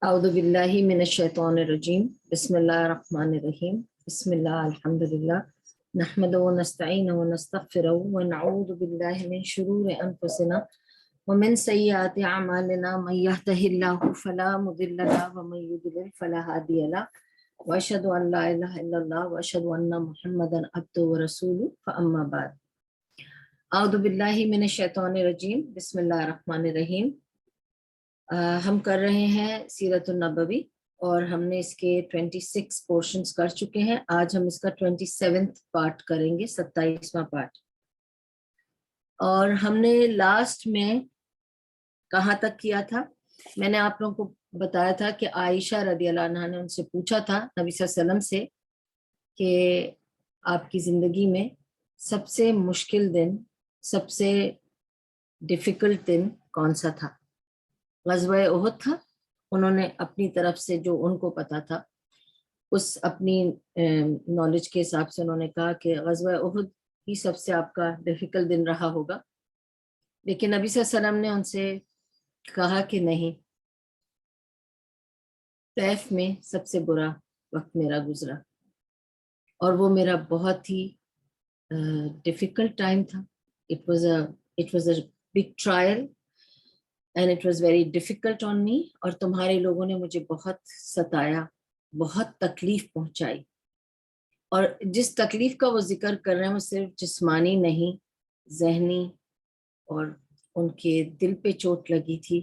اعوذ باللہ من الشیطان الرجیم بسم اللہ الرحمن الرحیم بسم اللہ الحمدللہ نحمد ونستعین ونستغفر ونعوذ باللہ من شرور انفسنا ومن سیئات اعمالنا من يهده الله فلا مضل له ومن يضلل فلا هادي له واشهد ان لا اله الا الله واشهد ان محمدا عبده ورسوله فاما بعد اعوذ باللہ من الشیطان الرجیم بسم اللہ الرحمن الرحیم۔ ہم کر رہے ہیں سیرت النبوی اور ہم نے اس کے 26 پورشنز کر چکے ہیں۔ آج ہم اس کا 27th پارٹ کریں گے، 27واں پارٹ۔ اور ہم نے لاسٹ میں کہاں تک کیا تھا؟ میں نے آپ لوگوں کو بتایا تھا کہ عائشہ رضی اللہ عنہا نے ان سے پوچھا تھا نبی صلی اللہ علیہ وسلم سے کہ آپ کی زندگی میں سب سے مشکل دن، سب سے ڈیفیکلٹ دن کون سا تھا؟ غزوہ احد تھا۔ انہوں نے اپنی طرف سے جو ان کو پتا تھا اس اپنی نالج کے حساب سے انہوں نے کہا کہ غزوہ احد ہی سب سے آپ کا ڈیفیکلٹ دن رہا ہوگا، لیکن نبی صلی اللہ علیہ وسلم نے ان سے کہا کہ نہیں، طیف میں سب سے برا وقت میرا گزرا اور وہ میرا بہت ہی ڈیفیکلٹ ٹائم تھا۔ it was a big trial and it was very difficult on me، اور تمہارے لوگوں نے مجھے بہت ستایا، بہت تکلیف پہنچائی، اور جس تکلیف کا وہ ذکر کر رہے ہیں وہ صرف جسمانی نہیں، ذہنی، اور ان کے دل پہ چوٹ لگی تھی،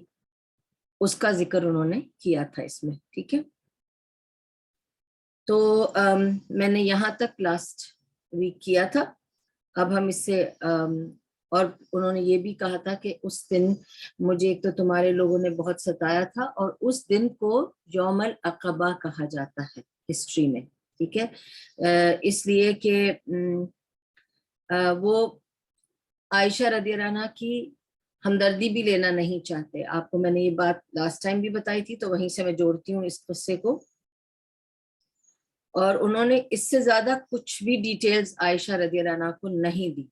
اس کا ذکر انہوں نے کیا تھا اس میں، ٹھیک ہے۔ تو میں نے یہاں تک لاسٹ ویک کیا تھا۔ اب ہم اس سے اور انہوں نے یہ بھی کہا تھا کہ اس دن مجھے ایک تو تمہارے لوگوں نے بہت ستایا تھا، اور اس دن کو یوم العقبہ کہا جاتا ہے ہسٹری میں، ٹھیک ہے، اس لیے کہ وہ عائشہ رضی اللہ عنہا کی ہمدردی بھی لینا نہیں چاہتے۔ آپ کو میں نے یہ بات لاسٹ ٹائم بھی بتائی تھی، تو وہیں سے میں جوڑتی ہوں اس قصے کو۔ اور انہوں نے اس سے زیادہ کچھ بھی ڈیٹیلز عائشہ رضی اللہ عنہا کو نہیں دی۔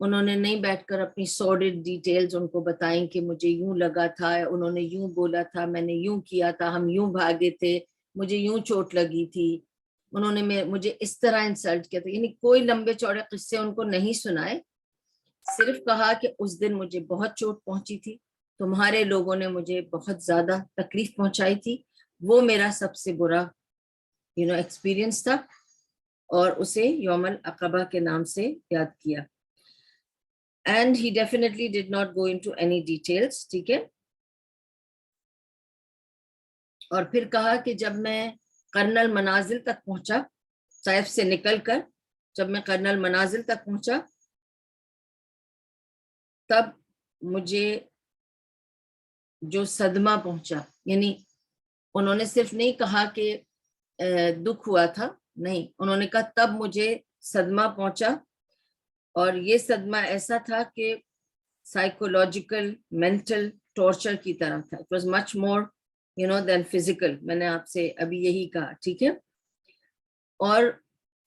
انہوں نے نہیں بیٹھ کر اپنی سارڈڈ ڈیٹیلز ان کو بتائیں کہ مجھے یوں لگا تھا، انہوں نے یوں بولا تھا، میں نے یوں کیا تھا، ہم یوں بھاگے تھے، مجھے یوں چوٹ لگی تھی، انہوں نے مجھے اس طرح انسلٹ کیا تھا، یعنی کوئی لمبے چوڑے قصے ان کو نہیں سنائے، صرف کہا کہ اس دن مجھے بہت چوٹ پہنچی تھی، تمہارے لوگوں نے مجھے بہت زیادہ تکلیف پہنچائی تھی، وہ میرا سب سے برا ایکسپیرینس تھا، اور اسے یوم العقبہ کے نام سے یاد کیا۔ And he definitely did not go into any details، ٹھیک ہے۔ اور پھر کہا کہ جب میں قرن المنازل تک پہنچا، طیف سے نکل کر جب میں قرن المنازل تک پہنچا، تب مجھے جو صدمہ پہنچا، یعنی انہوں نے صرف نہیں کہا کہ دکھ ہوا تھا، نہیں، انہوں نے کہا تب مجھے صدمہ پہنچا، اور یہ صدمہ ایسا تھا کہ سائیکولوجیکل مینٹل ٹارچر کی طرح تھا۔ It was much more than physical, میں نے آپ سے ابھی یہی کہا، ٹھیک ہے۔ اور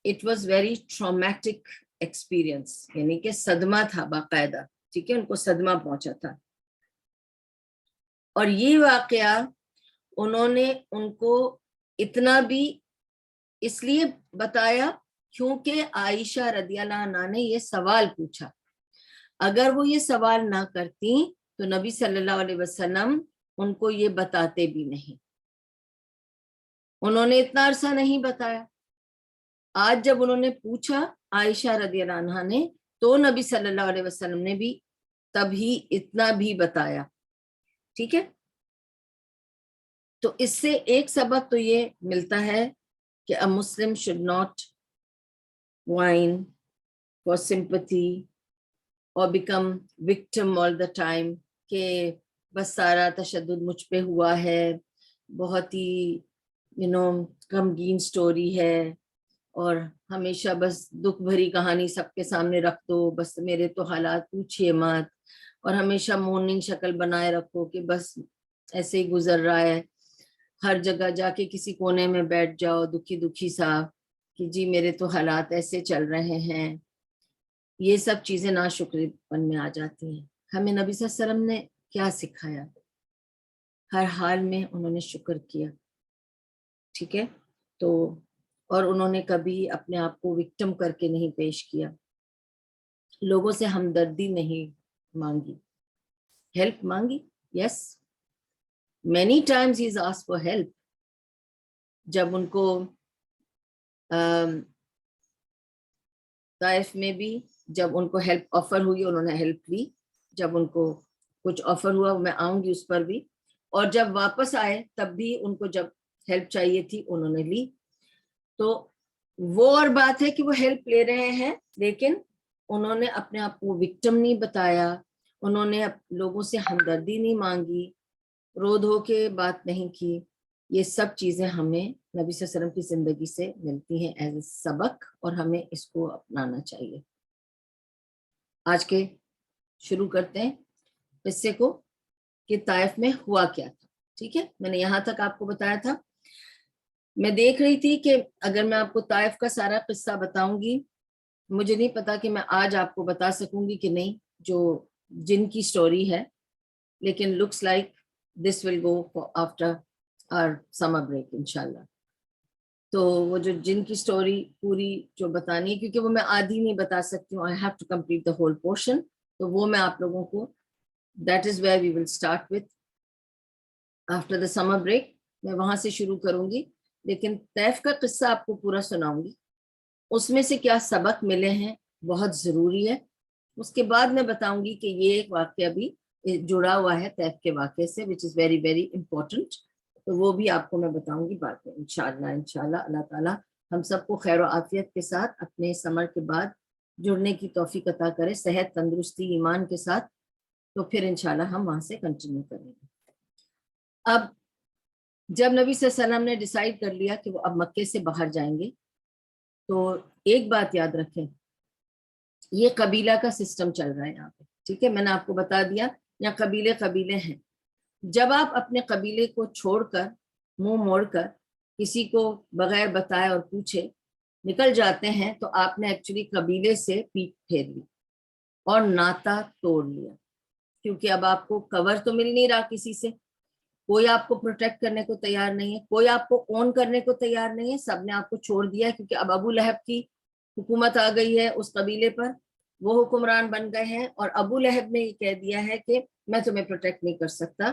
it was very traumatic experience, یعنی کہ صدمہ تھا باقاعدہ، ٹھیک ہے، ان کو صدمہ پہنچا تھا۔ اور یہ واقعہ انہوں نے ان کو اتنا بھی اس لیے بتایا کیونکہ عائشہ رضی اللہ عنہا نے یہ سوال پوچھا۔ اگر وہ یہ سوال نہ کرتی تو نبی صلی اللہ علیہ وسلم ان کو یہ بتاتے بھی نہیں، انہوں نے اتنا عرصہ نہیں بتایا۔ آج جب انہوں نے پوچھا عائشہ رضی اللہ عنہا نے، تو نبی صلی اللہ علیہ وسلم نے بھی تبھی اتنا بھی بتایا، ٹھیک ہے۔ تو اس سے ایک سبق تو یہ ملتا ہے کہ a Muslim should not whine for sympathy or become victim all the time، کہ بس سارا تشدد مجھ پہ ہوا ہے، بہت ہی غمگین سٹوری ہے، اور ہمیشہ بس دکھ بھری کہانی سب کے سامنے رکھ دو، بس میرے تو حالات پوچھئے مت، اور ہمیشہ مورننگ شکل بنائے رکھو کہ بس ایسے ہی گزر رہا ہے، ہر جگہ جا کے کسی کونے میں بیٹھ جاؤ دکھی دکھی سا کہ جی میرے تو حالات ایسے چل رہے ہیں۔ یہ سب چیزیں ناشکری پن میں آ جاتی ہیں۔ ہمیں نبی صلی اللہ علیہ وسلم نے کیا سکھایا؟ ہر حال میں انہوں نے شکر کیا. ٹھیک ہے, تو اور انہوں نے کبھی اپنے آپ کو وکٹم کر کے نہیں پیش کیا, لوگوں سے ہمدردی نہیں مانگی, ہیلپ مانگی. Yes, many times he is asked for help. جب ان کو طائف میں بھی جب ان کو ہیلپ آفر ہوئی انہوں نے ہیلپ لی, جب ان کو کچھ آفر ہوا میں آؤں گی اس پر بھی, اور جب واپس آئے تب بھی ان کو جب ہیلپ چاہیے تھی انہوں نے لی. تو وہ اور بات ہے کہ وہ ہیلپ لے رہے ہیں لیکن انہوں نے اپنے آپ کو وکٹم نہیں بتایا, انہوں نے لوگوں سے ہمدردی نہیں مانگی, رو دھو کے بات نہیں کی. یہ سب چیزیں ہمیں نبی صلی اللہ علیہ وسلم کی زندگی سے ملتی ہیں ایز اے سبق, اور ہمیں اس کو اپنانا چاہیے. آج کے شروع کرتے ہیں قصے کو کہ طائف میں ہوا کیا تھا. ٹھیک ہے, میں نے یہاں تک آپ کو بتایا تھا. میں دیکھ رہی تھی کہ اگر میں آپ کو طائف کا سارا قصہ بتاؤں گی, مجھے نہیں پتا کہ میں آج آپ کو بتا سکوں گی کہ نہیں, جو جن کی سٹوری ہے, لیکن looks like this will go after our summer break انشاءاللہ. تو وہ جو جن کی سٹوری پوری جو بتانی ہے, کیونکہ وہ میں آدھی نہیں بتا سکتی ہوں, I have to complete the whole portion, تو وہ میں آپ لوگوں کو that is where we will start with after the summer break. میں وہاں سے شروع کروں گی, لیکن طیف کا قصہ آپ کو پورا سناؤں گی, اس میں سے کیا سبق ملے ہیں بہت ضروری ہے. اس کے بعد میں بتاؤں گی کہ یہ ایک واقعہ بھی جڑا ہوا ہے طیف کے واقعے سے which is very very important, تو وہ بھی آپ کو میں بتاؤں گی بعد میں انشاءاللہ. اللہ تعالیٰ ہم سب کو خیر و عافیت کے ساتھ اپنے سمر کے بعد جڑنے کی توفیق عطا کرے, صحت, تندرستی, ایمان کے ساتھ. تو پھر انشاءاللہ ہم وہاں سے کنٹینیو کریں گے. اب جب نبی صلی اللہ علیہ وسلم نے ڈیسائیڈ کر لیا کہ وہ اب مکے سے باہر جائیں گے, تو ایک بات یاد رکھیں, یہ قبیلہ کا سسٹم چل رہا ہے یہاں پہ. ٹھیک ہے, میں نے آپ کو بتا دیا یہاں قبیلے ہیں. جب آپ اپنے قبیلے کو چھوڑ کر, منہ موڑ کر, کسی کو بغیر بتائے اور پوچھے نکل جاتے ہیں, تو آپ نے ایکچولی قبیلے سے پیٹ پھیر لی اور ناتا توڑ لیا, کیونکہ اب آپ کو کور تو مل نہیں رہا کسی سے, کوئی آپ کو پروٹیکٹ کرنے کو تیار نہیں ہے, کوئی آپ کو اون کرنے کو تیار نہیں ہے, سب نے آپ کو چھوڑ دیا ہے, کیونکہ اب ابو لہب کی حکومت آ گئی ہے اس قبیلے پر, وہ حکمران بن گئے ہیں, اور ابو لہب نے یہ کہہ دیا ہے کہ میں تمہیں پروٹیکٹ نہیں کر سکتا.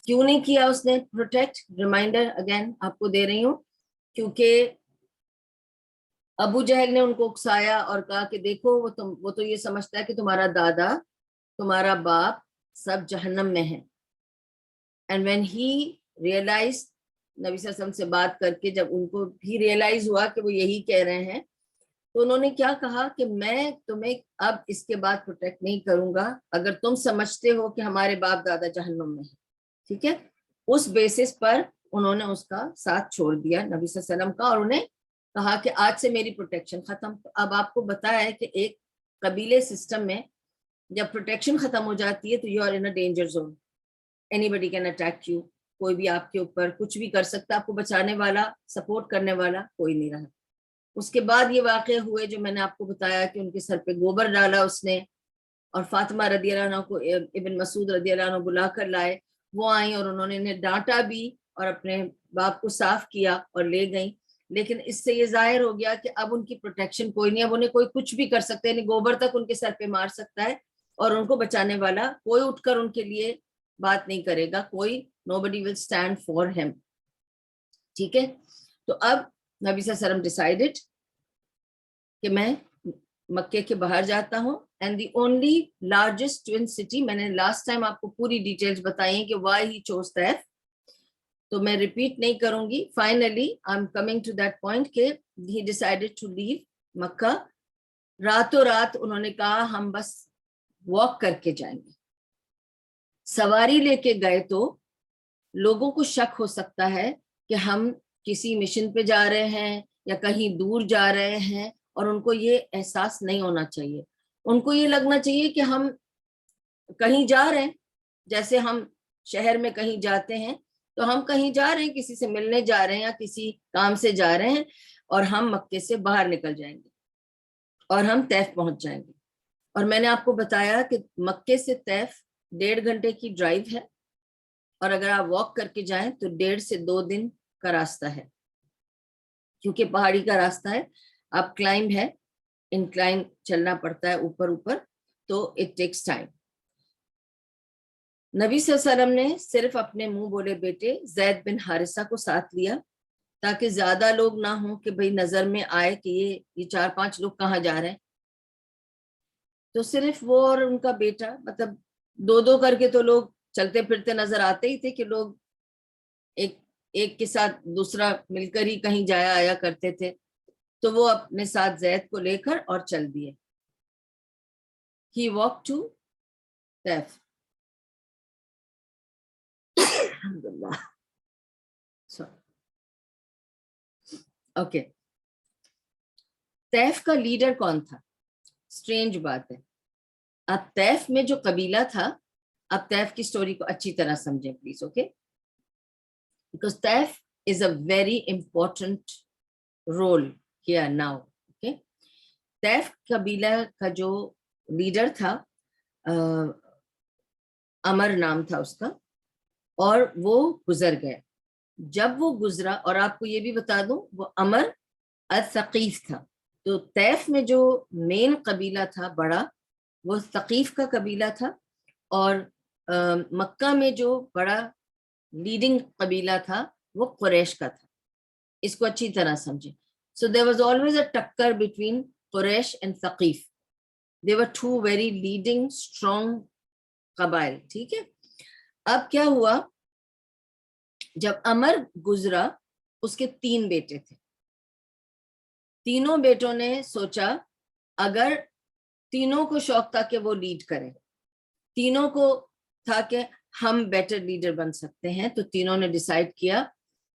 کیوں نہیں کیا اس نے پروٹیکٹ؟ ریمائنڈر اگین آپ کو دے رہی ہوں, کیونکہ ابو جہل نے ان کو اکسایا اور کہا کہ دیکھو وہ تو یہ سمجھتا ہے کہ تمہارا دادا, تمہارا باپ سب جہنم میں ہے. اینڈ وین ہی ریئلائز, نبی صلی اللہ علیہ وسلم سے بات کر کے جب ان کو بھی ریئلائز ہوا کہ وہ یہی کہہ رہے ہیں, تو انہوں نے کیا کہا کہ میں تمہیں اب اس کے بعد پروٹیکٹ نہیں کروں گا اگر تم سمجھتے ہو کہ ہمارے باپ دادا جہنم میں ہیں. ٹھیک ہے, اس بیسس پر انہوں نے اس کا ساتھ چھوڑ دیا نبی صلی اللہ علیہ وسلم کا, اور انہیں کہا کہ آج سے میری پروٹیکشن ختم. اب آپ کو بتایا ہے کہ ایک قبیلے سسٹم میں جب پروٹیکشن ختم ہو جاتی ہے تو you are in a danger zone, anybody can attack you, کوئی بھی آپ کے اوپر کچھ بھی کر سکتا, آپ کو بچانے والا, سپورٹ کرنے والا کوئی نہیں رہا. اس کے بعد یہ واقعے ہوئے جو میں نے آپ کو بتایا کہ ان کے سر پہ گوبر ڈالا اس نے, اور فاطمہ رضی اللہ عنہ کو ابن مسعود رضی اللہ عنہ بلا کر لائے, وہ آئیں اور انہوں نے انہیں ڈانٹا بھی اور اپنے باپ کو صاف کیا اور لے گئیں. لیکن اس سے یہ ظاہر ہو گیا کہ اب ان کی پروٹیکشن کوئی نہیں, اب انہیں کوئی کچھ بھی کر سکتا ہے, یعنی گوبر تک ان کے سر پہ مار سکتا ہے, اور ان کو بچانے والا کوئی اٹھ کر ان کے لیے بات نہیں کرے گا, کوئی nobody will stand for him. ٹھیک ہے, تو اب نبی صلی اللہ علیہ وسلم ڈیسائیڈڈ کہ میں مکے کے باہر جاتا ہوں, and the only largest twin city, میں نے لاسٹ ٹائم آپ کو پوری ڈیٹیلز بتائی ہیں کہ وائی ہی چوز طیف, تو میں ریپیٹ نہیں کروں گی. Finally I am coming to that point کہ ہی ڈیسائیڈڈ ٹو لیو مکہ. راتوں رات انہوں نے کہا ہم بس واک کر کے جائیں گے. سواری لے کے گئے تو لوگوں کو شک ہو سکتا ہے کہ ہم کسی مشن پہ جا رہے ہیں یا کہیں دور جا رہے ہیں, اور ان کو یہ احساس نہیں ہونا چاہیے. ان کو یہ لگنا چاہیے کہ ہم کہیں جا رہے ہیں, جیسے ہم شہر میں کہیں جاتے ہیں تو ہم کہیں جا رہے ہیں, کسی سے ملنے جا رہے ہیں یا کسی کام سے جا رہے ہیں, اور ہم مکے سے باہر نکل جائیں گے اور ہم طیف پہنچ جائیں گے. اور میں نے آپ کو بتایا کہ مکے سے طیف 1.5 گھنٹے کی ڈرائیو ہے, اور اگر آپ واک کر کے جائیں تو 1.5 سے 2 دن کا راستہ ہے، کیونکہ پہاڑی کا راستہ ہے، آپ کلائمب ہے، انکلائن چلنا پڑتا ہے اوپر اوپر، تو اٹ ٹیکس ٹائم۔ نبی صلی اللہ علیہ وسلم نے صرف اپنے منہ بولے بیٹے زید بن حارثہ کو ساتھ لیا تاکہ زیادہ لوگ نہ ہوں کہ بھئی نظر میں آئے کہ یہ 4-5 لوگ کہاں جا رہے ہیں، تو صرف وہ اور ان کا بیٹا، مطلب 2 کر کے تو لوگ چلتے پھرتے نظر آتے ہی تھے کہ لوگ ایک کے ساتھ دوسرا مل کر ہی کہیں جایا آیا کرتے تھے، تو وہ اپنے ساتھ زید کو لے کر اور چل دیے۔ He walked to Taif۔ الحمدللہ، اوکے، طیف کا لیڈر کون تھا؟ سٹرینج بات ہے، اب طیف میں جو قبیلہ تھا، اب طیف کی سٹوری کو اچھی طرح سمجھیں please, okay, because Taif is a very important role here now, okay. Taif قبیلہ کا جو لیڈر تھا عمر نام تھا اس کا، اور وہ گزر گیا۔ جب وہ گزرا، اور آپ کو یہ بھی بتا دوں وہ عمر الثقیف تھا، تو طیف میں جو مین قبیلہ تھا بڑا، وہ ثقیف کا قبیلہ تھا، اور مکہ میں جو بڑا لیڈنگ قبیلہ تھا وہ قریش کا تھا۔ اس کو اچھی طرح سمجھیں۔ So there was always a ٹکر between Quraysh and Thaqif. They were two very leading strong قبائل، ٹھیک ہے۔ اب کیا ہوا، جب عمر گزرا اس کے 3 بیٹے تھے، تینوں بیٹوں نے سوچا اگر تینوں کو شوق تھا کہ وہ لیڈ کریں، تینوں کو تھا کہ ہم بیٹر لیڈر بن سکتے ہیں، تو تینوں نے ڈیسائیڈ کیا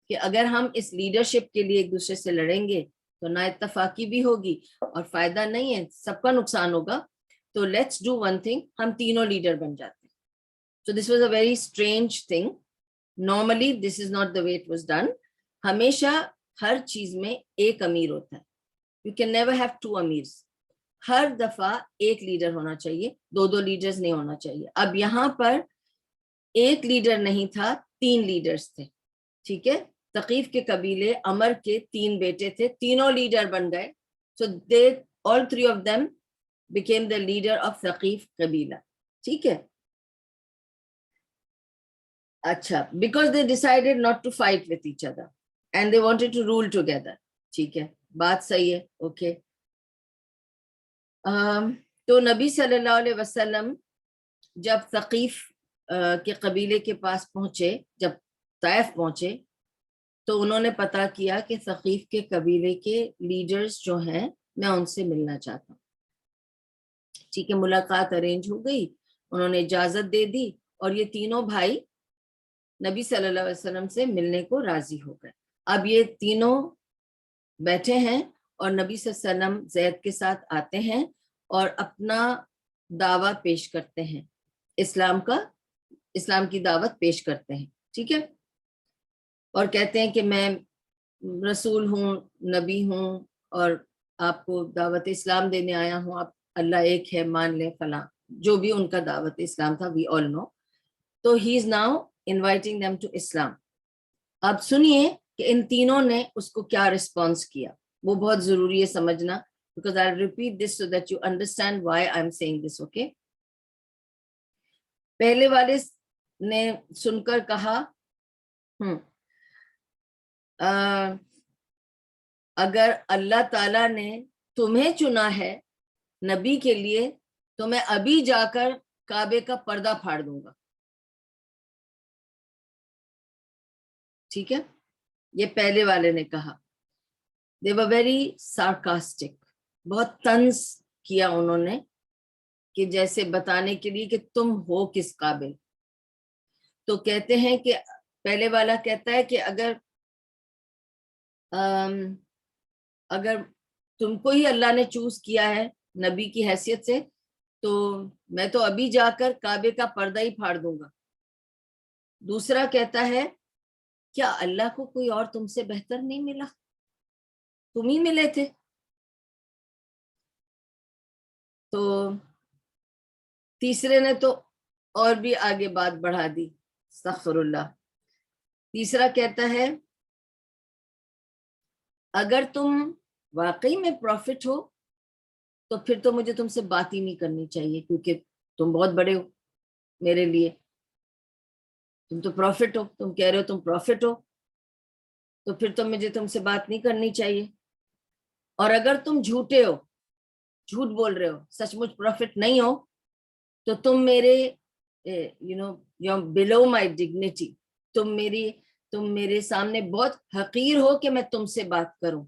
کہ اگر ہم اس لیڈرشپ کے لیے ایک دوسرے سے لڑیں گے تو نا اتفاقی بھی ہوگی اور فائدہ نہیں ہے، سب کا نقصان ہوگا، تو لیٹس ڈو ون تھنگ، ہم تینوں لیڈر بن جاتے ہیں۔ So this was a very strange thing. Normally this is not the way it was done. ہمیشہ ہر چیز میں ایک امیر ہوتا ہے، you can never have 2 amirs. ہر دفعہ ایک لیڈر ہونا چاہیے، 2 لیڈرز نہیں ہونا چاہیے۔ اب یہاں پر ایک لیڈر نہیں تھا، 3 لیڈرز تھے، ٹھیک ہے۔ ثقیف کے قبیلے عمر کے 3 بیٹے تھے، تینوں لیڈر بن گئے، so they all 3 of them became the leader of ثقیف قبیلہ، ٹھیک ہے۔ اچھا، because they decided not to fight with each other and they wanted to rule together، ٹھیک ہے، بات صحیح ہے، اوکے۔ تو نبی صلی اللہ علیہ وسلم جب ثقیف کے قبیلے کے پاس پہنچے، جب طائف پہنچے، تو انہوں نے پتا کیا کہ ثقیف کے قبیلے کے لیڈرز جو ہیں میں ان سے ملنا چاہتا ہوں، ٹھیک ہے۔ ملاقات ارینج ہو گئی، انہوں نے اجازت دے دی، اور یہ تینوں بھائی نبی صلی اللہ علیہ وسلم سے ملنے کو راضی ہو گئے۔ اب یہ تینوں بیٹھے ہیں اور نبی صلی اللہ علیہ وسلم زید کے ساتھ آتے ہیں اور اپنا دعویٰ پیش کرتے ہیں، اسلام کی دعوت پیش کرتے ہیں، ٹھیک ہے، اور کہتے ہیں کہ میں رسول ہوں، نبی ہوں، اور آپ کو دعوت اسلام دینے آیا ہوں، آپ اللہ ایک ہے مان لیں، فلاں جو بھی ان کا دعوت اسلام تھا، وی آل نو۔ تو he is now inviting them to Islam. اب سنیے کہ ان تینوں نے اس کو کیا رسپانس کیا، وہ بہت ضروری ہے سمجھنا، because I'll repeat this so that you understand why I'm saying this, okay؟ پہلے والے نے سن کر کہا اگر اللہ تعالیٰ نے تمہیں چنا ہے نبی کے لیے تو میں ابھی جا کر کعبے کا پردہ پھاڑ دوں گا، ٹھیک ہے، یہ پہلے والے نے کہا۔ they were very sarcastic، بہت طنز کیا انہوں نے، کہ جیسے بتانے کے لیے کہ تم ہو کس قابل۔ تو کہتے ہیں کہ پہلے والا کہتا ہے کہ اگر تم کو ہی اللہ نے چوز کیا ہے نبی کی حیثیت سے تو میں تو ابھی جا کر کعبے کا پردہ ہی پھاڑ دوں گا۔ دوسرا کہتا ہے کیا اللہ کو کوئی اور تم سے بہتر نہیں ملا، تم ہی ملے تھے۔ تو تیسرے نے تو اور بھی آگے بات بڑھا دی استغفر اللہ. تیسرا کہتا ہے اگر تم واقعی میں پروفٹ ہو تو پھر تو مجھے تم سے بات ہی نہیں کرنی چاہیے، کیونکہ تم بہت بڑے ہو میرے لیے. تم تو پروفٹ ہو، تم کہہ رہے ہو تم پروفٹ ہو، تو پھر تو مجھے تم سے بات نہیں کرنی چاہیے. اور اگر تم جھوٹے ہو، جھوٹ بول رہے ہو، سچ مچ پروفٹ نہیں ہو، تو تم میرے یو بلو مائی ڈگنیٹی، تم میرے سامنے بہت حقیر ہو کہ میں تم سے بات کروں.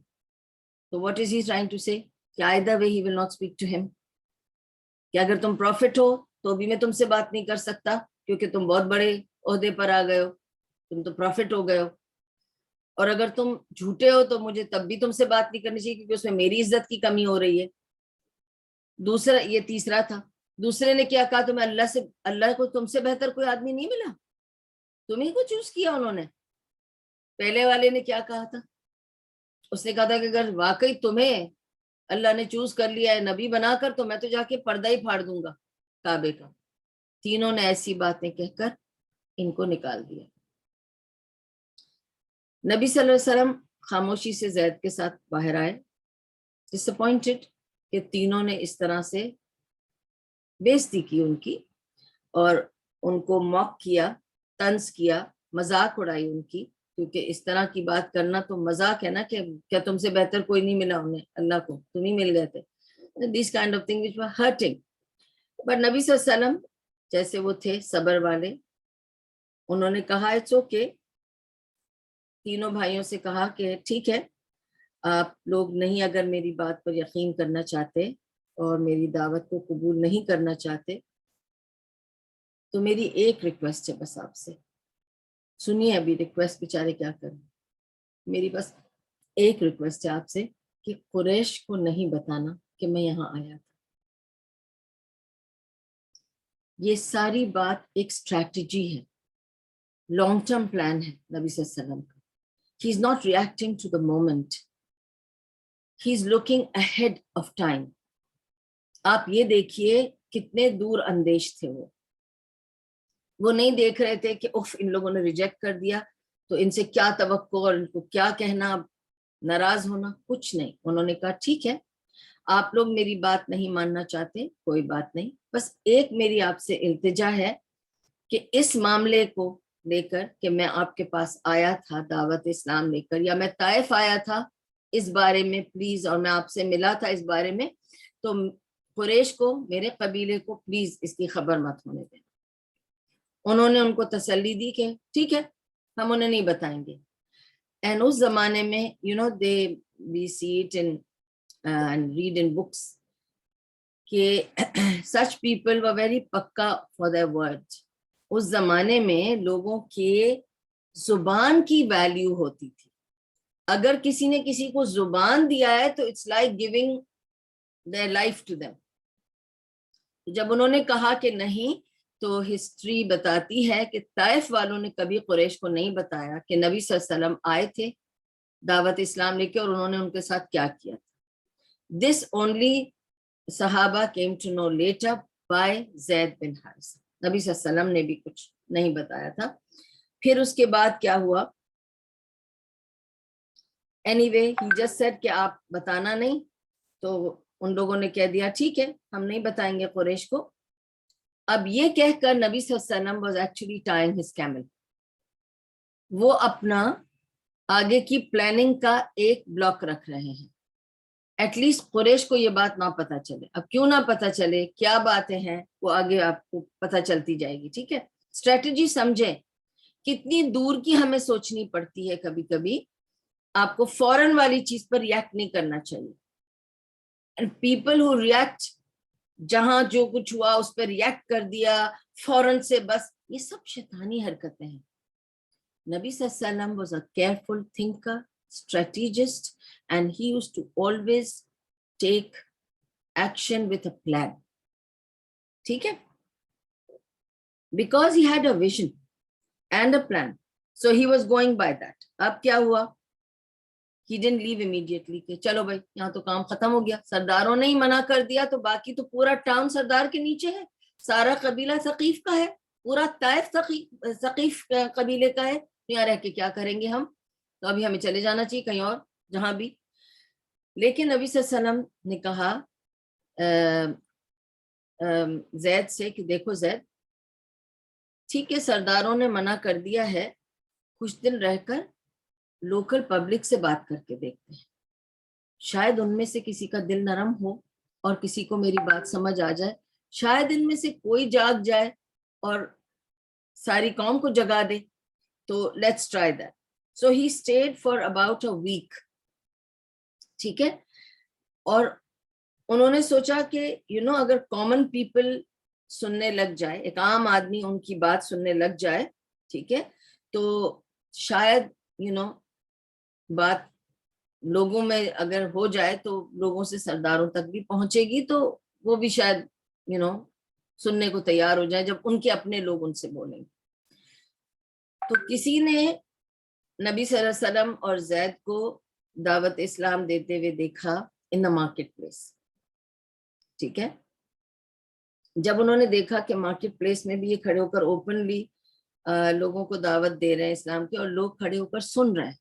تو what is he trying to say کہ either way he will not speak to him، کہ اگر تم پروفٹ ہو تو بھی میں تم سے بات نہیں کر سکتا کیونکہ تم بہت بڑے عہدے پر آ گئے ہو، تم تو پروفٹ ہو گئے ہو. اور اگر تم جھوٹے ہو تو مجھے تب بھی تم سے بات نہیں کرنی چاہیے کیونکہ اس میں میری عزت کی کمی ہو رہی ہے. دوسرا، یہ تیسرا تھا. دوسرے نے کیا کہا، تمہیں اللہ کو تم سے بہتر کوئی آدمی نہیں ملا، تمہیں کو چوز کیا انہوں نے. پہلے والے نے کیا کہا تھا، اس نے کہا تھا کہ اگر واقعی تمہیں اللہ نے چوز کر لیا ہے نبی بنا کر تو میں تو جا کے پردہ ہی پھاڑ دوں گا کعبے کا. تینوں نے ایسی باتیں کہہ کر ان کو نکال دیا. نبی صلی اللہ علیہ وسلم خاموشی سے زید کے ساتھ باہر آئے، ڈس اپوائنٹڈ کہ تینوں نے اس طرح سے بے عزتی کی ان کی، اور ان کو موک کیا، طنز کیا، مذاق اڑائی ان کی. کیونکہ اس طرح کی بات کرنا تو مذاق ہے نا، کہ کیا تم سے بہتر کوئی نہیں ملا انہیں، اللہ کو تم ہی مل گئے تھے. These kind of things which were hurting. But نبی صلی اللہ علیہ وسلم جیسے وہ تھے صبر والے، انہوں نے کہا اٹس اوکے. تینوں بھائیوں سے کہا کہ ٹھیک ہے، آپ لوگ نہیں اگر میری بات پر یقین کرنا چاہتے اور میری دعوت کو قبول نہیں کرنا چاہتے تو میری ایک ریکویسٹ ہے بس آپ سے. سنیے ابھی ریکویسٹ بیچارے کیا کریں. میری بس ایک ریکویسٹ ہے آپ سے کہ قریش کو نہیں بتانا کہ میں یہاں آیا تھا. یہ ساری بات ایک اسٹریٹجی ہے، لانگ ٹرم پلان ہے نبی صلی اللہ علیہ وسلم کا. He is not reacting to the moment. He is looking ahead of time. آپ یہ دیکھیے کتنے دور اندیش تھے وہ نہیں دیکھ رہے تھے کہ اف ان لوگوں نے ریجیکٹ کر دیا تو ان سے کیا توقع اور ان کو کیا کہنا، ناراض ہونا، کچھ نہیں. انہوں نے کہا ٹھیک ہے، آپ لوگ میری بات نہیں ماننا چاہتے، کوئی بات نہیں، بس ایک میری آپ سے التجا ہے کہ اس معاملے کو لے کر کہ میں آپ کے پاس آیا تھا دعوت اسلام لے کر، یا میں طائف آیا تھا، اس بارے میں پلیز، اور میں آپ سے ملا تھا اس بارے میں، تو قریش کو، میرے قبیلے کو پلیز اس کی خبر مت ہونے دیں. انہوں نے ان کو تسلی دی کہ ٹھیک ہے ہم انہیں نہیں بتائیں گے. اینڈ اس زمانے میں we see it and read in books کہ such people were very پکا for their word. اس زمانے میں لوگوں کے زبان کی ویلیو ہوتی تھی. اگر کسی نے کسی کو زبان دیا ہے تو it's like giving their life to them. جب انہوں نے کہا کہ نہیں، تو ہسٹری بتاتی ہے کہ طائف والوں نے کبھی قریش کو نہیں بتایا کہ نبی صلی اللہ علیہ وسلم آئے تھے دعوت اسلام لے کے اور انہوں نے ان کے ساتھ کیا کیا تھا. This only صحابہ came to know later by زید بن حارثہ. نبی صلی اللہ علیہ وسلم نے بھی کچھ نہیں بتایا تھا. پھر اس کے بعد کیا ہوا، anyway he just said کہ آپ بتانا نہیں. تو ان لوگوں نے کہہ دیا ٹھیک ہے ہم نہیں بتائیں گے قریش کو. اب یہ کہہ کر نبی صلی اللہ علیہ وسلم was actually tying his camel. وہ اپنا آگے کی پلاننگ کا ایک بلاک رکھ رہے ہیں، ایٹ لیسٹ قریش کو یہ بات نہ پتہ چلے. اب کیوں نہ پتہ چلے، کیا باتیں ہیں وہ آگے آپ کو پتہ چلتی جائے گی. ٹھیک ہے، اسٹریٹجی سمجھیں کتنی دور کی ہمیں سوچنی پڑتی ہے. کبھی کبھی آپ کو فوراً والی چیز پر ریئیکٹ نہیں کرنا چاہیے. اینڈ پیپل ہو ریئیکٹ، جہاں جو کچھ ہوا اس پہ ریئیکٹ کر دیا فوراً سے، بس یہ سب شیطانی حرکتیں ہیں. نبی صلی اللہ علیہ وسلم was a careful thinker, strategist, and he used to always take action with a plan. ٹھیک ہے، because he had a vision and a plan, so he was going by that. اب کیا ہوا، he didn't leave immediately کہ چلو بھائی یہاں تو کام ختم ہو گیا، سرداروں نے ہی منع کر دیا تو باقی تو پورا ٹاؤن سردار کے نیچے ہے، سارا قبیلہ ثقیف کا ہے، پورا طائف ثقیف قبیلے کا ہے، تو یہاں رہ کے کیا کریں گے ہم، تو ابھی ہمیں چلے جانا چاہیے کہیں اور جہاں بھی. لیکن نبی صلی اللہ علیہ وسلم نے کہا زید سے کہ دیکھو زید، ٹھیک ہے سرداروں نے منع کر دیا ہے، کچھ دن رہ کر لوکل پبلک سے بات کر کے دیکھتے ہیں، شاید ان میں سے کسی کا دل نرم ہو اور کسی کو میری بات سمجھ آ جائے، شاید ان میں سے کوئی جاگ جائے اور ساری قوم کو جگا دے. تو let's try that. So he stayed for about a week. ٹھیک ہے، اور انہوں نے سوچا کہ اگر کامن پیپل سننے لگ جائے، ایک عام آدمی ان کی بات سننے لگ جائے، ٹھیک ہے، تو شاید بات لوگوں میں اگر ہو جائے تو لوگوں سے سرداروں تک بھی پہنچے گی، تو وہ بھی شاید سننے کو تیار ہو جائے جب ان کے اپنے لوگ ان سے بولیں گے. تو کسی نے نبی صلی اللہ علیہ وسلم اور زید کو دعوت اسلام دیتے ہوئے دیکھا ان دا مارکیٹ پلیس. ٹھیک ہے، جب انہوں نے دیکھا کہ مارکیٹ پلیس میں بھی یہ کھڑے ہو کر اوپنلی لوگوں کو دعوت دے رہے ہیں اسلام کی، اور لوگ کھڑے ہو کر سن رہے ہیں،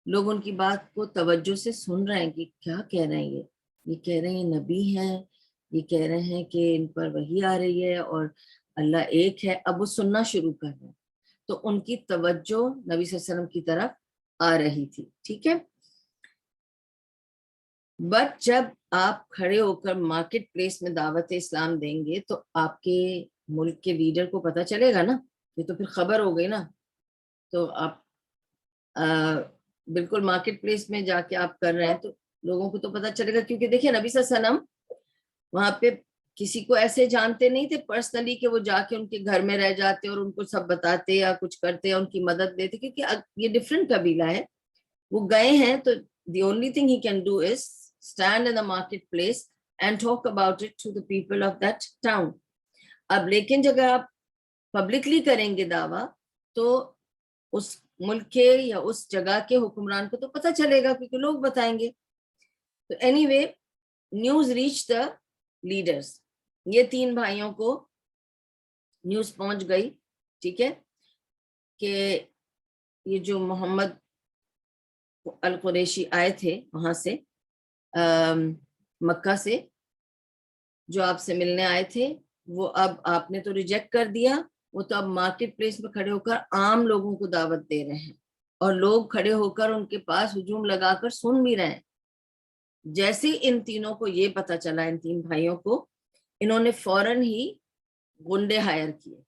لوگ ان کی بات کو توجہ سے سن رہے ہیں کہ کیا کہہ رہے ہیں، یہ کہہ رہے ہیں نبی ہیں، یہ کہہ رہے ہیں کہ ان پر وحی آ رہی ہے اور اللہ ایک ہے. اب وہ سننا شروع کر رہے ہیں، تو ان کی توجہ نبی صلی اللہ علیہ وسلم کی طرف آ رہی تھی. ٹھیک ہے، بٹ جب آپ کھڑے ہو کر مارکیٹ پلیس میں دعوت اسلام دیں گے تو آپ کے ملک کے لیڈر کو پتہ چلے گا نا، یہ تو پھر خبر ہو گئی نا. تو آپ بالکل مارکیٹ پلیس میں جا کے آپ کر رہے ہیں تو لوگوں کو تو پتہ چلے گا، کیونکہ دیکھیں نبی صلی اللہ علیہ وسلم وہاں پہ کسی کو ایسے جانتے نہیں تھے پرسنلی کہ وہ جا کے ان کے گھر میں رہ جاتے اور ان کو سب بتاتے یا کچھ کرتے یا ان کی مدد دیتے، کیونکہ یہ ڈفرینٹ قبیلہ ہے. وہ گئے ہیں تو the only thing he can do is stand in the marketplace and talk about it to the people of that town. اب لیکن جب آپ پبلکلی کریں گے دعویٰ تو اس ملک کے یا اس جگہ کے حکمران کو تو پتہ چلے گا کیونکہ لوگ بتائیں گے. تو any way news reach the leaders. یہ تین بھائیوں کو نیوز پہنچ گئی، ٹھیک ہے، کہ یہ جو محمد القریشی آئے تھے وہاں سے مکہ سے، جو آپ سے ملنے آئے تھے، وہ اب آپ نے تو ریجیکٹ کر دیا، وہ تو اب مارکیٹ پلیس میں کھڑے ہو کر عام لوگوں کو دعوت دے رہے ہیں اور لوگ کھڑے ہو کر ان کے پاس ہجوم لگا کر سن بھی رہے ہیں. جیسے ان تینوں کو یہ پتا چلا، ان تین بھائیوں کو، انہوں نے فوراً ہی گنڈے ہائر کیے،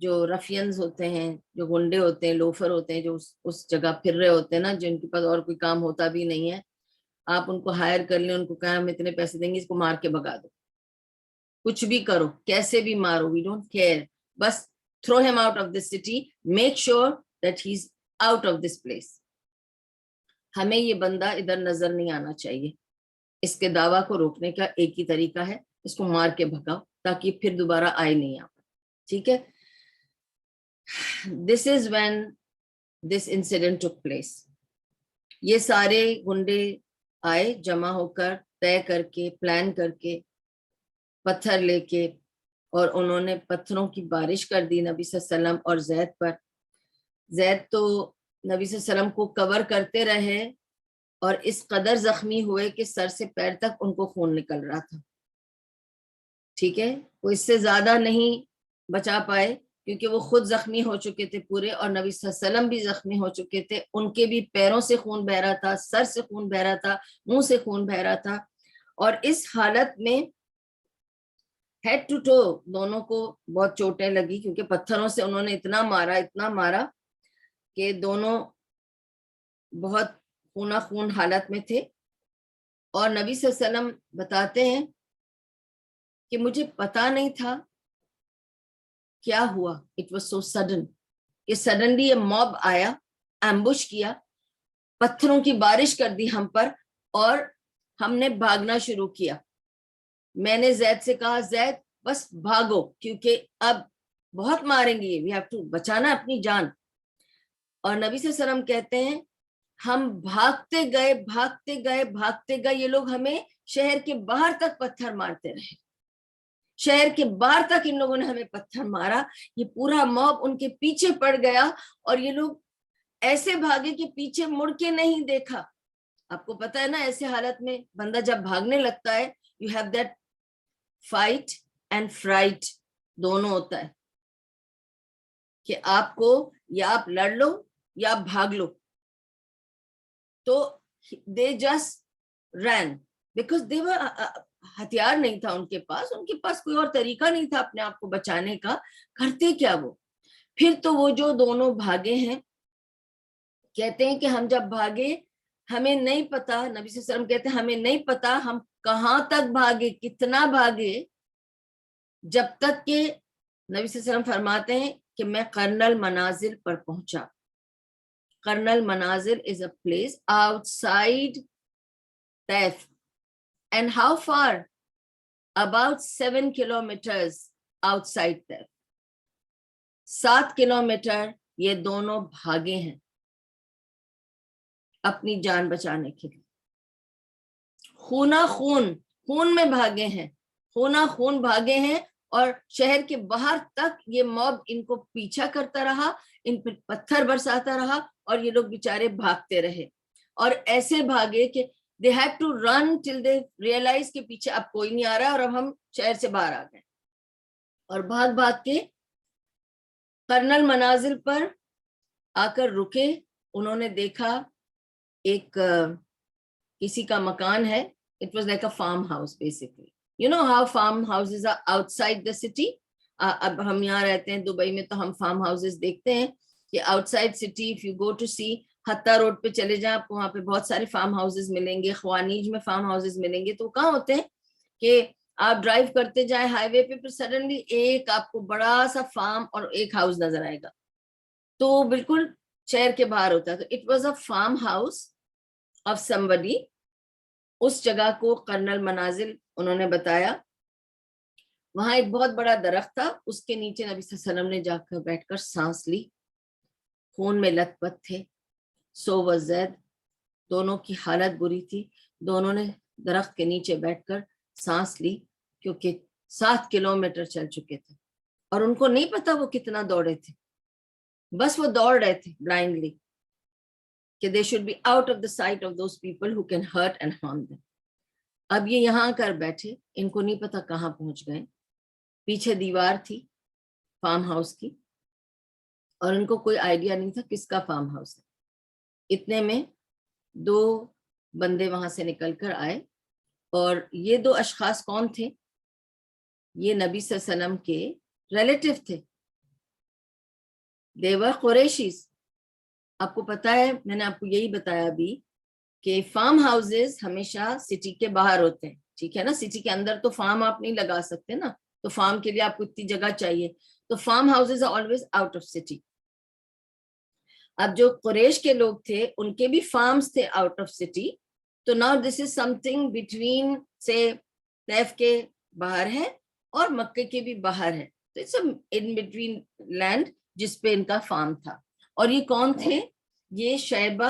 جو رفینز ہوتے ہیں، جو گنڈے ہوتے ہیں، لوفر ہوتے ہیں، جو اس جگہ پھر رہے ہوتے ہیں نا، جن کے پاس اور کوئی کام ہوتا بھی نہیں ہے، آپ ان کو ہائر کر لیں، ان کو کہا ہم اتنے پیسے دیں گے، اس کو مار کے بھگا دو، کچھ بھی کرو، کیسے بھی مارو، وی ڈونٹ کیئر، بس through ham out of this city, make sure that he is out of this place. ہمیں یہ بندہ ادھر نظر نہیں آنا چاہیے. اس کے دعویٰ کو روکنے کا ایک ہی طریقہ ہے، اس کو مار کے بھگاؤ تاکہ پھر دوبارہ آئے نہیں آپ. ٹھیک ہے، this is when this incident took place. یہ سارے گنڈے آئے جمع ہو کر، طے کر کے، پلان کر کے، پتھر لے کے، اور انہوں نے پتھروں کی بارش کر دی نبی صلی اللہ علیہ وسلم اور زید پر. زید تو نبی صلی اللہ علیہ وسلم کو کور کرتے رہے اور اس قدر زخمی ہوئے کہ سر سے پیر تک ان کو خون نکل رہا تھا. ٹھیک ہے، وہ اس سے زیادہ نہیں بچا پائے کیونکہ وہ خود زخمی ہو چکے تھے پورے، اور نبی صلی اللہ علیہ وسلم بھی زخمی ہو چکے تھے، ان کے بھی پیروں سے خون بہ رہا تھا، سر سے خون بہ رہا تھا، منہ سے خون بہ رہا تھا. اور اس حالت میں ہیڈ ٹو ٹو دونوں کو بہت چوٹیں لگی، کیونکہ پتھروں سے انہوں نے اتنا مارا کہ دونوں بہت خونہ خون حالت میں تھے. اور نبی صلی اللہ علیہ وسلم بتاتے ہیں کہ مجھے پتا نہیں تھا کیا ہوا، اٹ واز سو سڈن، کہ سڈنلی یہ موب آیا، ایمبوش کیا، پتھروں کی بارش کر دی ہم پر اور ہم نے بھاگنا شروع کیا. میں نے زید سے کہا زید بس بھاگو، کیونکہ اب بہت ماریں گے، وی ہیو ٹو بچانا اپنی جان. اور نبی صلی اللہ علیہ وسلم کہتے ہیں ہم بھاگتے گئے، یہ لوگ ہمیں شہر کے باہر تک پتھر مارتے رہے. شہر کے باہر تک ان لوگوں نے ہمیں پتھر مارا. یہ پورا موب ان کے پیچھے پڑ گیا اور یہ لوگ ایسے بھاگے کہ پیچھے مڑ کے نہیں دیکھا. آپ کو پتا ہے نا ایسے حالت میں بندہ جب بھاگنے لگتا ہے you have that fight and fright دونوں ہوتا ہے کہ آپ کو یا آپ لڑ لو یا آپ بھاگ لو. تو they just rain because they ور ہتھیار نہیں تھا ان کے پاس کوئی اور طریقہ نہیں تھا اپنے آپ کو بچانے کا. کرتے کیا وہ؟ پھر تو وہ جو دونوں بھاگے ہیں کہتے ہیں کہ ہم جب بھاگے ہمیں نہیں پتا, نبی صلی اللہ علیہ وسلم کہتے ہیں ہمیں نہیں پتا ہم کہاں تک بھاگے, کتنا بھاگے, جب تک کہ نبی صلی اللہ علیہ وسلم فرماتے ہیں کہ میں قرن المنازل پر پہنچا. قرن المنازل is a place outside Taif. And how far? About 7 kilometers outside Taif. 7 kilometre یہ دونوں بھاگے ہیں اپنی جان بچانے کے لیے. خون میں بھاگے ہیں, خون بھاگے ہیں اور شہر کے باہر تک یہ موب ان کو پیچھا کرتا رہا, ان پر پتھر برساتا رہا اور یہ لوگ بیچارے بھاگتے رہے. اور ایسے بھاگے کہ they had to run till they realized کہ پیچھے اب کوئی نہیں آ رہا اور اب ہم شہر سے باہر آ گئے. اور بھاگ کے قرن المنازل پر آ کر رکے. انہوں نے دیکھا ایک کسی کا مکان ہے. It was like a farmhouse basically. You know how farmhouses are outside the city. اب ہم یہاں رہتے ہیں دبئی میں تو ہم فارم ہاؤسز دیکھتے ہیں کہ out side city if you go to see حتیٰ روڈ پہ چلے جائیں آپ کو وہاں پہ بہت سارے فارم ہاؤسز ملیں گے, خوانیج میں فارم ہاؤسز ملیں گے. تو کہاں ہوتے ہیں کہ آپ ڈرائیو کرتے جائیں ہائی وے پہ, پھر سڈنلی ایک آپ کو بڑا سا فارم اور ایک ہاؤس نظر آئے گا. تو بالکل شہر کے باہر ہوتا ہے. تو it was a farm house of somebody. اس جگہ کو قرن المنازل انہوں نے بتایا. وہاں ایک بہت بڑا درخت تھا, اس کے نیچے نبی صلی اللہ علیہ وسلم نے جا کر بیٹھ کر سانس لی. خون میں لت پت تھے, سو و زید, دونوں کی حالت بری تھی. دونوں نے درخت کے نیچے بیٹھ کر سانس لی کیونکہ 7 کلومیٹر چل چکے تھے اور ان کو نہیں پتا وہ کتنا دوڑے تھے. بس وہ دوڑ رہے تھے blindly کہ they should be out of the sight of those people who can hurt and harm them. اب یہ یہاں کر بیٹھے, ان کو نہیں پتا کہاں پہنچ گئے. پیچھے دیوار تھی فارم ہاؤس کی اور ان کو کوئی آئیڈیا نہیں تھا کس کا فارم ہاؤس ہے. اتنے میں 2 بندے وہاں سے نکل کر آئے اور یہ 2 اشخاص کون تھے؟ یہ نبی صلی اللہ علیہ وسلم کے ریلیٹیو تھے. they were قریشیز. آپ کو پتا ہے میں نے آپ کو یہی بتایا ابھی کہ فارم ہاؤسز ہمیشہ سٹی کے باہر ہوتے ہیں, ٹھیک ہے نا. سٹی کے اندر تو فارم آپ نہیں لگا سکتے نا, تو فارم کے لیے آپ کو اتنی جگہ چاہیے. تو form houses are always out of city. اب جو قریش کے لوگ تھے ان کے بھی فارمز تھے آؤٹ آف سٹی. تو now this is something between say طیف کے باہر ہے اور مکے کے بھی باہر ہے. تو it's in between land جس پہ ان کا فارم تھا. اور یہ کون تھے؟ یہ شیبہ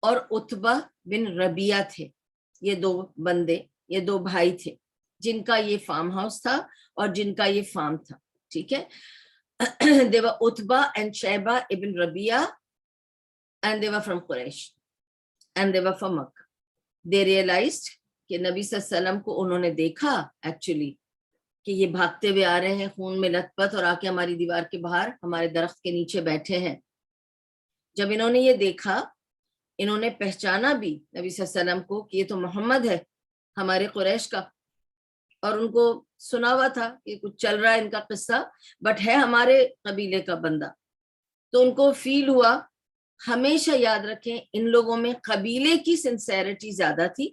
اور عتبہ بن ربیعہ تھے. یہ 2 بندے, یہ 2 بھائی تھے جن کا یہ فارم ہاؤس تھا اور جن کا یہ فارم تھا, ٹھیک ہے. they were Utbah and Shayba ibn Rabi'a and they were from Quraysh and they were from Makkah. They realized کہ نبی صلی اللہ علیہ وسلم کو انہوں نے دیکھا ایکچولی کہ یہ بھاگتے ہوئے آ رہے ہیں خون میں لت پت اور آ کے ہماری دیوار کے باہر ہمارے درخت کے نیچے بیٹھے ہیں. جب انہوں نے یہ دیکھا انہوں نے پہچانا بھی نبی صلی اللہ علیہ وسلم کو کہ یہ تو محمد ہے ہمارے قریش کا, اور ان کو سنا ہوا تھا کہ کچھ چل رہا ہے ان کا قصہ, بٹ ہے ہمارے قبیلے کا بندہ. تو ان کو فیل ہوا. ہمیشہ یاد رکھیں ان لوگوں میں قبیلے کی سنسیریٹی زیادہ تھی,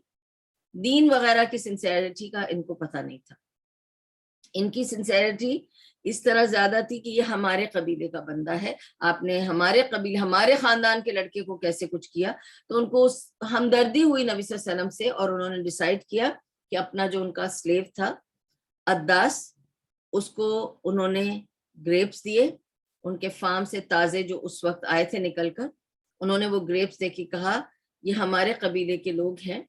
دین وغیرہ کی سنسیریٹی کا ان کو پتہ نہیں تھا. ان کی سنسیریٹی اس طرح زیادہ تھی کہ یہ ہمارے قبیلے کا بندہ ہے, آپ نے ہمارے قبیلے ہمارے خاندان کے لڑکے کو کیسے کچھ کیا. تو ان کو ہمدردی ہوئی نبی صلی اللہ علیہ وسلم سے اور انہوں نے ڈیسائیڈ کیا کہ اپنا جو ان کا سلیو تھا عداس, اس کو انہوں نے گریپس دیے ان کے فارم سے تازے جو اس وقت آئے تھے نکل کر. انہوں نے وہ گریپس دے کے کہا یہ ہمارے قبیلے کے لوگ ہیں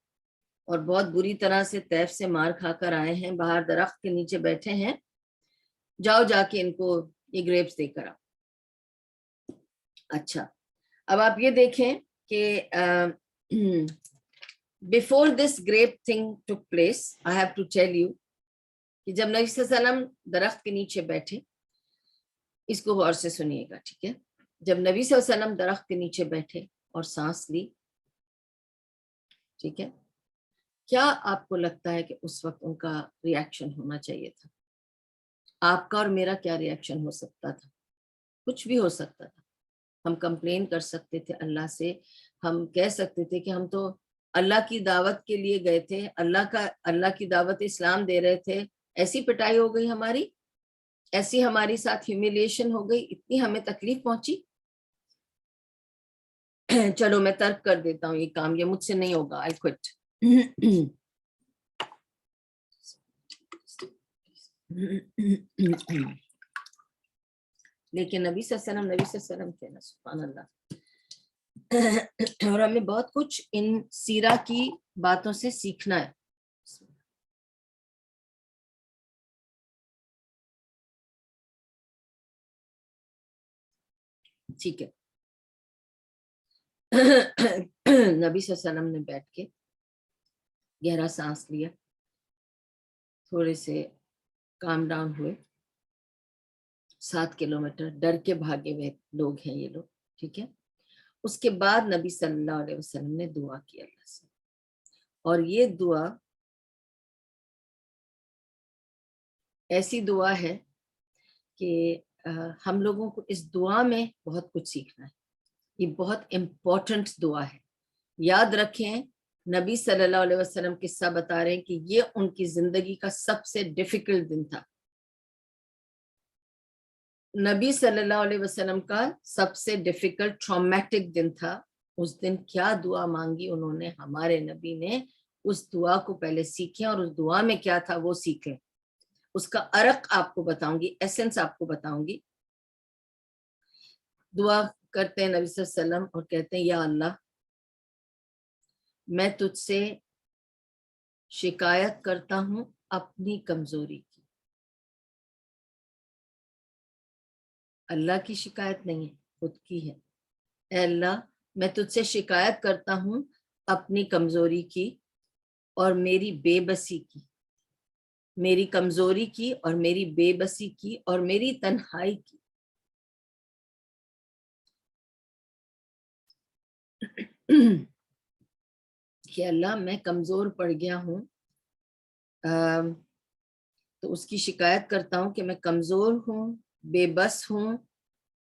اور بہت بری طرح سے طیف سے مار کھا کر آئے ہیں, باہر درخت کے نیچے بیٹھے ہیں, جاؤ جا کے ان کو یہ گریپس دے کر آؤ. اچھا, اب آپ یہ دیکھیں کہ before this great thing took place, I have to tell you کہ جب نبی صلی اللہ علیہ وسلم درخت کے نیچے بیٹھے, اس کو غور سے سنیے گا, ٹھیک ہے. جب نبی صلی اللہ علیہ وسلم درخت کے نیچے بیٹھے اور سانس لی, ٹھیک ہے, کیا آپ کو لگتا ہے کہ اس وقت ان کا ریاکشن ہونا چاہیے تھا؟ آپ کا اور میرا کیا ریاکشن ہو سکتا تھا؟ کچھ بھی ہو سکتا تھا. ہم کمپلین کر سکتے تھے اللہ سے, ہم کہہ سکتے تھے کہ ہم تو اللہ کی دعوت کے لیے گئے تھے, اللہ کی دعوت اسلام دے رہے تھے, ایسی پٹائی ہو گئی ہماری, ایسی ہماری ساتھ ہیومیلیشن ہو گئی, اتنی ہمیں تکلیف پہنچی, چلو میں ترک کر دیتا ہوں یہ کام, یہ مجھ سے نہیں ہوگا, I quit. لیکن نبی صلی اللہ علیہ وسلم تھے نا, سبحان اللہ. اور ہمیں بہت کچھ ان سیرہ کی باتوں سے سیکھنا ہے. ٹھیک ہے, نبی صلی اللہ علیہ وسلم نے بیٹھ کے گہرا سانس لیا, تھوڑے سے کام ڈاؤن ہوئے. 7 کلومیٹر ڈر کے بھاگے ہوئے لوگ ہیں یہ لوگ, ٹھیک ہے. اس کے بعد نبی صلی اللہ علیہ وسلم نے دعا کی اللہ سے, اور یہ دعا ایسی دعا ہے کہ ہم لوگوں کو اس دعا میں بہت کچھ سیکھنا ہے. یہ بہت امپورٹنٹ دعا ہے. یاد رکھیں, نبی صلی اللہ علیہ وسلم قصہ بتا رہے ہیں کہ یہ ان کی زندگی کا سب سے ڈیفیکلٹ دن تھا. نبی صلی اللہ علیہ وسلم کا سب سے ڈیفیکلٹ ٹرامیٹک دن تھا. اس دن کیا دعا مانگی انہوں نے, ہمارے نبی نے اس دعا کو پہلے سیکھیں, اور اس دعا میں کیا تھا وہ سیکھیں. اس کا عرق آپ کو بتاؤں گی, ایسنس آپ کو بتاؤں گی. دعا کرتے ہیں نبی صلی اللہ علیہ وسلم اور کہتے ہیں, یا اللہ میں تجھ سے شکایت کرتا ہوں اپنی کمزوری کی. اللہ کی شکایت نہیں ہے, خود کی ہے. اے اللہ میں تجھ سے شکایت کرتا ہوں اپنی کمزوری کی اور میری بے بسی کی, میری کمزوری کی اور میری بے بسی کی اور میری تنہائی کی. کہ اللہ میں کمزور پڑ گیا ہوں, تو اس کی شکایت کرتا ہوں کہ میں کمزور ہوں, بے بس ہوں,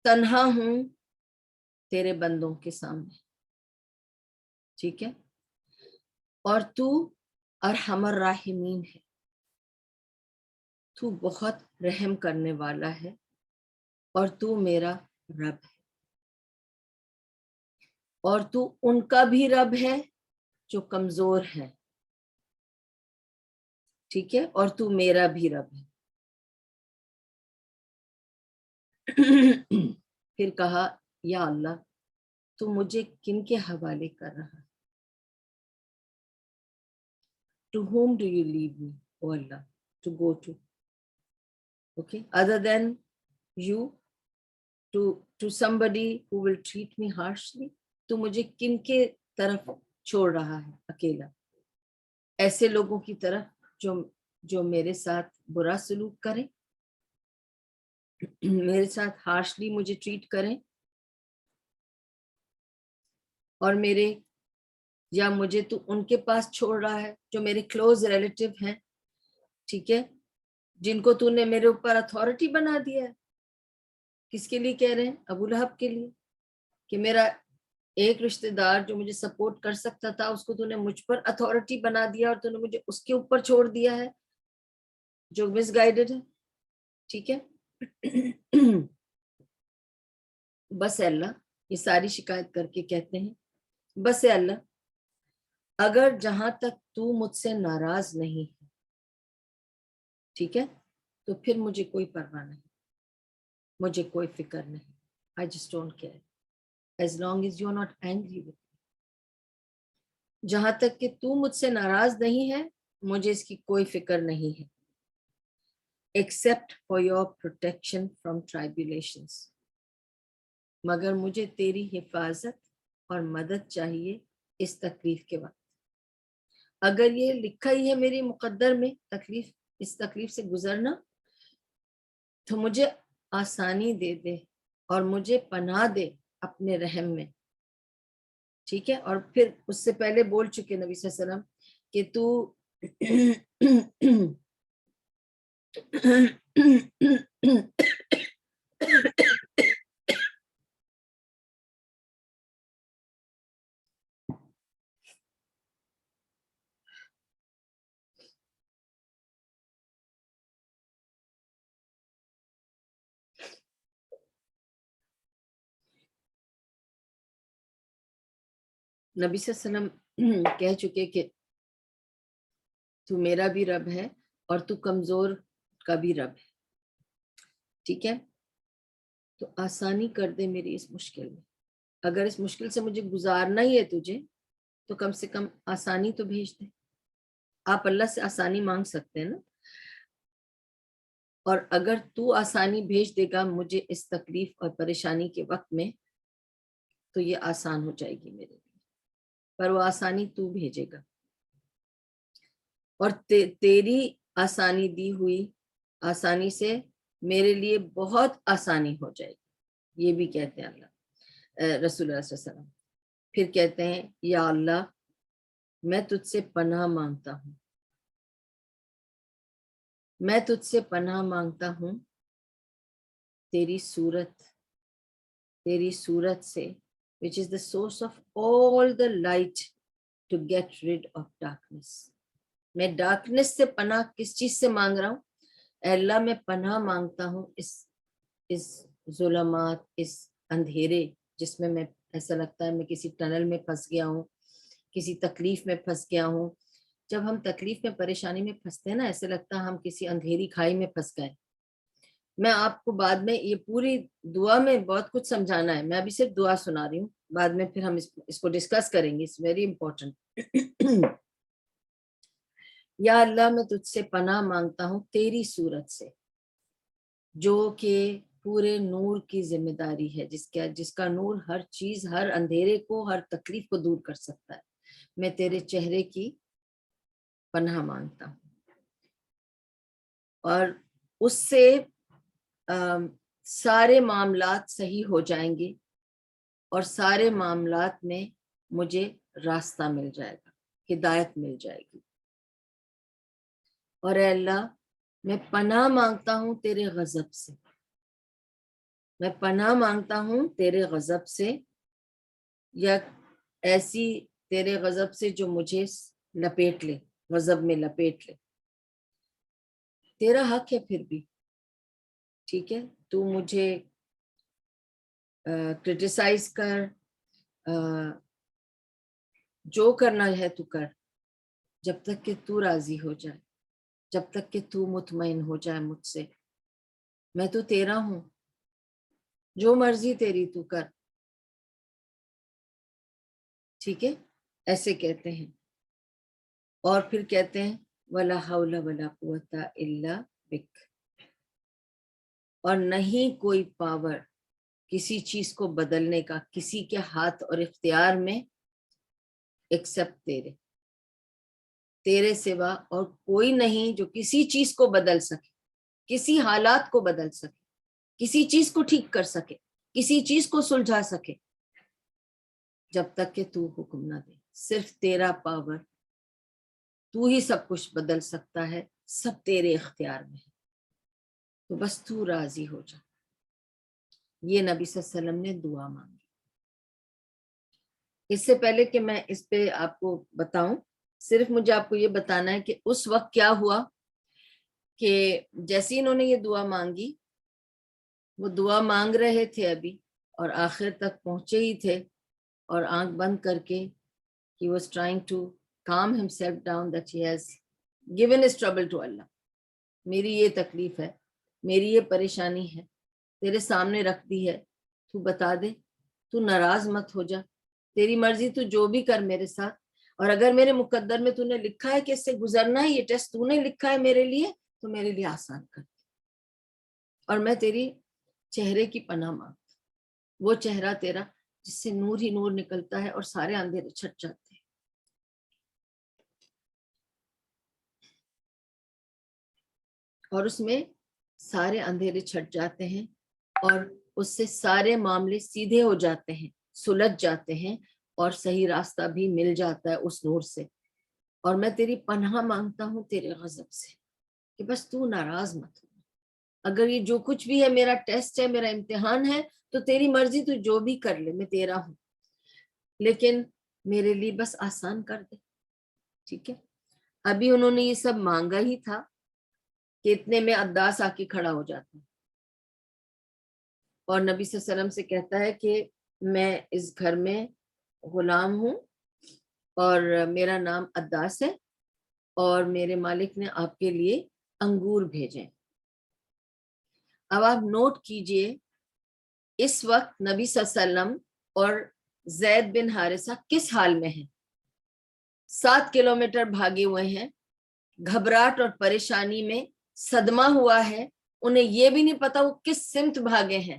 تنہا ہوں تیرے بندوں کے سامنے, ٹھیک ہے. اور تو ارحم الراحمین ہے, تو بہت رحم کرنے والا ہے, اور تو میرا رب ہے, اور تو ان کا بھی رب ہے جو کمزور ہے, ٹھیک ہے, اور تو میرا بھی رب ہے. پھر کہا, یا اللہ تو مجھے کن کے حوالے کر رہا ہے, to whom do you leave me, oh Allah, to go to, okay, other than you, to somebody who will treat me harshly. تو مجھے کن کے طرف چھوڑ رہا ہے اکیلا, ایسے لوگوں کی طرف جو میرے ساتھ برا سلوک کریں, میرے ساتھ ہارشلی مجھے ٹریٹ کریں, اور یا مجھے تو ان کے پاس چھوڑ رہا ہے جو میرے کلوز ریلیٹیو ہیں, ٹھیک ہے, جن کو تو نے میرے اوپر اتھارٹی بنا دیا ہے. کس کے لیے کہہ رہے ہیں؟ ابو لہب کے لیے, کہ میرا ایک رشتہ دار جو مجھے سپورٹ کر سکتا تھا اس کو تو نے مجھ پر اتھارٹی بنا دیا, اور تو نے مجھے اس کے اوپر چھوڑ دیا ہے جو مس گائیڈڈ ہے, ٹھیک ہے. بس اللہ, یہ ساری شکایت کر کے کہتے ہیں, بس اللہ اگر جہاں تک تو مجھ سے ناراض نہیں ہے, ٹھیک ہے, تو پھر مجھے کوئی پرواہ نہیں, مجھے کوئی فکر نہیں. I just don't care as long as you're not angry with me. جہاں تک کہ تو مجھ سے ناراض نہیں ہے مجھے اس کی کوئی فکر نہیں ہے except for your protection from tribulations, مگر مجھے تیری حفاظت اور مدد چاہیے اس تکلیف کے وقت. اگر یہ لکھا ہی ہے میری مقدر میں اس تکلیف سے گزرنا تو مجھے آسانی دے دے اور مجھے پناہ دے اپنے رحم میں. ٹھیک ہے. اور پھر اس سے پہلے بول چکے نبی صلی اللہ علیہ وسلم کہ تو نبی صلی اللہ علیہ وسلم کہہ چکے کہ تو میرا بھی رب ہے اور تو کمزور کا بھی رب ہے. ٹھیک ہے. تو آسانی کر دے میری اس مشکل میں. اگر اس مشکل سے مجھے گزارنا ہی ہے تجھے تو کم سے کم آسانی تو بھیج دے. آپ اللہ سے آسانی مانگ سکتے ہیں نا. اور اگر تو آسانی بھیج دے گا مجھے اس تکلیف اور پریشانی کے وقت میں تو یہ آسان ہو جائے گی میرے لیے. پر وہ آسانی تو بھیجے گا اور تیری آسانی دی ہوئی آسانی سے میرے لیے بہت آسانی ہو جائے گی. یہ بھی کہتے ہیں اللہ رسول اللہ صلی اللہ علیہ وسلم. پھر کہتے ہیں یا اللہ میں تجھ سے پناہ مانگتا ہوں، میں تجھ سے پناہ مانگتا ہوں تیری صورت سے which is the source of all the light to get rid of darkness. میں ڈارکنس سے پناہ کس چیز سے مانگ رہا ہوں؟ اے اللہ میں پناہ مانگتا ہوں اس ظلمات، اس اندھیرے جس میں ایسا لگتا ہے میں کسی ٹنل میں پھنس گیا ہوں، کسی تکلیف میں پھنس گیا ہوں. جب ہم تکلیف میں پریشانی میں پھنستے ہیں نا ایسے لگتا ہے ہم کسی اندھیری کھائی میں پھنس گئے. میں آپ کو بعد میں یہ پوری دعا میں بہت کچھ سمجھانا ہے، میں ابھی صرف دعا سنا رہی ہوں، بعد میں پھر ہم اس کو ڈسکس کریں گے. It's very important. یا اللہ میں تجھ سے پناہ مانگتا ہوں تیری صورت سے جو کہ پورے نور کی ذمہ داری ہے، جس کا نور ہر چیز، ہر اندھیرے کو، ہر تکلیف کو دور کر سکتا ہے. میں تیرے چہرے کی پناہ مانگتا ہوں اور اس سے سارے معاملات صحیح ہو جائیں گے اور سارے معاملات میں مجھے راستہ مل جائے گا، ہدایت مل جائے گی. اور اے اللہ میں پناہ مانگتا ہوں تیرے غضب سے، میں پناہ مانگتا ہوں تیرے غضب سے، یا ایسی تیرے غضب سے جو مجھے لپیٹ لے، غضب میں لپیٹ لے. تیرا حق ہے پھر بھی. ٹھیک ہے. تو مجھے کرٹیسائز کر، جو کرنا ہے تو کر، جب تک کہ تو راضی ہو جائے، جب تک کہ تو مطمئن ہو جائے مجھ سے. میں تو تیرا ہوں، جو مرضی تیری تو کر. ٹھیک ہے. ایسے کہتے ہیں. اور پھر کہتے ہیں وَلَا حَوْلَ وَلَا قُوَّةَ إِلَّا بِكَ، اور نہیں کوئی پاور کسی چیز کو بدلنے کا کسی کے ہاتھ اور اختیار میں ایکسپٹ تیرے سوا اور کوئی نہیں جو کسی چیز کو بدل سکے، کسی حالات کو بدل سکے، کسی چیز کو ٹھیک کر سکے، کسی چیز کو سلجھا سکے جب تک کہ تو حکم نہ دے. صرف تیرا پاور، تو ہی سب کچھ بدل سکتا ہے، سب تیرے اختیار میں ہے. تو بس تو راضی ہو جا. یہ نبی صلی اللہ علیہ وسلم نے دعا مانگی. اس سے پہلے کہ میں اس پہ آپ کو بتاؤں، صرف مجھے آپ کو یہ بتانا ہے کہ اس وقت کیا ہوا کہ جیسے انہوں نے یہ دعا مانگی، وہ دعا مانگ رہے تھے ابھی اور آخر تک پہنچے ہی تھے، اور آنکھ بند کر کے he was trying to calm himself down that he has given his trouble to Allah. میری یہ تکلیف ہے، میری یہ پریشانی ہے، تیرے سامنے رکھ دی ہے، تو بتا دے، تو ناراض مت ہو جا، تیری مرضی تو جو بھی کر میرے ساتھ. اور اگر میرے مقدر میں تو نے لکھا ہے کہ اس سے گزرنا ہے، یہ ٹیسٹ تو نے لکھا ہے میرے لیے، تو میرے لیے آسان کر دے۔ اور میں تیری چہرے کی پناہ مانگتا، وہ چہرہ تیرا جس سے نور ہی نور نکلتا ہے اور سارے اندھیرے چھٹ جاتے ہیں۔ اور اس میں سارے اندھیرے چھٹ جاتے ہیں اور اس سے سارے معاملے سیدھے ہو جاتے ہیں، سلجھ جاتے ہیں، اور صحیح راستہ بھی مل جاتا ہے اس نور سے۔ اور میں تیری پناہ مانگتا ہوں تیرے غضب سے، کہ بس تو ناراض مت ہو۔ اگر یہ جو کچھ بھی ہے میرا ٹیسٹ ہے، میرا امتحان ہے، تو تیری مرضی، تو جو بھی کر لے، میں تیرا ہوں، لیکن میرے لیے بس آسان کر دے۔ ٹھیک ہے، ابھی انہوں نے یہ سب مانگا ہی تھا کہ اتنے میں عداس آ کے کھڑا ہو جاتا ہے اور نبی صلی اللہ علیہ وسلم سے کہتا ہے کہ میں اس گھر میں غلام ہوں اور میرا نام عداس ہے، اور میرے مالک نے آپ کے لیے انگور بھیجے۔ اب آپ نوٹ کیجئے اس وقت نبی صلی اللہ علیہ وسلم اور زید بن حارثہ کس حال میں ہیں؟ 7 کلومیٹر بھاگے ہوئے ہیں، گھبراہٹ اور پریشانی میں صدمہ ہوا ہے، انہیں یہ بھی نہیں پتا وہ کس سمت بھاگے ہیں،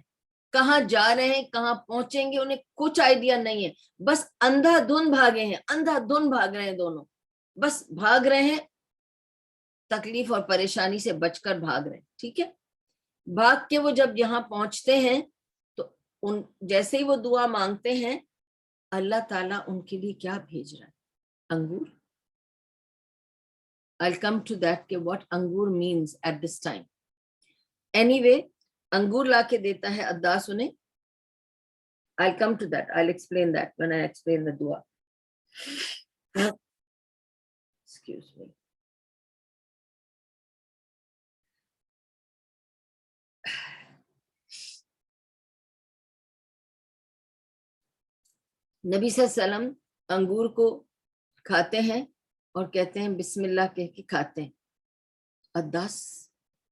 کہاں جا رہے ہیں، کہاں پہنچیں گے، انہیں کچھ آئیڈیا نہیں ہے، بس اندھا دھن بھاگے ہیں، اندھا دھن بھاگ رہے ہیں دونوں، بس بھاگ رہے ہیں، تکلیف اور پریشانی سے بچ کر بھاگ رہے ہیں۔ ٹھیک ہے، بھاگ کے وہ جب یہاں پہنچتے ہیں تو جیسے ہی وہ دعا مانگتے ہیں، اللہ تعالیٰ ان کے لیے کیا بھیج رہا ہے؟ انگور۔ I'll come to that کہ what انگور means at this time. Anyway, انگور لا کے دیتا ہے عداس انہیں۔ I'll come to that. I'll explain that when I explain the dua. Excuse me. نبی صلی اللہ علیہ وسلم انگور کو کھاتے ہیں اور کہتے ہیں بسم اللہ کہہ کے کھاتے ہیں۔ عداس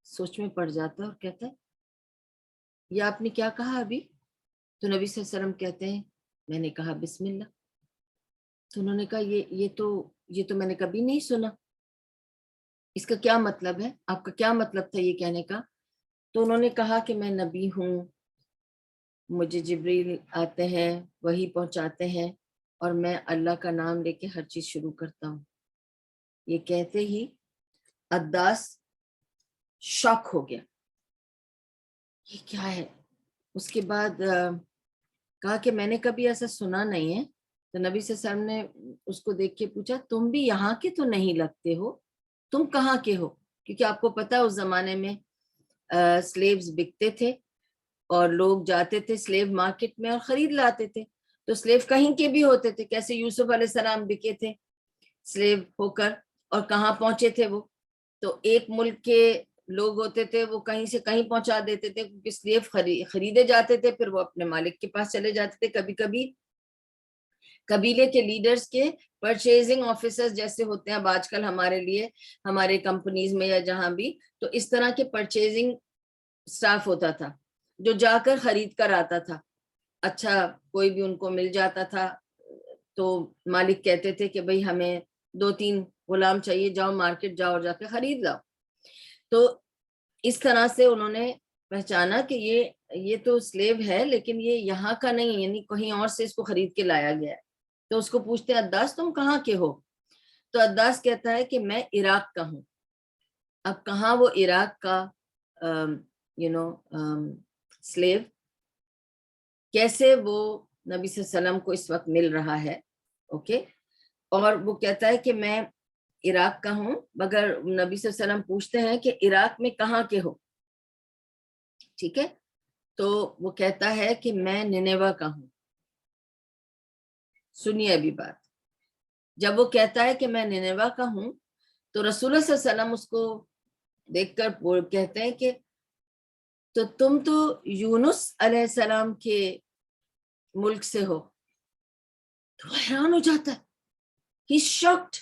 سوچ میں پڑ جاتا ہے اور کہتا ہے یہ آپ نے کیا کہا ابھی؟ تو نبی صلی اللہ علیہ وسلم کہتے ہیں میں نے کہا بسم اللہ۔ تو انہوں نے کہا یہ تو میں نے کبھی نہیں سنا، اس کا کیا مطلب ہے؟ آپ کا کیا مطلب تھا یہ کہنے کا؟ تو انہوں نے کہا کہ میں نبی ہوں، مجھے جبریل آتے ہیں، وحی پہنچاتے ہیں، اور میں اللہ کا نام لے کے ہر چیز شروع کرتا ہوں۔ یہ کہتے ہی عداس شاک ہو گیا، یہ کیا ہے؟ اس کے بعد کہا کہ میں نے کبھی ایسا سنا نہیں ہے۔ تو نبی صلی اللہ علیہ وسلم نے اس کو دیکھ کے پوچھا تم بھی یہاں کے تو نہیں لگتے ہو، تم کہاں کے ہو؟ کیونکہ آپ کو پتا اس زمانے میں سلیوز بکتے تھے اور لوگ جاتے تھے سلیو مارکیٹ میں اور خرید لاتے تھے، تو سلیو کہیں کے بھی ہوتے تھے، کیسے یوسف علیہ السلام بکے تھے سلیو ہو کر، اور کہاں پہنچے تھے وہ؟ تو ایک ملک کے لوگ ہوتے تھے وہ کہیں سے کہیں پہنچا دیتے تھے، کیونکہ سلیو خریدے جاتے تھے، پھر وہ اپنے مالک کے پاس چلے جاتے تھے۔ کبھی کبھی قبیلے کے لیڈرز کے پرچیزنگ آفیسرز جیسے ہوتے ہیں اب آج کل ہمارے لیے ہمارے کمپنیز میں یا جہاں بھی، تو اس طرح کے پرچیزنگ سٹاف ہوتا تھا جو جا کر خرید کر آتا تھا۔ اچھا کوئی بھی ان کو مل جاتا تھا تو مالک کہتے تھے کہ بھئی ہمیں 2-3 غلام چاہیے، جاؤ مارکیٹ جاؤ اور جا کے خرید لاؤ۔ تو اس طرح سے انہوں نے پہچانا کہ یہ تو سلیو ہے لیکن یہ یہاں کا نہیں، یعنی کہیں اور سے اس کو خرید کے لایا گیا ہے۔ تو اس کو پوچھتے ہیں عداس تم کہاں کے ہو؟ تو عداس کہتا ہے کہ میں عراق کا ہوں۔ اب کہاں وہ عراق کا سلیو، کیسے وہ نبی صلی اللہ علیہ وسلم کو اس وقت مل رہا ہے؟ اوکے، اور وہ کہتا ہے کہ میں عراق کا ہوں، مگر نبی صلی اللہ علیہ وسلم پوچھتے ہیں کہ عراق میں کہاں کے ہو؟ ٹھیک ہے، تو وہ کہتا ہے کہ میں نینیوا کا ہوں۔ سنیے ابھی بات، جب وہ کہتا ہے کہ میں نینیوا کا ہوں تو رسول اللہ صلی اللہ علیہ وسلم اس کو دیکھ کر کہتے ہیں کہ تو تم تو یونس علیہ السلام کے ملک سے ہو۔ تو حیران ہو جاتا ہے، he's shocked.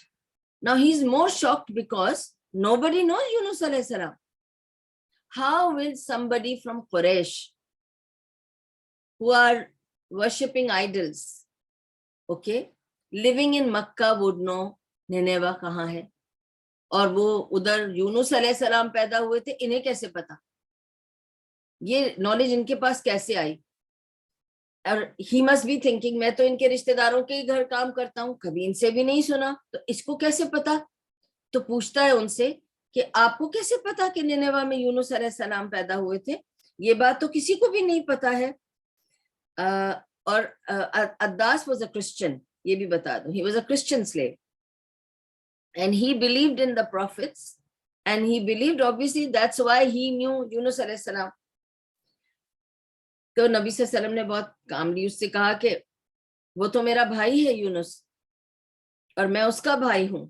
Now he's more shocked because nobody knows Yunus alayhi salam. How will somebody from Quraysh who are worshipping idols, okay, living in Makkah would know Nineveh کہاں ہے, اور وہ ادھر یونس علیہ السلام پیدا ہوئے تھے, انہیں کیسے پتا؟ یہ نالج ان کے پاس کیسے آئی؟ اور he must be thinking میں تو ان کے رشتہ داروں کے ہی گھر کام کرتا ہوں, کبھی ان سے بھی نہیں سنا, تو اس کو کیسے پتا؟ تو پوچھتا ہے ان سے کہ آپ کو کیسے پتا کہ نینوہ میں یونس علیہ السلام پیدا ہوئے تھے؟ یہ بات تو کسی کو بھی نہیں پتا ہے. اور عداس was a Christian, یہ بھی بتا دوں, he was a Christian slave and he believed in the prophets and he believed, obviously that's why he knew یونس علیہ السلام. تو نبی صلی اللہ علیہ وسلم نے بہت کاملی اس سے کہا کہ وہ تو میرا بھائی ہے یونس, اور میں اس کا بھائی ہوں,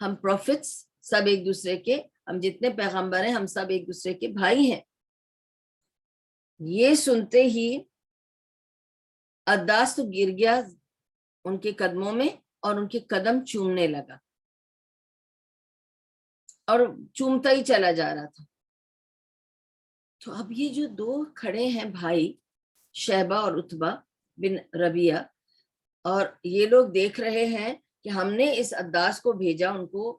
ہم پروفٹس سب ایک دوسرے کے, ہم جتنے پیغمبر ہیں ہم سب ایک دوسرے کے بھائی ہیں. یہ سنتے ہی عداس تو گر گیا ان کے قدموں میں اور ان کے قدم چومنے لگا, اور چومتا ہی چلا جا رہا تھا. تو اب یہ جو دو کھڑے ہیں بھائی شیبہ اور عتبہ بن ربیہ, اور یہ لوگ دیکھ رہے ہیں کہ ہم نے اس عداس کو بھیجا ان کو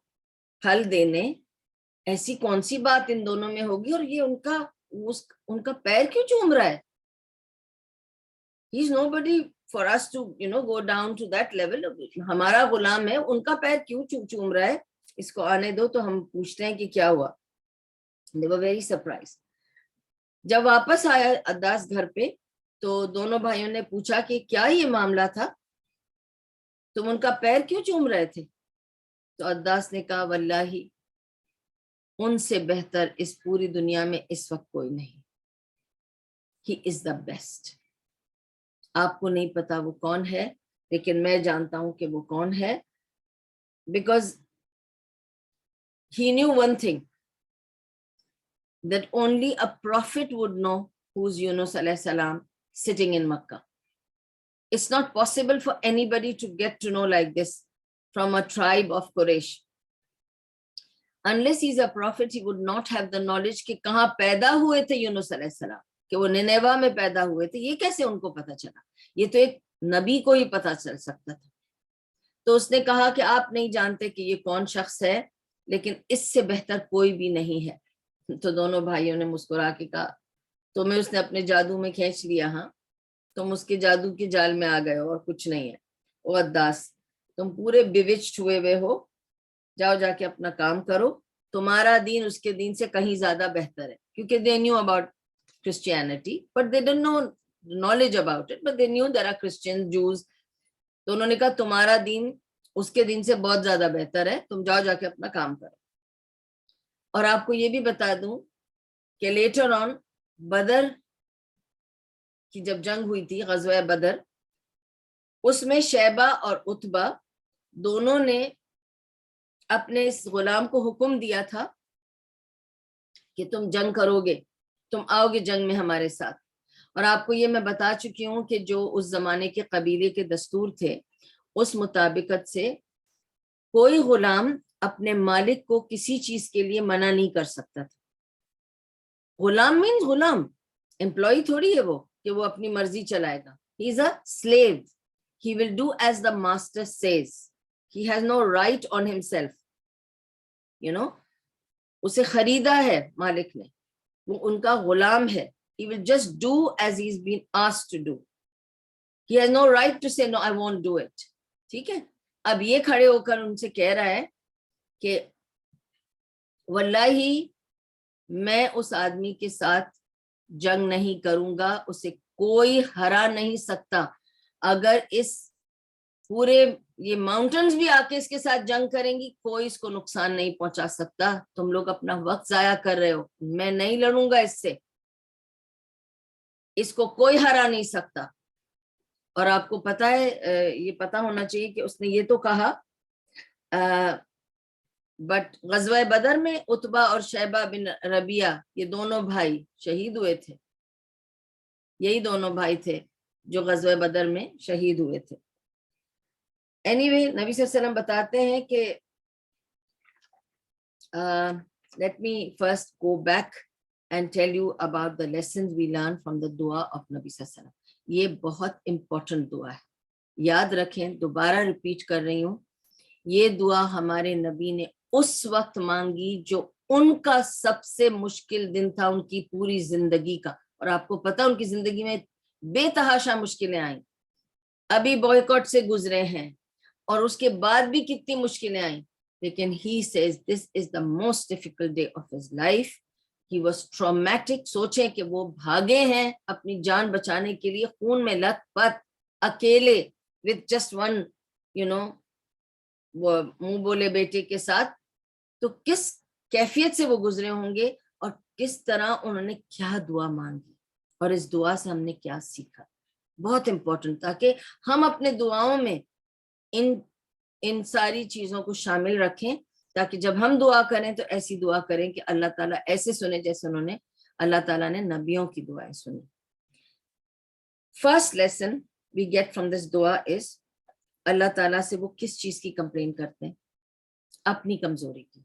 پھل دینے, ایسی کون سی بات ان دونوں میں ہوگی, اور یہ ان کا پیر کیوں چوم رہا ہے؟ He is nobody for us to go down to that level. ہمارا غلام ہے, ان کا پیر کیوں چوم رہا ہے؟ اس کو آنے دو. تو ہم پوچھتے ہیں کہ کیا ہوا. They were very surprised. جب واپس آیا عداس گھر پہ تو دونوں بھائیوں نے پوچھا کہ کیا یہ معاملہ تھا, تم ان کا پیر کیوں چوم رہے تھے؟ تو عداس نے کہا واللہ ان سے بہتر اس پوری دنیا میں اس وقت کوئی نہیں. He is the best. آپ کو نہیں پتا وہ کون ہے, لیکن میں جانتا ہوں کہ وہ کون ہے. Because he knew one thing, that only a prophet would know who's Yunus alayhi salam sitting in Makkah. It's not possible for anybody to get to know like this from a tribe of Quraysh. Unless he's a prophet, he would not have the knowledge کہ کہاں پیدا ہوئے تھے یونس علیہ السلام, کہ وہ نینوہ میں پیدا ہوئے تھے. یہ کیسے ان کو پتا چلا؟ یہ تو ایک نبی کو ہی پتا چل سکتا تھا. تو اس نے کہا کہ آپ نہیں جانتے کہ یہ کون شخص ہے, لیکن اس سے بہتر کوئی بھی نہیں ہے. تو دونوں بھائیوں نے مسکرا کے کہا, تمہیں اس نے اپنے جادو میں کھینچ لیا, ہاں تم اس کے جادو کے جال میں آ گئے ہو اور کچھ نہیں ہے. او عداس, تم پورے بیوچڈ ہوئے ہو, جاؤ جا کے اپنا کام کرو, تمہارا دین اس کے دین سے کہیں زیادہ بہتر ہے. کیونکہ they knew about Christianity but they didn't know knowledge about it, but they knew there are Christians, Jews. تو انہوں نے کہا تمہارا دین اس کے دین سے بہت زیادہ بہتر ہے, تم جاؤ جا کے اپنا کام کرو. اور آپ کو یہ بھی بتا دوں کہ لیٹر آن بدر کی جب جنگ ہوئی تھی, غزوہ بدر, اس میں شیبہ اور عتبہ دونوں نے اپنے اس غلام کو حکم دیا تھا کہ تم جنگ کرو گے, تم آؤ گے جنگ میں ہمارے ساتھ. اور آپ کو یہ میں بتا چکی ہوں کہ جو اس زمانے کے قبیلے کے دستور تھے, اس مطابقت سے کوئی غلام اپنے مالک کو کسی چیز کے لیے منع نہیں کر سکتا تھا. غلام مینز غلام, امپلائی تھوڑی ہے وہ کہ وہ اپنی مرضی چلائے گا. He is a slave. He will do as the master says. He has no right on himself. اسے خریدا ہے مالک نے, وہ ان کا غلام ہے. He will just do as he's been asked to do. He has no right to say no, I won't do it. ٹھیک ہے. اب یہ کھڑے ہو کر ان سے کہہ رہا ہے کہ واللہ میں اس آدمی کے ساتھ جنگ نہیں کروں گا, اسے کوئی ہرا نہیں سکتا. اگر اس پورے یہ ماؤنٹنز بھی آ کے اس کے ساتھ جنگ کریں گی, کوئی اس کو نقصان نہیں پہنچا سکتا. تم لوگ اپنا وقت ضائع کر رہے ہو, میں نہیں لڑوں گا اس سے, اس کو کوئی ہرا نہیں سکتا. اور آپ کو پتا ہے, یہ پتا ہونا چاہیے کہ اس نے یہ تو کہا, بٹ غزوہ بدر میں عتبہ اور شیبہ بن ربیہ یہ دونوں بھائی شہید ہوئے تھے. یہی دونوں بھائی تھے جو غزوہ بدر میں شہید ہوئے تھے. اینی نبی صلی اللہ علیہ وسلم بتاتے ہیں کہ let me first go back and tell you about the lessons we learned from the dua of Nabi صلی اللہ علیہ وسلم. یہ بہت امپورٹنٹ دعا ہے, یاد رکھیں, دوبارہ ریپیٹ کر رہی ہوں, یہ دعا ہمارے نبی نے اس وقت مانگی جو ان کا سب سے مشکل دن تھا ان کی پوری زندگی کا. اور آپ کو پتا ان کی زندگی میں بے تحاشا مشکلیں آئیں, ابھی بوائکاٹ سے گزرے ہیں اور اس کے بعد بھی کتنی مشکلیں آئیں, لیکن he says this is the most difficult day of his life. He was traumatic. سوچیں کہ وہ بھاگے ہیں اپنی جان بچانے کے لیے, خون میں لت پت, اکیلے, with just one وہ منہ بولے بیٹے کے ساتھ. تو کس کیفیت سے وہ گزرے ہوں گے اور کس طرح انہوں نے کیا دعا مانگی, اور اس دعا سے ہم نے کیا سیکھا. بہت امپورٹنٹ, تاکہ ہم اپنے دعاؤں میں ان ساری چیزوں کو شامل رکھیں, تاکہ جب ہم دعا کریں تو ایسی دعا کریں کہ اللہ تعالیٰ ایسے سنے جیسے انہوں نے, اللہ تعالیٰ نے نبیوں کی دعائیں سنی. First lesson we get from this دعا از, اللہ تعالیٰ سے وہ کس چیز کی کمپلین کرتے ہیں؟ اپنی کمزوری کی.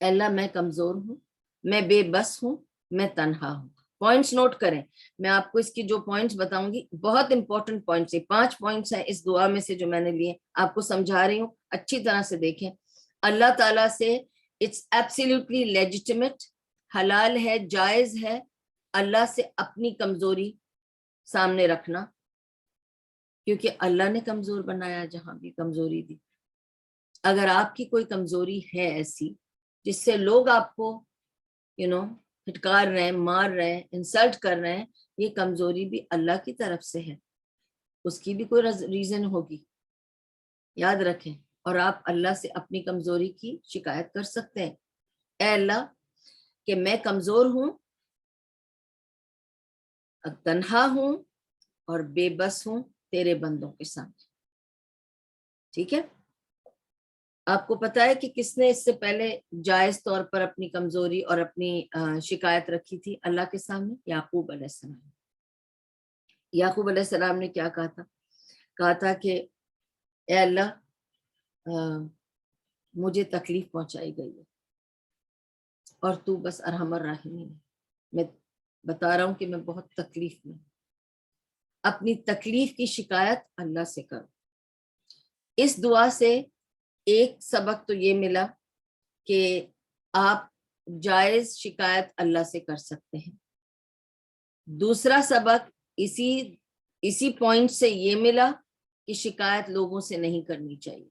اللہ میں کمزور ہوں, میں بے بس ہوں, میں تنہا ہوں. پوائنٹس نوٹ کریں, میں آپ کو اس کی جو پوائنٹس بتاؤں گی بہت امپورٹنٹ پوائنٹس ہیں, 5 پوائنٹس ہیں اس دعا میں سے جو میں نے لیے, آپ کو سمجھا رہی ہوں, اچھی طرح سے دیکھیں. اللہ تعالیٰ سے اٹس ایبسلیوٹلی لیجیٹمیٹ, حلال ہے, جائز ہے اللہ سے اپنی کمزوری سامنے رکھنا, کیونکہ اللہ نے کمزور بنایا, جہاں بھی کمزوری دی. اگر آپ کی کوئی کمزوری ہے ایسی جس سے لوگ آپ کو پھٹکار رہے ہیں, مار رہے ہیں, انسلٹ کر رہے ہیں, یہ کمزوری بھی اللہ کی طرف سے ہے, اس کی بھی کوئی ریزن ہوگی, یاد رکھیں. اور آپ اللہ سے اپنی کمزوری کی شکایت کر سکتے ہیں, اے اللہ کہ میں کمزور ہوں, تنہا ہوں اور بے بس ہوں تیرے بندوں کے سامنے. ٹھیک ہے, آپ کو پتا ہے کہ کس نے اس سے پہلے جائز طور پر اپنی کمزوری اور اپنی شکایت رکھی تھی اللہ کے سامنے؟ یعقوب علیہ السلام. یعقوب علیہ السلام نے کیا کہا تھا کہ اے اللہ مجھے تکلیف پہنچائی گئی ہے اور تو بس ارحم الراحمین ہے, میں بتا رہا ہوں کہ میں بہت تکلیف میں ہوں. اپنی تکلیف کی شکایت اللہ سے کرو. اس دعا سے ایک سبق تو یہ ملا کہ آپ جائز شکایت اللہ سے کر سکتے ہیں. دوسرا سبق اسی پوائنٹ سے یہ ملا کہ شکایت لوگوں سے نہیں کرنی چاہیے.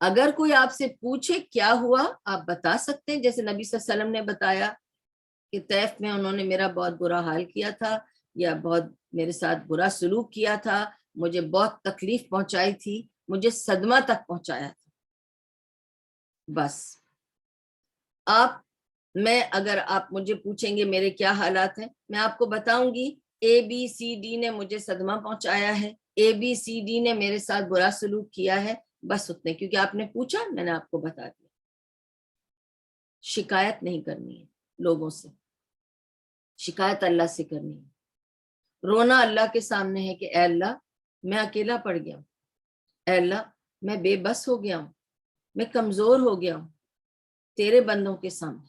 اگر کوئی آپ سے پوچھے کیا ہوا, آپ بتا سکتے ہیں, جیسے نبی صلی اللہ علیہ وسلم نے بتایا کہ طیف میں انہوں نے میرا بہت برا حال کیا تھا, یا بہت میرے ساتھ برا سلوک کیا تھا, مجھے بہت تکلیف پہنچائی تھی, مجھے صدمہ تک پہنچایا تھا. بس اگر آپ مجھے پوچھیں گے میرے کیا حالات ہیں, میں آپ کو بتاؤں گی ABCD نے مجھے صدمہ پہنچایا ہے, ABCD نے میرے ساتھ برا سلوک کیا ہے, بس اتنے, کیونکہ آپ نے پوچھا, میں نے آپ کو بتا دیا. شکایت نہیں کرنی ہے لوگوں سے, شکایت اللہ سے کرنی ہے. رونا اللہ کے سامنے ہے کہ اے اللہ میں اکیلا پڑ گیا ہوں, اے اللہ میں بے بس ہو گیا ہوں, میں کمزور ہو گیا ہوں تیرے بندوں کے سامنے.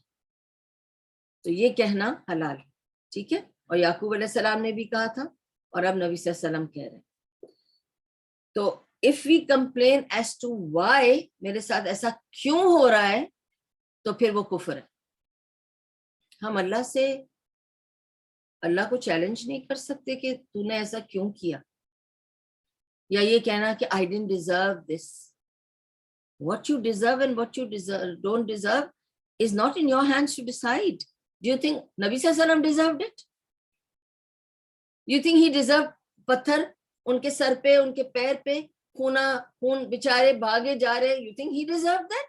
تو یہ کہنا حلال ہے. ٹھیک ہے, اور یعقوب علیہ السلام نے بھی کہا تھا, اور اب نبی صلی اللہ علیہ وسلم کہہ رہے ہیں. تو if we complain as to why, میرے ساتھ ایسا کیوں ہو رہا ہے, تو پھر وہ کفر ہے. ہم اللہ کو چیلنج نہیں کر سکتے کہ تو نے ایسا کیوں کیا, یا یہ کہنا کہ I didn't deserve this. What you deserve and what you don't deserve is not in your hands to decide. Do you think Nabi Sallallahu Alaihi Wasallam deserved it? Do you think he deserved پتھر ان کے سر پہ, ان کے پیر پہ خون بےچارے بھاگے جا رہے؟ You think he deserved that?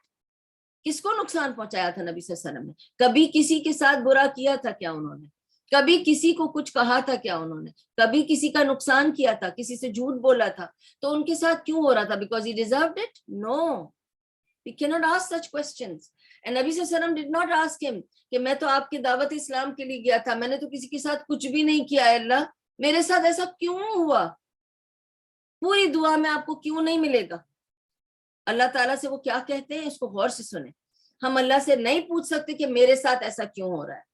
کس کو نقصان پہنچایا تھا نبی صلی اللہ علیہ وسلم نے؟ کبھی کسی کے ساتھ برا کیا تھا کیا انہوں نے؟ کبھی کسی کو کچھ کہا تھا کیا انہوں نے؟ کبھی کسی کا نقصان کیا تھا, کسی سے جھوٹ بولا تھا؟ تو ان کے ساتھ کیوں ہو رہا تھا؟ Because he deserved it? No. We cannot ask such questions. And Nabi Sallallahu Alaihi Wasallam did not ask him کہ میں تو آپ کی دعوت اسلام کے لیے گیا تھا, میں نے تو کسی کے ساتھ کچھ بھی نہیں کیا, اللہ میرے ساتھ ایسا کیوں ہوا؟ پوری دعا میں آپ کو کیوں نہیں ملے گا. اللہ تعالیٰ سے وہ کیا کہتے ہیں, اس کو غور سے سنیں. ہم اللہ سے نہیں پوچھ سکتے کہ میرے ساتھ ایسا کیوں ہو رہا ہے.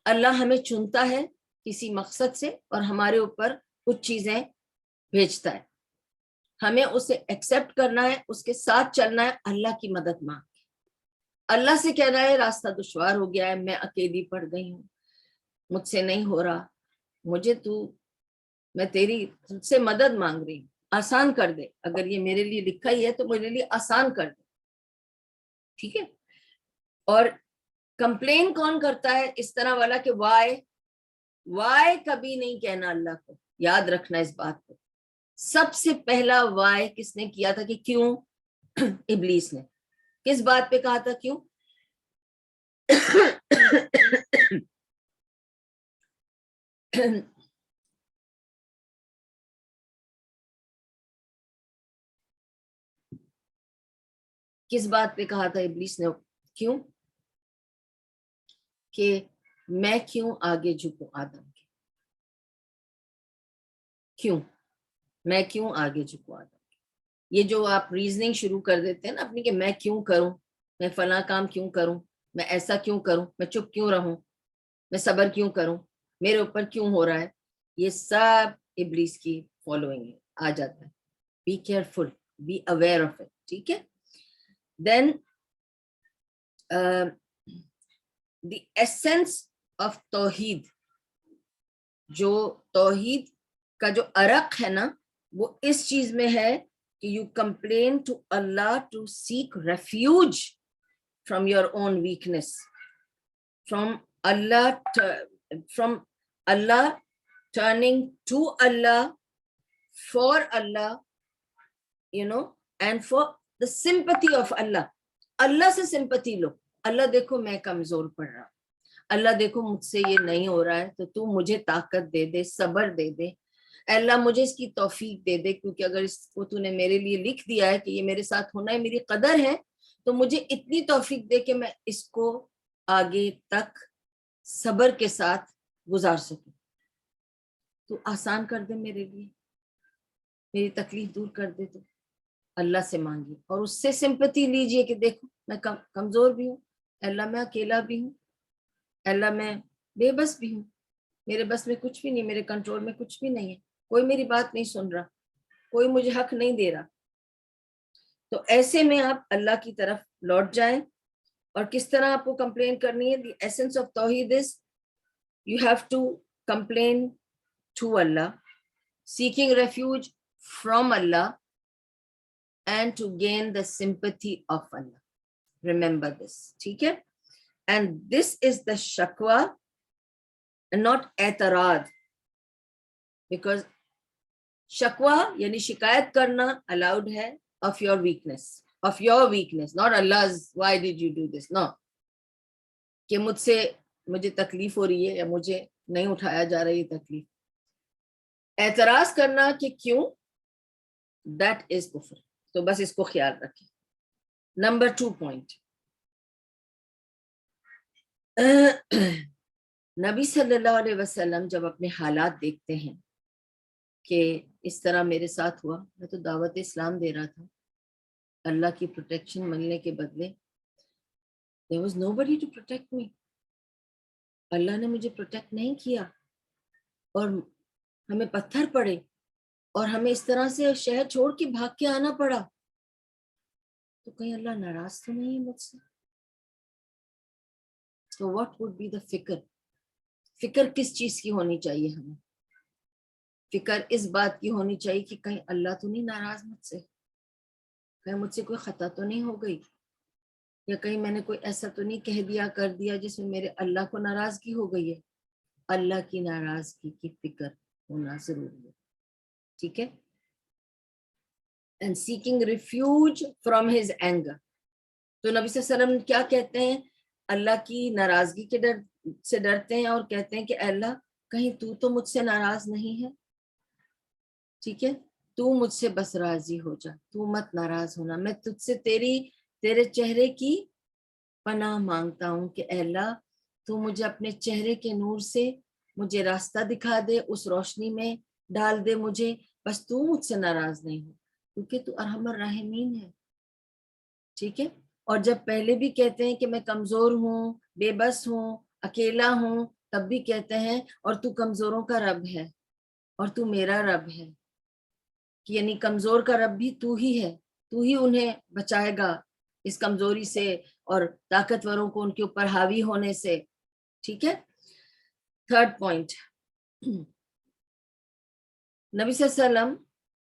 اللہ ہمیں چنتا ہے کسی مقصد سے, اور ہمارے اوپر کچھ چیزیں بھیجتا ہے، ہمیں اسے ایکسپٹ کرنا ہے، اس کے ساتھ چلنا ہے، اللہ کی مدد مانگ کے، اللہ سے کہنا ہے راستہ دشوار ہو گیا ہے، میں اکیلی پڑ گئی ہوں، مجھ سے نہیں ہو رہا، میں تیری تجھ سے مدد مانگ رہی ہوں، آسان کر دے، اگر یہ میرے لیے لکھا ہی ہے تو میرے لیے آسان کر دے، ٹھیک ہے۔ اور کمپلین کون کرتا ہے اس طرح والا کہ وائے کبھی نہیں کہنا اللہ کو، یاد رکھنا اس بات کو، سب سے پہلا وائے کس نے کیا تھا کہ کیوں؟ ابلیس نے کس بات پہ کہا تھا کیوں؟ کس بات پہ کہا تھا ابلیس نے کیوں؟ کہ میں کیوں آگے جھکوں آدم کے، کیوں میں کیوں آگے جھکوں آدم کے، یہ جو آپ ریزننگ شروع کر دیتے ہیں نا اپنی کہ میں کیوں کروں، میں فلاں کام کیوں کروں، میں ایسا کیوں کروں، میں چپ کیوں رہوں، میں صبر کیوں کروں، میرے اوپر کیوں ہو رہا ہے، یہ سب ابلیس کی فالوئنگ ہے، آ جاتا ہے۔ Be careful, be aware of it, ٹھیک ہے۔ دین دی ایسنس آف توحید، جو توحید کا جو عرق ہے نا وہ اس چیز میں ہے کہ یو کمپلین ٹو اللہ to seek refuge from your own weakness, from اللہ ٹرننگ ٹو اللہ، فار اللہ، and for the sympathy of اللہ، اللہ سے سمپتھی لو، اللہ دیکھو میں کمزور پڑ رہا ہوں، اللہ دیکھو مجھ سے یہ نہیں ہو رہا ہے تو تو مجھے طاقت دے دے، صبر دے دے، اے اللہ مجھے اس کی توفیق دے دے، کیونکہ اگر اس کو تو نے میرے لیے لکھ دیا ہے کہ یہ میرے ساتھ ہونا ہے، میری قدر ہے، تو مجھے اتنی توفیق دے کہ میں اس کو آگے تک صبر کے ساتھ گزار سکوں، تو آسان کر دے میرے لیے، میری تکلیف دور کر دے، تو اللہ سے مانگیے اور اس سے سمپتی لیجئے کہ دیکھو میں کمزور بھی ہوں، اللہ میں اکیلا بھی ہوں، اللہ میں بے بس بھی ہوں، میرے بس میں کچھ بھی نہیں، میرے کنٹرول میں کچھ بھی نہیں ہے، کوئی میری بات نہیں سن رہا، کوئی مجھے حق نہیں دے رہا، تو ایسے میں آپ اللہ کی طرف لوٹ جائیں۔ اور کس طرح آپ کو کمپلین کرنی ہے؟ دی ایسنس آف توحید is you have to complain to Allah, seeking refuge from Allah and to gain the sympathy of Allah. Remember this, ٹھیک ہے؟ And this is the shakwa and not اعتراض، because شکوہ یعنی شکایت کرنا allowed ہے of your weakness, not Allah's why did you do this, no، کہ مجھے تکلیف ہو رہی ہے یا مجھے نہیں اٹھایا جا رہی تکلیف، اعتراض کرنا کہ کیوں، that is کفر، تو بس اس کو خیال رکھیں۔ نمبر 2 پوائنٹ، نبی صلی اللہ علیہ وسلم جب اپنے حالات دیکھتے ہیں کہ اس طرح میرے ساتھ ہوا، میں تو دعوت اسلام دے رہا تھا، اللہ کی پروٹیکشن ملنے کے بدلے there was nobody to protect me، اللہ نے مجھے پروٹیکٹ نہیں کیا، اور ہمیں پتھر پڑے اور ہمیں اس طرح سے شہر چھوڑ کے بھاگ کے آنا پڑا، تو کہیں اللہ ناراض تو نہیں ہے مجھ سے؟ تو what would be the فکر کس چیز کی ہونی چاہیے؟ ہمیں فکر اس بات کی ہونی چاہیے کہ کہیں اللہ تو نہیں ناراض مجھ سے، کہیں مجھ سے کوئی خطا تو نہیں ہو گئی، یا کہیں میں نے کوئی ایسا تو نہیں کہہ دیا کر دیا جس میں میرے اللہ کو ناراضگی ہو گئی ہے۔ اللہ کی ناراضگی کی فکر ہونا ضروری ہے، ٹھیک ہے۔ And seeking refuge from his anger، تو نبی صلی اللہ علیہ وسلم کیا کہتے ہیں؟ اللہ کی ناراضگی کے ڈر سے ڈرتے ہیں اور کہتے ہیں کہ اے اللہ کہیں تو مجھ سے ناراض نہیں ہے، ٹھیک ہے، تو مجھ سے بس راضی ہو جا، تو مت ناراض ہونا، میں تجھ سے تیرے چہرے کی پناہ مانگتا ہوں کہ اے اللہ تو مجھے اپنے چہرے کے نور سے مجھے راستہ دکھا دے، اس روشنی میں ڈال دے مجھے، بس تو مجھ سے ناراض نہیں ہو، کیونکہ تو ارحم الراحمین ہے، ٹھیک ہے۔ اور جب پہلے بھی کہتے ہیں کہ میں کمزور ہوں، بے بس ہوں، اکیلا ہوں، تب بھی کہتے ہیں اور تو کمزوروں کا رب ہے، اور تو میرا رب ہے، یعنی کمزور کا رب بھی تو ہی ہے، تو ہی انہیں بچائے گا اس کمزوری سے اور طاقتوروں کو ان کے اوپر حاوی ہونے سے. ٹھیک ہے. تھرڈ پوائنٹ، نبی صلی اللہ علیہ وسلم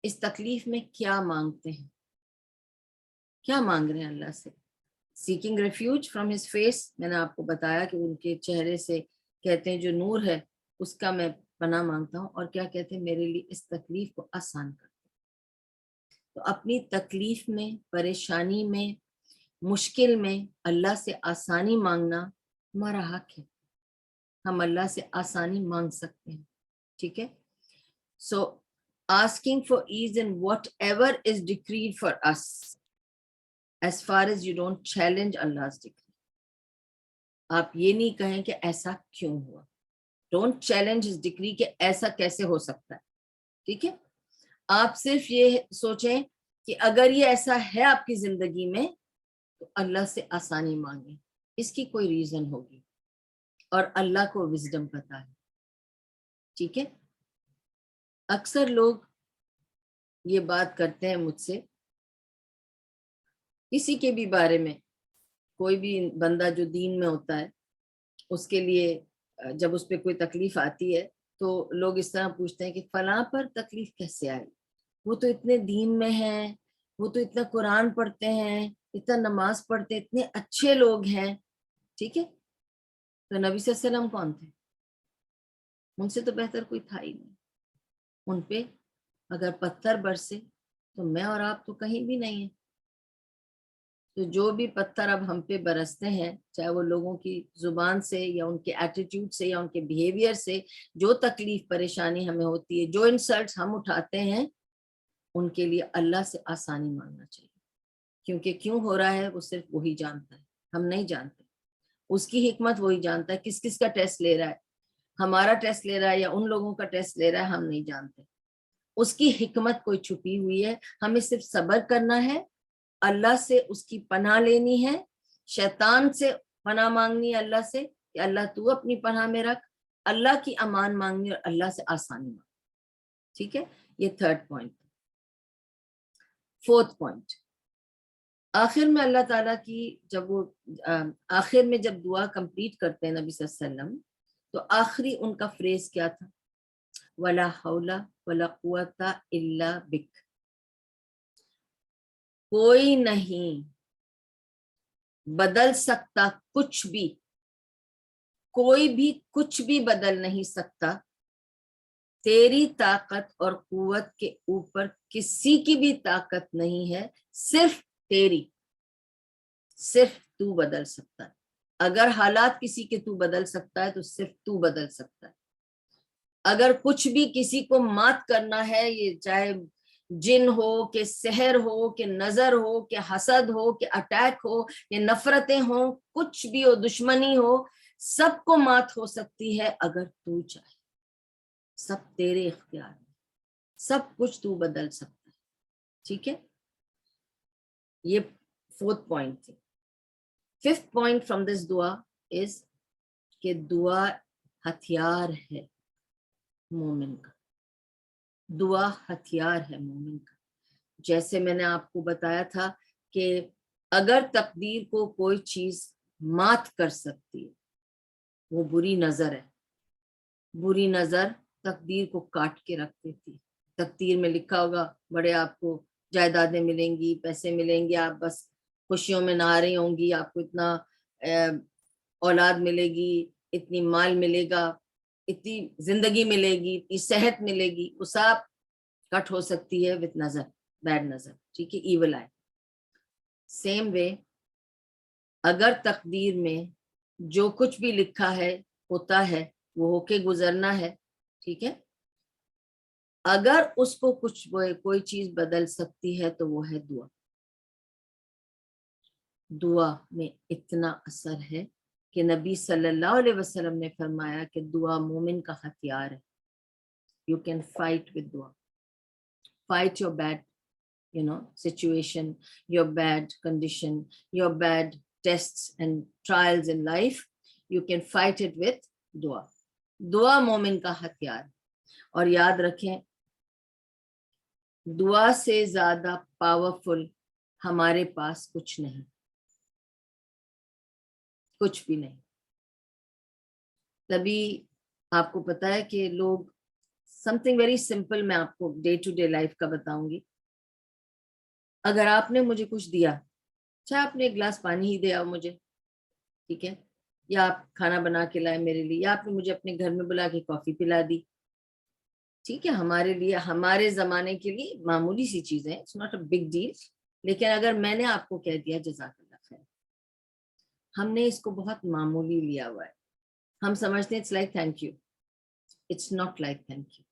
اس تکلیف میں کیا مانگتے ہیں، کیا مانگ رہے ہیں اللہ سے؟ Seeking refuge from his face, میں نے آپ کو بتایا کہ ان کے چہرے سے کہتے ہیں جو نور ہے اس کا میں پناہ مانگتا ہوں، اور کیا کہتے ہیں میرے لیے اس تکلیف کو آسان کر. تو اپنی تکلیف میں، پریشانی میں، مشکل میں اللہ سے آسانی مانگنا ہمارا حق ہے. ہم اللہ سے آسانی مانگ سکتے ہیں. ٹھیک ہے. سو asking for ease in whatever is decreed for us, as far as you don't challenge Allah's decree. آپ یہ نہیں کہیں کہ ایسا کیوں ہوا. Don't challenge his decree کہ ایسا کیسے ہو سکتا ہے. ٹھیک ہے. آپ صرف یہ سوچیں کہ اگر یہ ایسا ہے آپ کی زندگی میں تو اللہ سے آسانی مانگیں، اس کی کوئی ریزن ہوگی اور اللہ کو وزڈم پتا ہے. ٹھیک ہے. اکثر لوگ یہ بات کرتے ہیں مجھ سے، کسی کے بھی بارے میں، کوئی بھی بندہ جو دین میں ہوتا ہے اس کے لیے جب اس پہ کوئی تکلیف آتی ہے تو لوگ اس طرح پوچھتے ہیں کہ فلاں پر تکلیف کیسے آئی، وہ تو اتنے دین میں ہیں، وہ تو اتنا قرآن پڑھتے ہیں، اتنا نماز پڑھتے، اتنے اچھے لوگ ہیں. ٹھیک ہے. تو نبی صلی اللہ علیہ وسلم کون تھے؟ ان سے تو بہتر کوئی تھا ہی نہیں. ان پہ اگر پتھر برسے تو میں اور آپ تو کہیں بھی نہیں ہیں. تو جو بھی پتھر اب ہم پہ برستے ہیں، چاہے وہ لوگوں کی زبان سے یا ان کے ایٹیٹیوڈ سے یا ان کے بیہیویئر سے، جو تکلیف پریشانی ہمیں ہوتی ہے، جو انسلٹس ہم اٹھاتے ہیں، ان کے لیے اللہ سے آسانی مانگنا چاہیے. کیونکہ کیوں ہو رہا ہے وہ صرف وہی جانتا ہے، ہم نہیں جانتے. اس کی حکمت وہی جانتا ہے. کس کس کا ٹیسٹ لے رہا ہے، ہمارا ٹیسٹ لے رہا ہے یا ان لوگوں کا ٹیسٹ لے رہا ہے، ہم نہیں جانتے. اس کی حکمت کوئی چھپی ہوئی ہے. ہمیں صرف صبر کرنا ہے، اللہ سے اس کی پناہ لینی ہے، شیطان سے پناہ مانگنی ہے اللہ سے کہ اللہ تو اپنی پناہ میں رکھ، اللہ کی امان مانگنی اور اللہ سے آسانی مانگنی. ٹھیک ہے. یہ تھرڈ پوائنٹ. فورتھ پوائنٹ، آخر میں اللہ تعالیٰ کی جب وہ آخر میں جب دعا کمپلیٹ کرتے ہیں نبی صلی اللہ علیہ وسلم، تو آخری ان کا فریز کیا تھا؟ وَلَا حَوْلَ وَلَا قُوَّةَ إِلَّا بِكَ. کوئی نہیں بدل سکتا کچھ بھی، کوئی بھی کچھ بھی بدل نہیں سکتا. تیری طاقت اور قوت کے اوپر کسی کی بھی طاقت نہیں ہے، صرف تیری. صرف تو بدل سکتا ہے. اگر حالات کسی کے تو بدل سکتا ہے تو صرف تو بدل سکتا ہے. اگر کچھ بھی کسی کو مات کرنا ہے، یہ چاہے جن ہو کہ سحر ہو کہ نظر ہو کہ حسد ہو کہ اٹیک ہو کہ نفرتیں ہوں، کچھ بھی ہو، دشمنی ہو، سب کو مات ہو سکتی ہے اگر تو چاہے. سب تیرے اختیار میں، سب کچھ تو بدل سکتا ہے. ٹھیک ہے. یہ فورتھ پوائنٹ تھی. ففتھ پوائنٹ فرام دس دعا از کہ دعا ہتھیار ہے مومن کا. دعا ہتھیار ہے مومن کا. جیسے میں نے آپ کو بتایا تھا کہ اگر تقدیر کو کوئی چیز مات کر سکتی ہے وہ بری نظر ہے. بری نظر تقدیر کو کاٹ کے رکھ دیتی. تقدیر میں لکھا ہوگا بڑے آپ کو جائیدادیں ملیں گی، پیسے ملیں گے، آپ بس خوشیوں میں نہاری ہوں گی، آپ کو اتنا اولاد ملے گی، اتنی مال ملے گا، اتنی زندگی ملے گی، اتنی صحت ملے گی. وہ سب کٹ ہو سکتی ہے وتھ نظر، بیڈ نظر. ٹھیک ہے. ایول آئی. سیم وے اگر تقدیر میں جو کچھ بھی لکھا ہے ہوتا ہے، وہ ہو کے گزرنا ہے. ٹھیک ہے. اگر اس کو کچھ کوئی چیز بدل سکتی ہے تو وہ ہے دعا. دعا میں اتنا اثر ہے کہ نبی صلی اللہ علیہ وسلم نے فرمایا کہ دعا مومن کا ہتھیار ہے. You can fight with dua. Fight your bad, situation, your bad condition, your bad tests and trials in life. You can fight it with dua. دعا مومن کا ہتھیار. اور یاد رکھیں دعا سے زیادہ پاورفل ہمارے پاس کچھ نہیں، کچھ بھی نہیں. تبھی آپ کو پتا ہے کہ لوگ سم تھنگ ویری سمپل میں آپ کو ڈے ٹو ڈے لائف کا بتاؤں گی. اگر آپ نے مجھے کچھ دیا، چاہے آپ نے ایک گلاس پانی ہی دیا مجھے، ٹھیک ہے، یا آپ کھانا بنا کے لائے میرے لیے، یا آپ نے مجھے اپنے گھر میں بلا کے کافی پلا دی، ٹھیک ہے، ہمارے لیے ہمارے زمانے کے لیے معمولی سی چیزیں، it's not a big deal. لیکن اگر میں نے آپ کو کہہ دیا جزاک اللہ خیر، ہم نے اس کو بہت معمولی لیا ہوا ہے. ہم سمجھتے ہیں it's like thank you. It's not like thank you.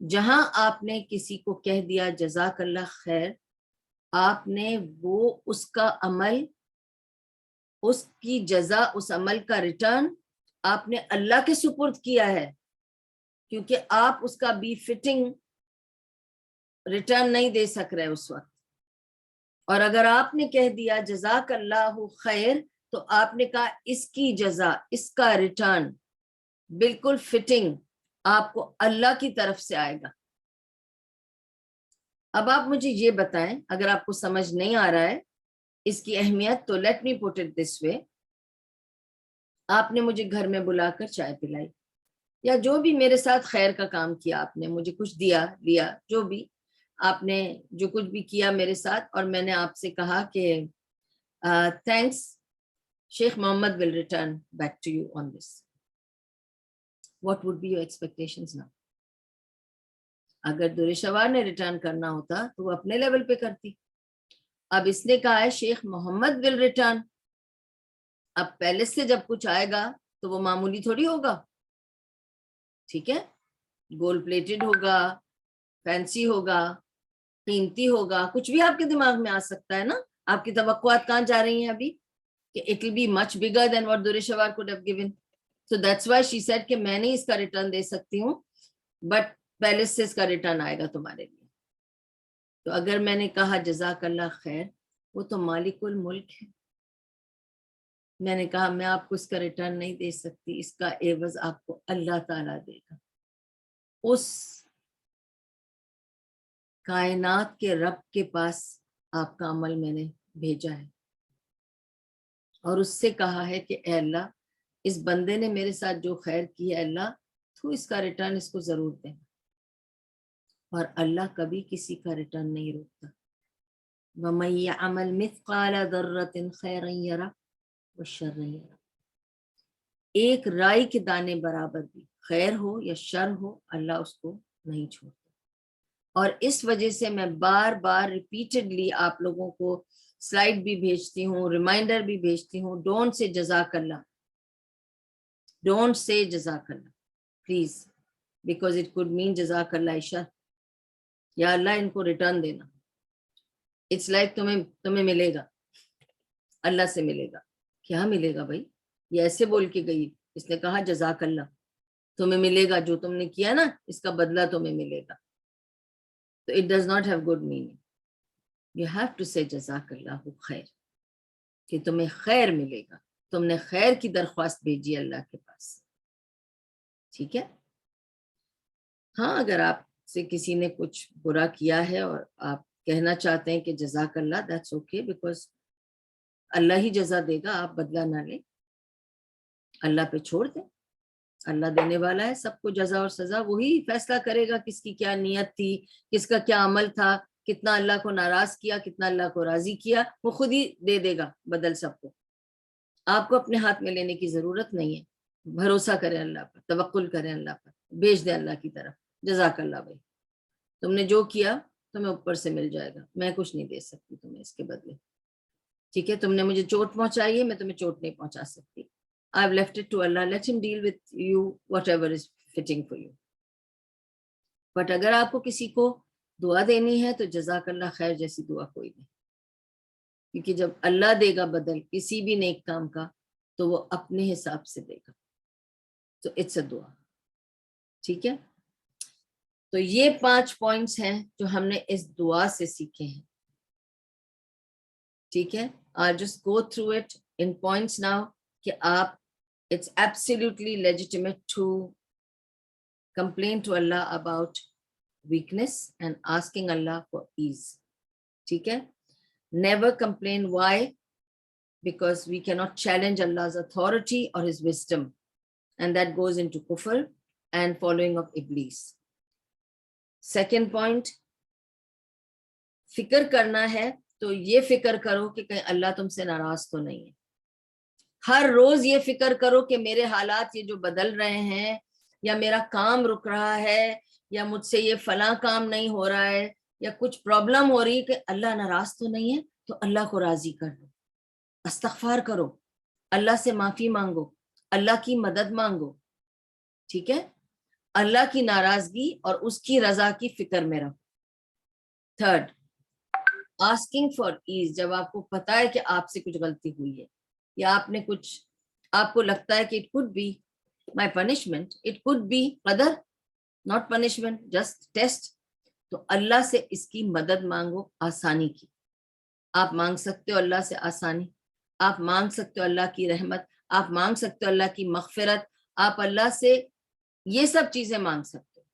جہاں آپ نے کسی کو کہہ دیا جزاک اللہ خیر، آپ نے وہ اس کا عمل، اس کی جزا، اس عمل کا ریٹرن آپ نے اللہ کے سپرد کیا ہے، کیونکہ آپ اس کا بی فٹنگ ریٹرن نہیں دے سک رہے اس وقت. اور اگر آپ نے کہہ دیا جزاک اللہ خیر، تو آپ نے کہا اس کی جزا، اس کا ریٹرن بالکل فٹنگ آپ کو اللہ کی طرف سے آئے گا. اب آپ مجھے یہ بتائیں، اگر آپ کو سمجھ نہیں آ رہا ہے اس کی اہمیت، تو let me put it this وے. آپ نے مجھے گھر میں بلا کر چائے پلائی، یا جو بھی میرے ساتھ خیر کا کام کیا، آپ نے مجھے کچھ دیا لیا، جو بھی آپ نے جو کچھ بھی کیا میرے ساتھ، اور میں نے آپ سے کہا کہ thanks, Sheikh Mohammed will return back to you on this. What would be your expectations now? اگر درشوار نے ریٹرن کرنا ہوتا تو وہ اپنے لیول پہ کرتی. اب اس نے کہا ہے شیخ محمد ول ریٹرن. اب پیلس سے جب کچھ آئے گا تو وہ معمولی تھوڑی ہوگا، ٹھیک ہے، گولڈ پلیٹڈ ہوگا، فینسی ہوگا، قیمتی ہوگا، کچھ بھی آپ کے دماغ میں آ سکتا ہے نا. آپ کی توقعات کہاں جا رہی ہیں ابھی؟ کہ it will be much bigger then what درشوار could have given. So that's why she said کہ میں نہیں اس کا ریٹرن دے سکتی ہوں، بٹ پیلس سے اس کا ریٹرن آئے گا تمہارے لیے. تو اگر میں نے کہا جزاک اللہ خیر، وہ تو مالک الملک ہے. میں نے کہا میں آپ کو اس کا ریٹرن نہیں دے سکتی، اس کا عوض آپ کو اللہ تعالیٰ دے گا. اس کائنات کے رب کے پاس آپ کا عمل میں نے بھیجا ہے، اور اس سے کہا ہے کہ اے اللہ، اس بندے نے میرے ساتھ جو خیر کی ہے، اللہ تو اس کا ریٹرن اس کو ضرور دے. اور اللہ کبھی کسی کا ریٹرن نہیں روکتا. وَمَن يَعْمَلْ مِثْقَالَ ذَرَّةٍ خَيْرًا يَرَهُ وَشَرًّا يَرَهُ. ایک رائی کے دانے برابر بھی خیر ہو یا شر ہو، اللہ اس کو نہیں چھوڑتا. اور اس وجہ سے میں بار بار ریپیٹڈلی آپ لوگوں کو سلائیڈ بھی بھیجتی ہوں، ریمائنڈر بھی بھیجتی ہوں، ڈونٹ سے جزاک اللہ، ڈونٹ سے جزاک اللہ پلیز، بیکاز اٹ کوڈ مین جزاک اللہ شر. یا اللہ ان کو ریٹرن دینا. اٹس لائک تمہیں ملے گا، اللہ سے ملے گا. کیا ملے گا بھائی؟ یہ ایسے بول کے گئی، اس نے کہا جزاک اللہ، تمہیں ملے گا جو تم نے کیا نا، اس کا بدلہ تمہیں ملے گا. تو it does not have good meaning. You have to say جزاک اللہ خیر، کہ تمہیں خیر ملے گا، تم نے خیر کی درخواست بھیجی اللہ کے پاس، ٹھیک ہے. ہاں اگر آپ سے کسی نے کچھ برا کیا ہے اور آپ کہنا چاہتے ہیں کہ جزاک اللہ، that's okay, because اللہ ہی جزا دے گا، آپ بدلہ نہ لیں، اللہ پہ چھوڑ دیں. اللہ دینے والا ہے سب کو جزا اور سزا، وہی فیصلہ کرے گا کس کی کیا نیت تھی، کس کا کیا عمل تھا، کتنا اللہ کو ناراض کیا، کتنا اللہ کو راضی کیا، وہ خود ہی دے دے گا بدل سب کو. آپ کو اپنے ہاتھ میں لینے کی ضرورت نہیں ہے. بھروسہ کریں اللہ پر، توکل کریں اللہ پر، بھیج دیں اللہ کی طرف. جزاک اللہ بھائی، تم نے جو کیا تمہیں اوپر سے مل جائے گا، میں کچھ نہیں دے سکتی تمہیں اس کے بدلے، ٹھیک ہے. تم نے مجھے چوٹ پہنچائی ہے، میں تمہیں چوٹ نہیں پہنچا سکتی. I've left it to Allah. Let him deal with you whatever is fitting for you. But اگر آپ کو کسی کو دعا دینی ہے تو جزاک اللہ خیر جیسی دعا کوئی نہیں، کیونکہ جب اللہ دے گا بدل کسی بھی نیک کام کا تو وہ اپنے حساب سے دے گا. تو اٹس اے دعا، ٹھیک ہے. تو یہ 5 پوائنٹس ہیں جو ہم نے اس دعا سے سیکھے ہیں، ٹھیک ہے. I'll just go through it in points now کہ آپ it's absolutely legitimate to complain to Allah about weakness and asking Allah for ease. ٹھیک ہے. Never complain. Why? Because we cannot challenge Allah's authority or his wisdom, and that goes into kufr and following of Iblis. Second point, فکر کرنا ہے تو یہ فکر کرو کہ کہیں اللہ تم سے ناراض تو نہیں ہے. ہر روز یہ فکر کرو کہ میرے حالات یہ جو بدل رہے ہیں، یا میرا کام رک رہا ہے، یا مجھ سے یہ فلاں کام نہیں ہو رہا ہے، یا کچھ پرابلم ہو رہی ہے، کہ اللہ ناراض تو نہیں ہے. تو اللہ کو راضی کر لو، استغفار کرو، اللہ سے معافی مانگو، اللہ کی مدد مانگو. ٹھیک ہے. اللہ کی ناراضگی اور اس کی رضا کی فکر میں رہو. Third, asking far as. جب آپ کو پتا ہے کہ آپ سے کچھ غلطی ہوئی ہے، یا آپ نے کچھ، آپ کو لگتا ہے کہ it could be my punishment, it could be قدر، ناٹ پنشمنٹ، جسٹ ٹیسٹ، تو اللہ سے اس کی مدد مانگو، آسانی کی. آپ مانگ سکتے ہو اللہ سے آسانی، آپ مانگ سکتے ہو اللہ کی رحمت، آپ مانگ سکتے ہو اللہ کی مغفرت، آپ اللہ سے یہ سب چیزیں مانگ سکتے ہو.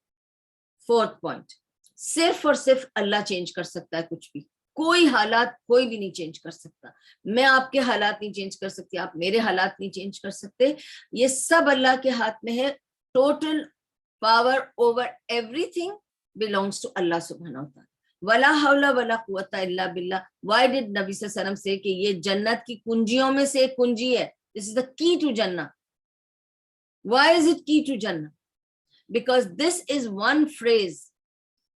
فورتھ پوائنٹ، صرف اور صرف اللہ چینج کر سکتا ہے کچھ بھی. کوئی حالات کوئی بھی نہیں چینج کر سکتا. میں آپ کے حالات نہیں چینج کر سکتی، آپ میرے حالات نہیں چینج کر سکتے. یہ سب اللہ کے ہاتھ میں ہے. Total power over every thing belongs to اللہ سبحانہ وتعالی. ولا حول ولا قوت الا باللہ. Why did نبی صلی اللہ علیہ وسلم سے کہ یہ جنت کی کنجیوں میں سے ایک کنجی ہے. This is the key to Jannah. Why is it key to Jannah? Because this is one phrase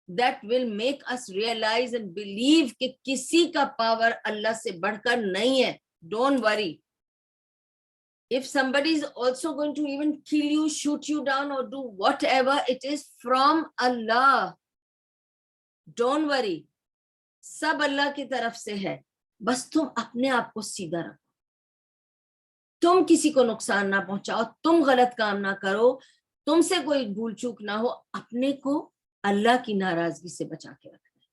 that will make us realize and believe کہ کسی کا پاور اللہ سے بڑھ کر نہیں ہے. Don't worry. If somebody is also going to even kill you, shoot you down or do whatever, it is from Allah. Don't worry. سب اللہ کی طرف سے ہے. بس تم اپنے آپ کو سیدھا رکھو، تم کسی کو نقصان نہ پہنچاؤ، تم غلط کام نہ کرو، تم سے کوئی بھول چوک نہ ہو. اپنے کو اللہ کی ناراضگی سے بچا کے رکھنا ہے.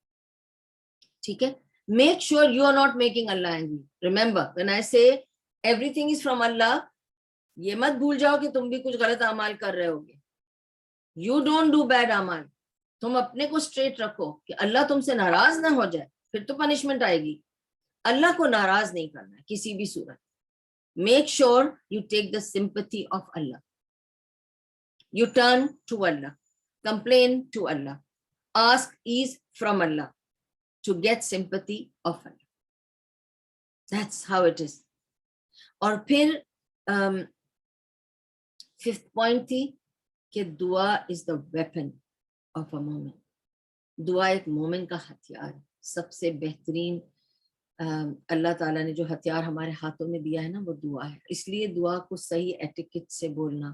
ٹھیک ہے. Make sure you are not making Allah angry. Remember when I say everything is from Allah, یہ مت بھول جاؤ کہ تم بھی کچھ غلط اعمال کر رہے ہوگے. یو ڈونٹ ڈو بیڈ اعمال. تم اپنے کو اسٹریٹ رکھو کہ اللہ تم سے ناراض نہ ہو جائے، پھر تو پنشمنٹ آئے گی. اللہ کو ناراض نہیں کرنا ہے کسی بھی صورت. Make sure you take the sympathy of Allah. You turn to Allah, complain to Allah, ask ease from Allah to get sympathy of Allah. That's how it is. اور پھر fifth point تھی کہ دعا is the weapon of a moment. دعا ایک مومن کا ہتھیار ہے. سب سے بہترین اللہ تعالیٰ نے جو ہتھیار ہمارے ہاتھوں میں دیا ہے نا، وہ دعا ہے. اس لیے دعا کو صحیح ایٹیکٹ سے بولنا،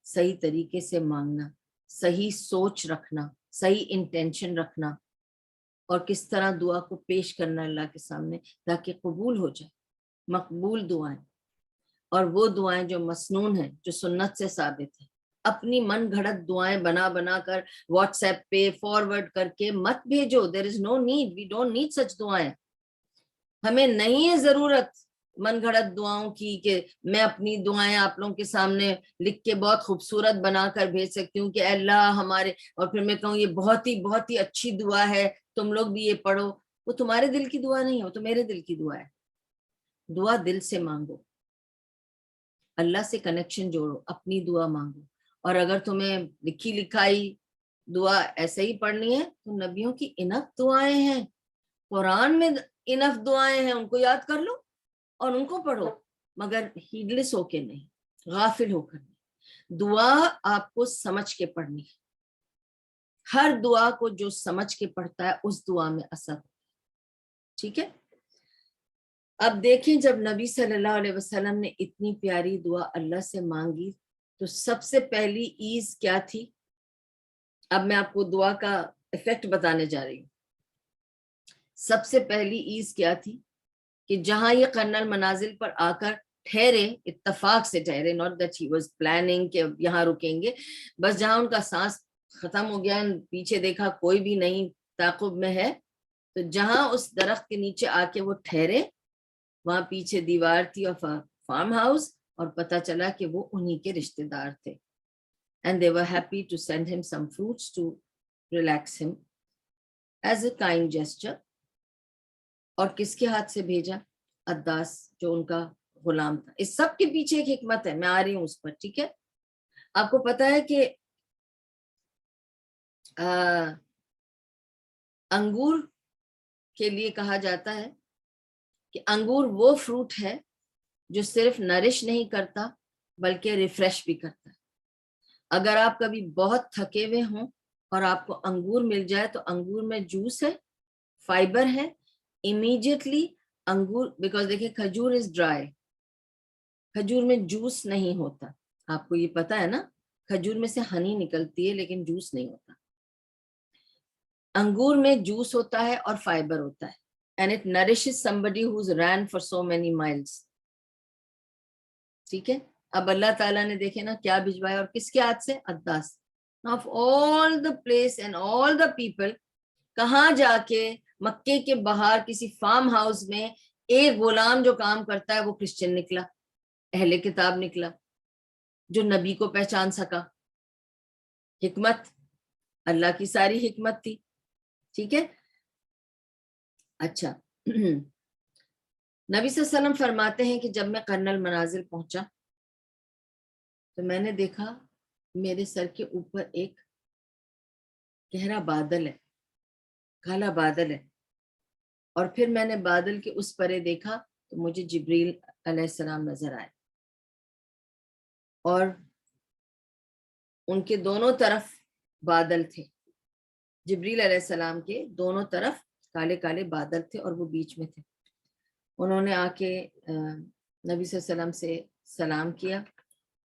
صحیح طریقے سے مانگنا، صحیح سوچ رکھنا، صحیح انٹینشن رکھنا، اور کس طرح دعا کو پیش کرنا اللہ کے سامنے تاکہ قبول ہو جائے. مقبول دعائیں، اور وہ دعائیں جو مسنون ہیں، جو سنت سے ثابت ہیں. اپنی من گھڑت دعائیں بنا بنا کر واٹس ایپ پہ فارورڈ کر کے مت بھیجو. There is no need. We don't need such دعائیں. ہمیں نہیں ہے ضرورت من گھڑت دعاؤں کی کہ میں اپنی دعائیں آپ لوگوں کے سامنے لکھ کے بہت خوبصورت بنا کر بھیج سکتی ہوں کہ اے اللہ ہمارے، اور پھر میں کہوں یہ بہت ہی اچھی دعا ہے، تم لوگ بھی یہ پڑھو. وہ تمہارے دل کی دعا نہیں ہے، وہ تو میرے دل کی دعا ہے. دعا دل سے مانگو، اللہ سے کنیکشن جوڑو، اپنی دعا مانگو. اور اگر تمہیں لکھی لکھائی دعا ایسے ہی پڑھنی ہے تو نبیوں کی انف دعائیں ہیں، قرآن میں انف دعائیں ہیں، ان کو یاد کر لو اور ان کو پڑھو، مگر ہیڈلیس ہو کے نہیں، غافل ہو کر نہیں. دعا آپ کو سمجھ کے پڑھنی ہے. ہر دعا کو جو سمجھ کے پڑھتا ہے اس دعا میں اثر ہوتا ہے. ٹھیک ہے. اب دیکھیں جب نبی صلی اللہ علیہ وسلم نے اتنی پیاری دعا اللہ سے مانگی تو سب سے پہلی ایز کیا تھی؟ اب میں آپ کو دعا کا ایفیکٹ بتانے جا رہی ہوں. سب سے پہلی ایز کیا تھی کہ جہاں یہ قرنل منازل پر آ کر ٹھہرے، اتفاق سے ٹھہرے، not that he was planning کہ یہاں رکیں گے، بس جہاں ان کا سانس ختم ہو گیا، پیچھے دیکھا کوئی بھی نہیں تعاقب میں ہے، تو جہاں اس درخت کے نیچے آ کے وہ ٹھہرے، وہاں پیچھے دیوار تھی اور فارم ہاؤس، اور پتہ چلا کہ وہ انہی کے رشتہ دار تھے. and they were happy to send him some fruits to relax him as a kind gesture. اور کس کے ہاتھ سے بھیجا؟ عداس جو ان کا غلام تھا. اس سب کے پیچھے ایک حکمت ہے، میں آ رہی ہوں اس پر. ٹھیک ہے، آپ کو پتا ہے کہ انگور کے لیے کہا جاتا ہے کہ انگور وہ فروٹ ہے جو صرف نرش نہیں کرتا بلکہ ریفریش بھی کرتا ہے. اگر آپ کبھی بہت تھکے ہوئے ہوں اور آپ کو انگور مل جائے تو انگور میں جوس ہے، فائبر ہے، امیڈیٹلی انگور، بیکاز دیکھیں کھجور از ڈرائی، کھجور میں جوس نہیں ہوتا. آپ کو یہ پتا ہے نا، کھجور میں سے ہنی نکلتی ہے لیکن جوس نہیں ہوتا. انگور میں جوس ہوتا ہے اور فائبر ہوتا ہے. and it nourishes somebody who's ran for so many miles. ٹھیک ہے، اب اللہ تعالیٰ نے دیکھے نا کیا بھجوایا، اور کس کے ہاتھ سے؟ عداس. of all the place and all the people، کہاں جا کے مکے کے باہر کسی فارم ہاؤس میں ایک غلام جو کام کرتا ہے وہ کرسچن نکلا، اہل کتاب نکلا، جو نبی کو پہچان سکا. حکمت، اللہ کی ساری حکمت تھی. ٹھیک ہے، اچھا نبی صلی اللہ علیہ وسلم فرماتے ہیں کہ جب میں قرن المنازل پہنچا تو میں نے دیکھا میرے سر کے اوپر ایک گہرا بادل ہے، کالا بادل ہے، اور پھر میں نے بادل کے اس پرے دیکھا تو مجھے جبریل علیہ السلام نظر آئے، اور ان کے دونوں طرف بادل تھے. جبریل علیہ السلام کے دونوں طرف کالے کالے بادل تھے اور وہ بیچ میں تھے. انہوں نے آ کے نبی صلی اللہ علیہ وسلم سے سلام کیا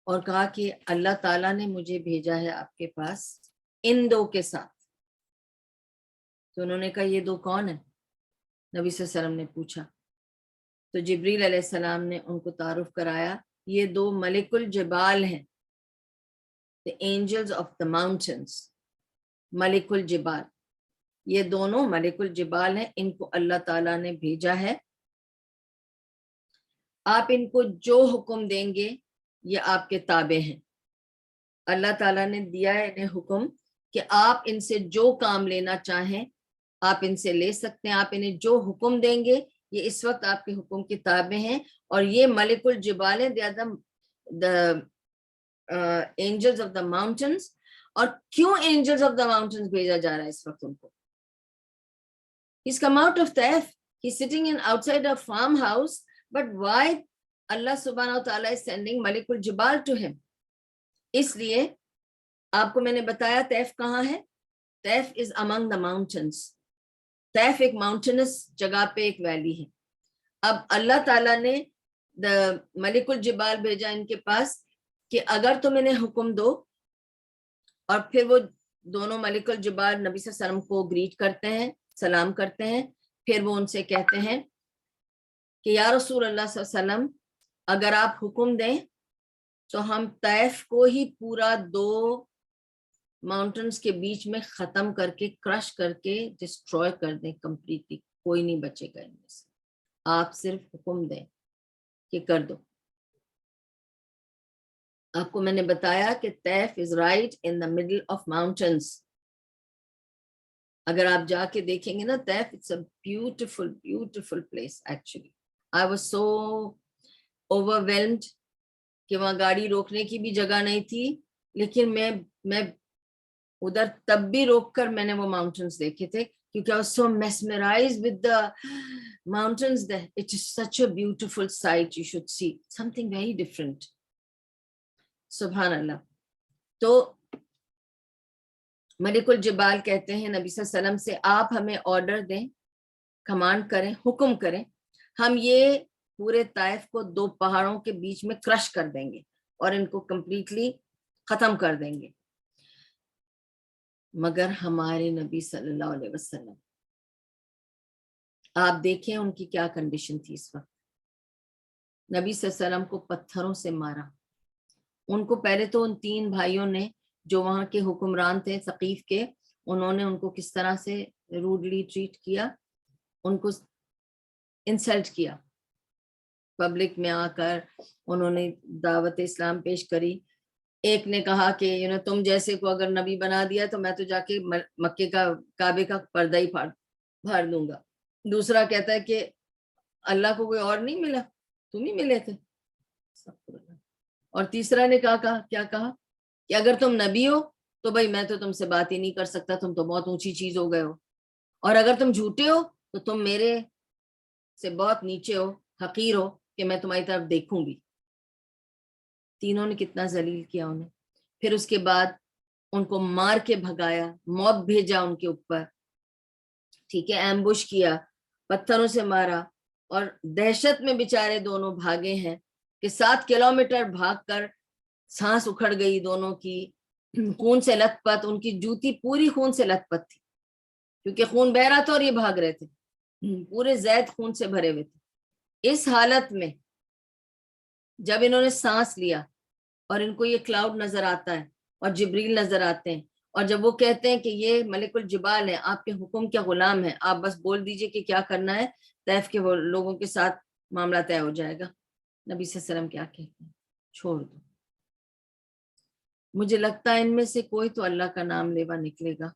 اور کہا کہ اللہ تعالیٰ نے مجھے بھیجا ہے آپ کے پاس ان دو کے ساتھ. تو انہوں نے کہا یہ دو کون ہیں؟ نبی صلی اللہ علیہ وسلم نے پوچھا. تو جبریل علیہ السلام نے ان کو تعارف کرایا، یہ دو ملک الجبال ہیں، the angels of the mountains. ملک الجبال، یہ دونوں ملک الجبال ہیں، ان کو اللہ تعالیٰ نے بھیجا ہے. آپ ان کو جو حکم دیں گے یہ آپ کے تابع ہیں. اللہ تعالیٰ نے دیا ہے انہیں حکم کہ آپ ان سے جو کام لینا چاہیں آپ ان سے لے سکتے ہیں. آپ انہیں جو حکم دیں گے یہ اس وقت آپ کے حکم کے تابع ہیں، اور یہ ملک الجبال ہیں، the angels of the mountains. اور کیوں angels of the mountains بھیجا جا رہا ہے اس وقت ان کو؟ He's come out of Taif. He's sitting in outside a farmhouse. But why Allah subhanahu wa ta'ala is sending Malik al-Jibal to him? اس لیے آپ کو میں نے بتایا طیف کہاں ہے. طیف is among the mountains. طیف ایک ماؤنٹینس جگہ پہ ایک ویلی ہے. اب اللہ تعالیٰ نے ملک الجبال بھیجا ان کے پاس کہ اگر تم انہیں حکم دو، اور پھر وہ دونوں ملک الجبال نبی صلی اللہ علیہ وسلم کو گریٹ کرتے ہیں، سلام کرتے ہیں. پھر وہ ان سے کہتے ہیں کہ یا رسول اللہ صلی اللہ علیہ وسلم اگر آپ حکم دیں تو ہم طیف کو ہی پورا 2 ماؤنٹنز کے بیچ میں ختم کر کے، کرش کر کے ڈسٹروائے کر دیں کمپلیٹلی، کوئی نہیں بچے گا ان میں سے. آپ صرف حکم دیں کہ کر دو. آپ کو میں نے بتایا کہ Taif is right in the middle of mountains. اگر آپ جا کے دیکھیں گے نا Taif, it's a beautiful beautiful place. Actually I was so اوورwhelmed کہ وہاں گاڑی روکنے کی بھی جگہ نہیں تھی، لیکن میں ادھر تب بھی روک کر میں نے وہ ماؤنٹنز دیکھے تھے کیونکہ I was so mesmerized with the mountains there. It is such a beautiful sight. You should see something very different. سبحان اللہ. تو ملک الجبال کہتے ہیں نبی صلی اللہ علیہ وسلم سے آپ ہمیں آرڈر دیں، کمانڈ کریں، حکم کریں، ہم یہ پورے طائف کو 2 پہاڑوں کے بیچ میں کرش کر دیں گے اور ان کو کمپلیٹلی ختم کر دیں گے. مگر ہمارے نبی صلی اللہ علیہ وسلم، آپ دیکھیں ان کی کیا کنڈیشن تھی اس وقت. نبی صلی اللہ علیہ وسلم کو پتھروں سے مارا. ان کو پہلے تو ان 3 بھائیوں نے جو وہاں کے حکمران تھے ثقیف کے، انہوں نے ان کو کس طرح سے روڈلی ٹریٹ کیا، ان کو انسلٹ کیا. پبلک میں آ کر انہوں نے دعوت اسلام پیش کری. ایک نے کہا کہ تم جیسے کو اگر نبی بنا دیا تو میں تو جا کے مکے کا کعبے کا پردہ ہی پھاڑ دوں گا. دوسرا کہتا ہے کہ اللہ کو کوئی اور نہیں ملا, تم ہی ملے تھے. اور تیسرا نے کیا کہا کہ اگر تم نبی ہو تو بھائی میں تو تم سے بات ہی نہیں کر سکتا, تم تو بہت اونچی چیز ہو گئے ہو, اور اگر تم جھوٹے ہو تو تم میرے سے بہت نیچے ہو, حقیر ہو کہ میں تمہاری طرف دیکھوں بھی. تینوں نے کتنا ذلیل کیا انہیں. پھر اس کے بعد ان کو مار کے بھگایا, موت بھیجا ان کے اوپر, ٹھیک ہے, ایمبوش کیا, پتھروں سے مارا, اور دہشت میں بیچارے دونوں بھاگے ہیں کہ 7 کلومیٹر بھاگ کر سانس اکھڑ گئی دونوں کی, خون سے لت پت, ان کی جوتی پوری خون سے لت پت تھی کیونکہ خون بہ رہا تھا اور یہ بھاگ رہے تھے, پورے زید خون سے بھرے ہوئے تھے. اس حالت میں جب انہوں نے سانس لیا اور ان کو یہ کلاؤڈ نظر آتا ہے اور جبریل نظر آتے ہیں, اور جب وہ کہتے ہیں کہ یہ ملک الجبال ہے, آپ کے حکم کے غلام ہے, آپ بس بول دیجئے کہ کیا کرنا ہے, طیف کے لوگوں کے ساتھ معاملہ طے ہو جائے گا. نبی صلی اللہ علیہ وسلم کیا کہتے ہیں, چھوڑ دو. مجھے لگتا ہے ان میں سے کوئی تو اللہ کا نام لیوا نکلے گا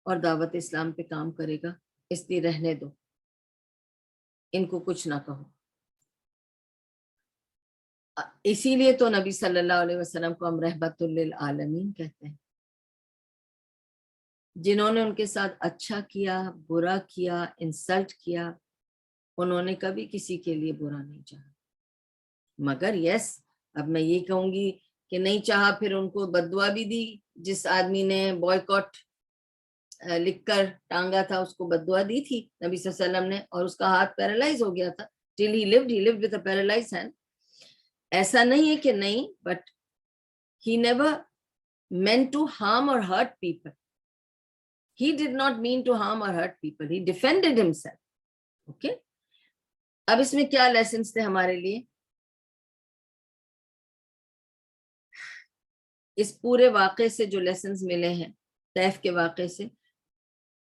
اور دعوت اسلام پہ کام کرے گا, اس لیے رہنے دو, ان کو کچھ نہ کہو. اسی لیے تو نبی صلی اللہ علیہ وسلم کو ہم رحمت للعالمین کہتے ہیں. جنہوں نے ان کے ساتھ اچھا کیا, برا کیا, انسلٹ کیا, انہوں نے کبھی کسی کے لیے برا نہیں چاہا. مگر یس, اب میں یہ کہوں گی کہ نہیں چاہا, پھر ان کو بددعا بھی دی. جس آدمی نے بوائیکاٹ لکھ کر ٹانگا تھا اس کو بددعا دی تھی نبی صلی اللہ علیہ وسلم نے, اور اس کا ہاتھ پیرالائز ہو گیا تھا. till he lived with a paralyzed hand. ایسا نہیں ہے کہ نہیں, but he never meant to harm or hurt people. He did not mean to harm or hurt people. He defended himself. Okay? اب اس میں کیا لیسنز تھے ہمارے لیے؟ اس پورے واقعے سے جو لیسنز ملے ہیں, طیف کے واقعے سے,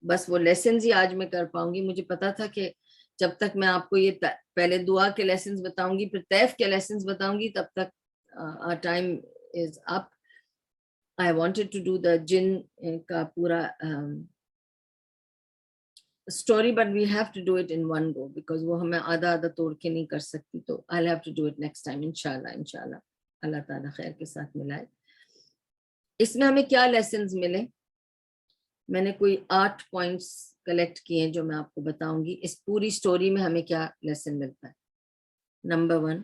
بس وہ لیسنز ہی آج میں کر پاؤں گی. مجھے پتا تھا کہ جب تک میں آپ کو یہ پہلے دعا کے لیسنز بتاؤں گی, پھر طیف کے لیسنز بتاؤں گی, تب تک time is up. I wanted to do the جن کا پورا story, but we have to do it in one go because وہ ہمیں آدھا توڑ کے نہیں کر سکتی. تو I'll have to do it next time انشاءاللہ. اللہ تعالیٰ خیر کے ساتھ ملائے. اس میں ہمیں کیا لیسنز ملے؟ میں نے کوئی 8 پوائنٹس کلیکٹ کیے ہیں جو میں آپ کو بتاؤں گی. اس پوری سٹوری میں ہمیں کیا لیسن ملتا ہے؟ نمبر 1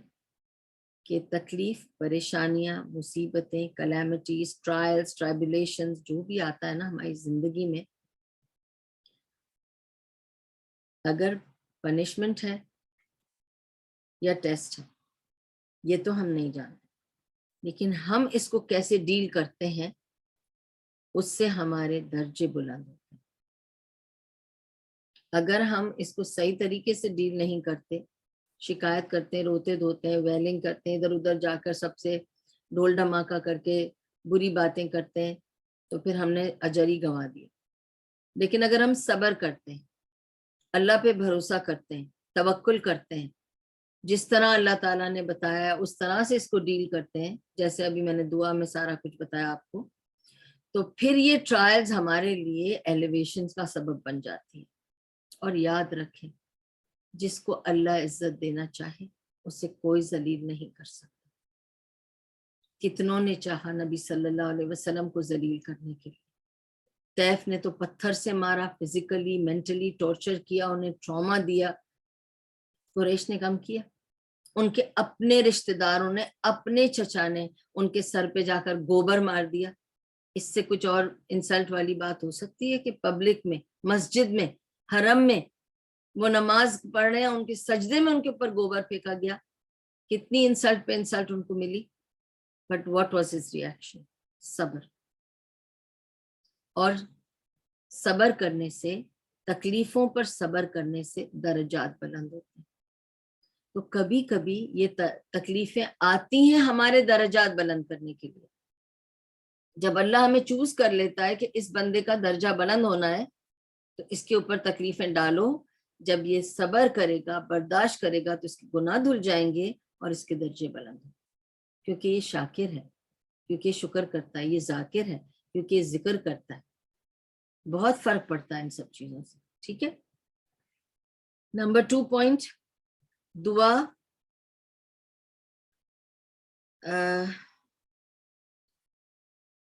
کہ تکلیف, پریشانیاں, مصیبتیں, کلیمٹیز, ٹرائلز, ٹرائبولیشنز, جو بھی آتا ہے نا ہماری زندگی میں, اگر پنشمنٹ ہے یا ٹیسٹ ہے یہ تو ہم نہیں جانتے, لیکن ہم اس کو کیسے ڈیل کرتے ہیں اس سے ہمارے درجے بلند ہوتے ہیں. اگر ہم اس کو صحیح طریقے سے ڈیل نہیں کرتے, شکایت کرتے ہیں, روتے دھوتے ہیں, ویلنگ کرتے ہیں, ادھر ادھر جا کر سب سے ڈھول ڈھماکہ کر کے بری باتیں کرتے ہیں, تو پھر ہم نے اجر ہی گنوا دیا. لیکن اگر ہم صبر کرتے ہیں, اللہ پہ بھروسہ کرتے ہیں, توکل کرتے ہیں, جس طرح اللہ تعالیٰ نے بتایا اس طرح سے اس کو ڈیل کرتے ہیں, جیسے ابھی میں نے دعا میں سارا کچھ بتایا آپ کو, تو پھر یہ ٹرائلز ہمارے لیے ایلیویشن کا سبب بن جاتی ہیں. اور یاد رکھیں, جس کو اللہ عزت دینا چاہے اسے کوئی ذلیل نہیں کر سکتا. کتنوں نے چاہا نبی صلی اللہ علیہ وسلم کو ذلیل کرنے کے لیے. طیف نے تو پتھر سے مارا, فزیکلی مینٹلی ٹارچر کیا, انہیں ٹراما دیا. قریش نے کم کیا, ان کے اپنے رشتہ داروں نے, اپنے چچا نے ان کے سر پہ جا کر گوبر مار دیا. اس سے کچھ اور انسلٹ والی بات ہو سکتی ہے کہ پبلک میں, مسجد میں, حرم میں وہ نماز پڑھ رہے ہیں, ان کے سجدے میں ان کے اوپر گوبر پھینکا گیا. کتنی انسلٹ پہ انسلٹ ان کو ملی. But what was his reaction? صبر. اور صبر کرنے سے, تکلیفوں پر صبر کرنے سے درجات بلند ہوتے ہیں. تو کبھی کبھی یہ تکلیفیں آتی ہیں ہمارے درجات بلند کرنے کے لیے. جب اللہ ہمیں چوز کر لیتا ہے کہ اس بندے کا درجہ بلند ہونا ہے تو اس کے اوپر تکلیفیں ڈالو. جب یہ صبر کرے گا, برداشت کرے گا, تو اس کے گناہ دھل جائیں گے اور اس کے درجے بلند ہوں, کیونکہ یہ شاکر ہے. کیونکہ شکر کرتا ہے، یہ ذاکر ہے کیونکہ یہ ذکر کرتا ہے. بہت فرق پڑتا ہے ان سب چیزوں سے. ٹھیک ہے. نمبر 2 پوائنٹ، دعا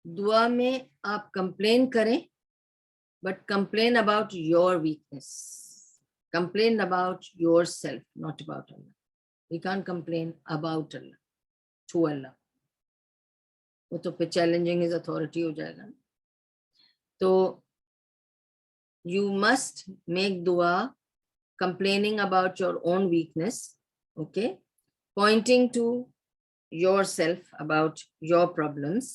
دعا میں آپ کمپلین کریں، but complain about your weakness, complain about yourself, not about اللہ. وی کان کمپلین اباؤٹ اللہ ٹو اللہ، وہ تو پھر چیلنجنگ ہز اتھارٹی ہو جائے گا. تو یو مسٹ میک دعا complaining about your own weakness, okay, pointing to yourself about your problems,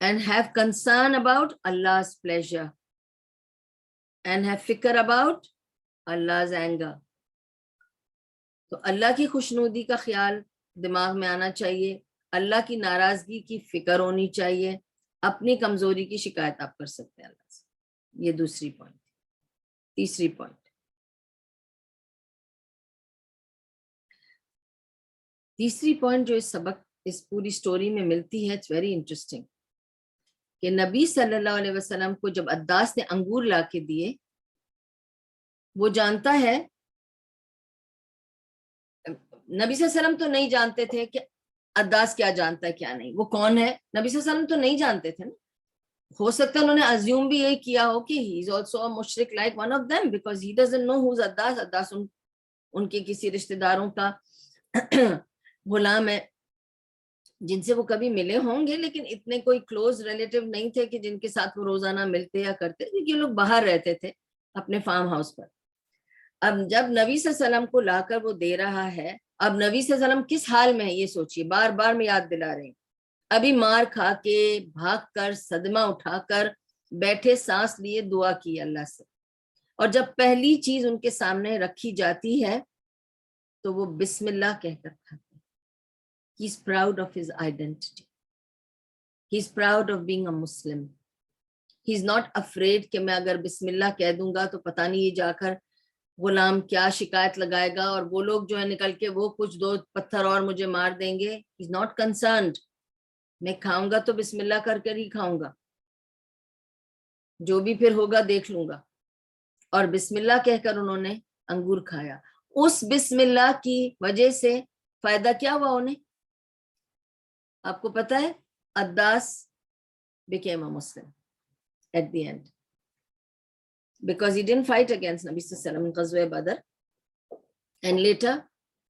and have concern about Allah's pleasure, and have fikr about Allah's anger. تو اللہ کی خوشنودی کا خیال دماغ میں آنا چاہیے، اللہ کی ناراضگی کی فکر ہونی چاہیے، اپنی کمزوری کی شکایت آپ کر سکتے ہیں اللہ سے. یہ دوسری پوائنٹ. تیسری پوائنٹ، تیسری پوائنٹ جو اس سبق، اس پوری سٹوری میں ملتی ہے، اٹس ویری انٹرسٹنگ، کہ نبی صلی اللہ علیہ وسلم کو جب عداس نے انگور لا کے دیے، وہ جانتا ہے، نبی صلی اللہ علیہ وسلم تو نہیں جانتے تھے کہ عداس کیا جانتا ہے کیا نہیں، وہ کون ہے، نبی صلی اللہ علیہ وسلم تو نہیں جانتے تھے نا. ہو سکتا ہے انہوں نے ازیوم بھی یہی کیا ہو کہ he is also a mushrik like one of them because he doesn't know who's عداس. عداس ان کے کسی رشتہ داروں کا غلام ہے جن سے وہ کبھی ملے ہوں گے، لیکن اتنے کوئی کلوز ریلیٹیو نہیں تھے کہ جن کے ساتھ وہ روزانہ ملتے یا کرتے، کیونکہ یہ لوگ باہر رہتے تھے اپنے فارم ہاؤس پر. اب جب نبی صلی اللہ علیہ وسلم کو لا کر وہ دے رہا ہے، اب نبی صلی اللہ علیہ وسلم کس حال میں ہے یہ سوچیے، بار بار میں یاد دلا رہی ہوں. ابھی مار کھا کے، بھاگ کر، صدمہ اٹھا کر بیٹھے، سانس لیے، دعا کی اللہ سے، اور جب پہلی چیز ان کے سامنے رکھی جاتی ہے تو وہ بسم اللہ کہہ کر کھاتے. He is proud of his identity. He is proud of being a Muslim. He is not afraid کہ میں اگر بسم اللہ کہہ دوں گا تو پتہ نہیں یہ جا کر غلام کیا شکایت لگائے گا، اور وہ لوگ جو ہے نکل کے وہ کچھ 2 پتھر اور مجھے مار دیں گے. He is not concerned. میں کھاؤں گا تو بسم اللہ کر کر ہی کھاؤں گا، جو بھی پھر ہوگا دیکھ لوں گا. اور بسم اللہ کہہ کر انہوں نے انگور کھایا. اس بسم اللہ کی وجہ سے فائدہ کیا ہوا انہیں؟ آپ کو پتا ہے، عداس became a Muslim at the end because he didn't fight against Nabi sallallahu alaihi wasallam in Ghazwa Badr, and later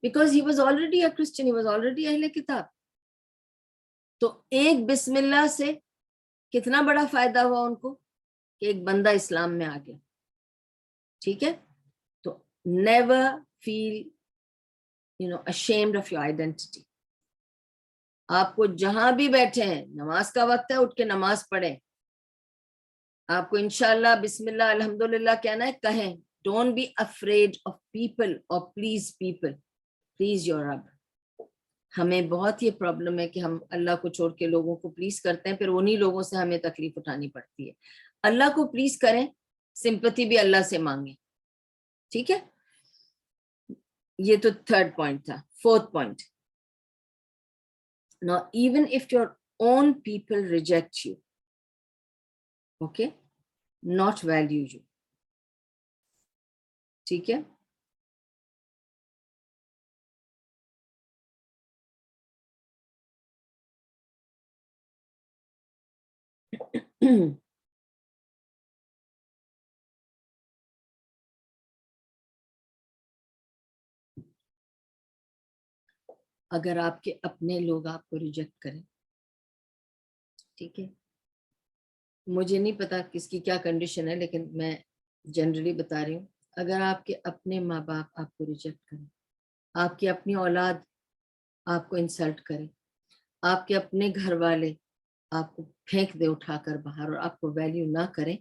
because he was already a Christian, he was already Ahl Kitab. تو ایک بسم اللہ سے کتنا بڑا فائدہ ہوا ان کو کہ ایک بندہ اسلام میں آ گیا. ٹھیک ہے. تو never feel ashamed of your identity. آپ کو جہاں بھی بیٹھے ہیں، نماز کا وقت ہے، اٹھ کے نماز پڑھیں. آپ کو انشاءاللہ بسم اللہ الحمدللہ کہنا ہے، کہیں. Don't be afraid of people or please people, please your رب. ہمیں بہت یہ پرابلم ہے کہ ہم اللہ کو چھوڑ کے لوگوں کو پلیز کرتے ہیں، پھر انہی لوگوں سے ہمیں تکلیف اٹھانی پڑتی ہے. اللہ کو پلیز کریں، سمپتھی بھی اللہ سے مانگیں. ٹھیک ہے. یہ تو 3rd پوائنٹ تھا. 4th point, now even if your own people reject you, okay, not value you. ٹھیک ہے. اگر آپ کے اپنے لوگ آپ کو ریجیکٹ کریں، ٹھیک ہے، مجھے نہیں پتا کس کی کیا کنڈیشن ہے، لیکن میں جنرلی بتا رہی ہوں، اگر آپ کے اپنے ماں باپ آپ کو ریجیکٹ کریں، آپ کی اپنی اولاد آپ کو انسلٹ کرے، آپ کے اپنے گھر والے آپ کو پھینک دے اٹھا کر باہر اور آپ کو ویلیو نہ کریں،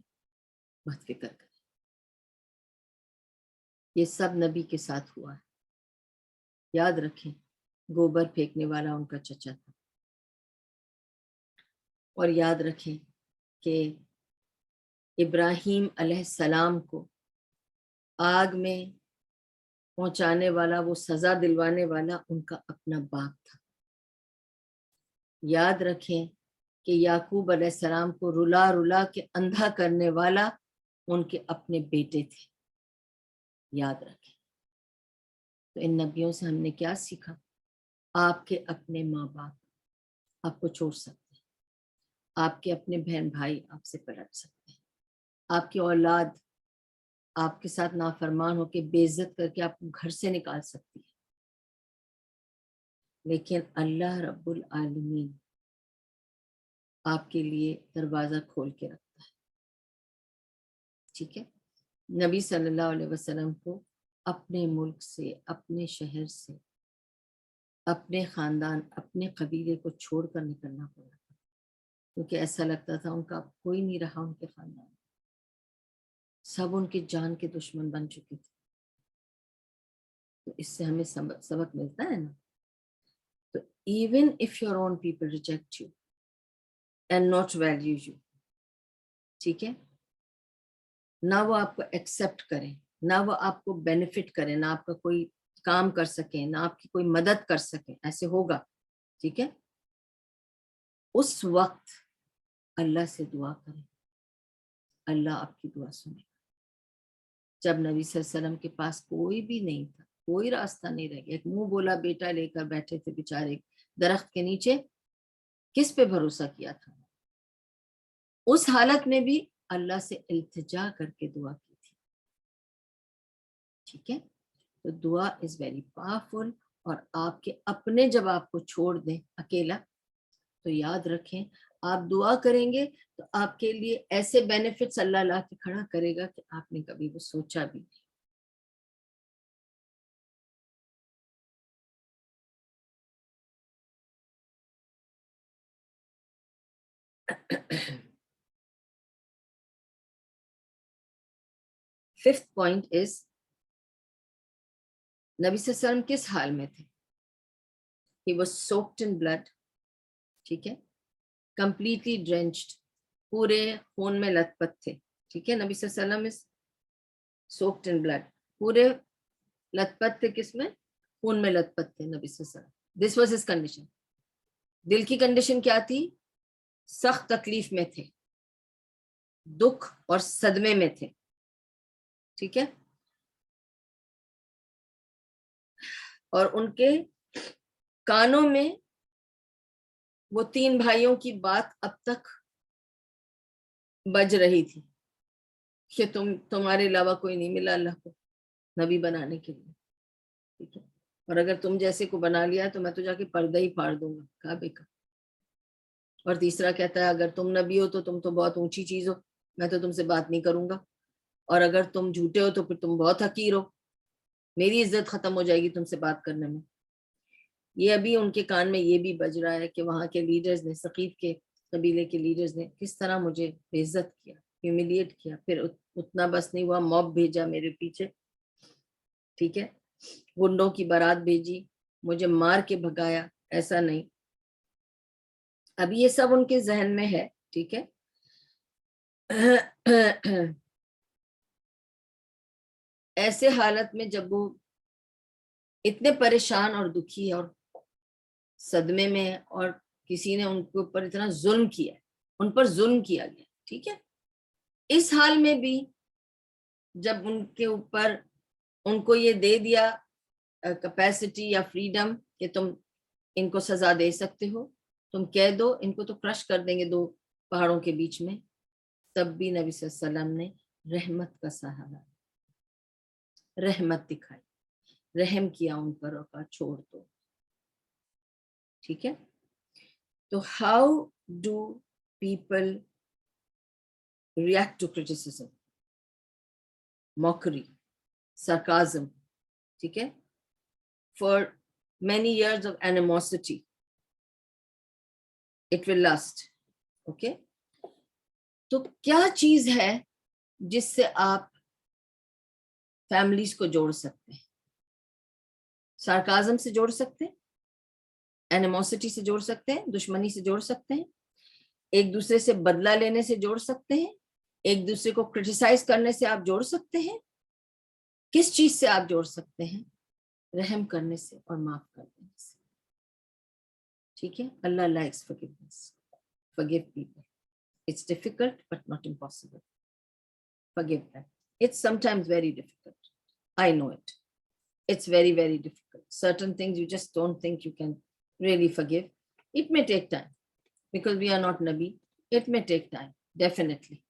مت فکر کریں. یہ سب نبی کے ساتھ ہوا ہے. یاد رکھیں، گوبر پھینکنے والا ان کا چچا تھا. اور یاد رکھیں کہ ابراہیم علیہ السلام کو آگ میں پہنچانے والا، وہ سزا دلوانے والا ان کا اپنا باپ تھا. یاد رکھیں کہ یعقوب علیہ السلام کو رلا رلا کے اندھا کرنے والا ان کے اپنے بیٹے تھے. یاد رکھیں. تو ان نبیوں سے ہم نے کیا سیکھا؟ آپ کے اپنے ماں باپ آپ کو چھوڑ سکتے ہیں، آپ کے اپنے بہن بھائی آپ سے پلٹ سکتے ہیں، آپ کی اولاد آپ کے ساتھ نافرمان ہو کے بے عزت کر کے آپ کو گھر سے نکال سکتی ہے، لیکن اللہ رب العالمین آپ کے لیے دروازہ کھول کے رکھتا ہے. ٹھیک ہے. نبی صلی اللہ علیہ وسلم کو اپنے ملک سے، اپنے شہر سے، اپنے خاندان، اپنے قبیلے کو چھوڑ کر نکلنا پڑا تھا، کیونکہ ایسا لگتا تھا ان کا کوئی نہیں رہا، ان کے خاندان سب ان کی جان کے دشمن بن چکے تھے. تو اس سے ہمیں سبق ملتا ہے نا. تو even if your own people reject you and not value you, ٹھیک ہے، نہ وہ آپ کو ایکسپٹ کریں، نہ وہ آپ کو بینیفٹ کریں، نہ آپ کا کوئی کام کر سکیں، نہ آپ کی کوئی مدد کر سکیں، ایسے ہوگا. ٹھیک ہے. اس وقت اللہ سے دعا کریں، اللہ آپ کی دعا سنے. جب نبی صلی اللہ علیہ وسلم کے پاس کوئی بھی نہیں تھا، کوئی راستہ نہیں رہ گیا، ایک منہ بولا بیٹا لے کر بیٹھے تھے بیچارے درخت کے نیچے، کس پہ بھروسہ کیا تھا؟ اس حالت میں بھی اللہ سے التجا کر کے دعا کی تھی. ٹھیک ہے. تو دعا از ویری پاورفل. اور آپ کے اپنے جب آپ کو چھوڑ دیں اکیلا، تو یاد رکھیں آپ دعا کریں گے تو آپ کے لیے ایسے بینیفٹس اللہ لا کے کھڑا کرے گا کہ آپ نے کبھی وہ سوچا بھی نہیں. ففتھ پوائنٹ از نبی صلی اللہ علیہ وسلم کس حال میں تھے؟ He was soaked in blood. ٹھیک ہے. کمپلیٹلی ڈرینچڈ، پورے خون میں لت پت تھے. ٹھیک ہے. نبی صلی اللہ علیہ وسلم is soaked in blood. پورے لت پت تھے، کس میں؟ خون میں لت پت تھے نبی صلی اللہ علیہ وسلم. This was his condition. دل کی کنڈیشن کیا تھی؟ سخت تکلیف میں تھے، دکھ اور صدمے میں تھے. ٹھیک ہے. اور ان کے کانوں میں وہ 3 بھائیوں کی بات اب تک بج رہی تھی کہ تمہارے علاوہ کوئی نہیں ملا اللہ کو نبی بنانے کے لیے. ٹھیک ہے. اور اگر تم جیسے کو بنا لیا تو میں تو جا کے پردہ ہی پھاڑ دوں گا کعبے کا. اور تیسرا کہتا ہے اگر تم نبی ہو تو تم تو بہت اونچی چیز ہو، میں تو تم سے بات نہیں کروں گا، اور اگر تم جھوٹے ہو تو پھر تم بہت حقیر ہو، میری عزت ختم ہو جائے گی تم سے بات کرنے میں. یہ ابھی ان کے کان میں یہ بھی بج رہا ہے کہ وہاں کے لیڈرز نے، ثقیف کے قبیلے کے لیڈرز نے کس طرح مجھے بے عزت کیا، ہیوملیٹ کیا. پھر اتنا بس نہیں ہوا، موب بھیجا میرے پیچھے. ٹھیک ہے. گنڈوں کی بارات بھیجی، مجھے مار کے بھگایا. ایسا نہیں. اب یہ سب ان کے ذہن میں ہے. ٹھیک ہے. ایسے حالت میں جب وہ اتنے پریشان اور دکھی اور صدمے میں، اور کسی نے ان کے اوپر اتنا ظلم کیا، ان پر ظلم کیا گیا. ٹھیک ہے. اس حال میں بھی جب ان کے اوپر ان کو یہ دے دیا کیپیسٹی یا فریڈم کہ تم ان کو سزا دے سکتے ہو، تم کہہ دو ان کو تو کرش کر دیں گے 2 پہاڑوں کے بیچ میں، تب بھی نبی صلی اللہ علیہ وسلم نے رحمت کا سہارا، رحمت دکھائی، رحم کیا ان پر اور کہا چھوڑ دو. ٹھیک ہے. تو how do people react to criticism, mockery, sarcasm. ٹھیک ہے. For many years of animosity, it will last. Okay. تو کیا چیز ہے جس سے آپ فیملیز کو جوڑ سکتے ہیں؟ سارکازم سے جوڑ سکتے ہیں، اینیموسٹی سے جوڑ سکتے ہیں، دشمنی سے جوڑ سکتے ہیں، ایک دوسرے سے بدلہ لینے سے جوڑ سکتے ہیں، ایک دوسرے کو کرٹیسائز کرنے سے آپ جوڑ سکتے ہیں. کس چیز سے آپ جوڑ سکتے ہیں؟ رحم کرنے سے اور معاف کر دینے سے. ٹھیک ہے. اللہ likes forgiveness. Forgive people. It's difficult but not impossible. Forgive them. It's sometimes very difficult. I know it. It's very, very difficult. Certain things you just don't think you can really forgive. It may take time because we are not Nabi. It may take time, definitely.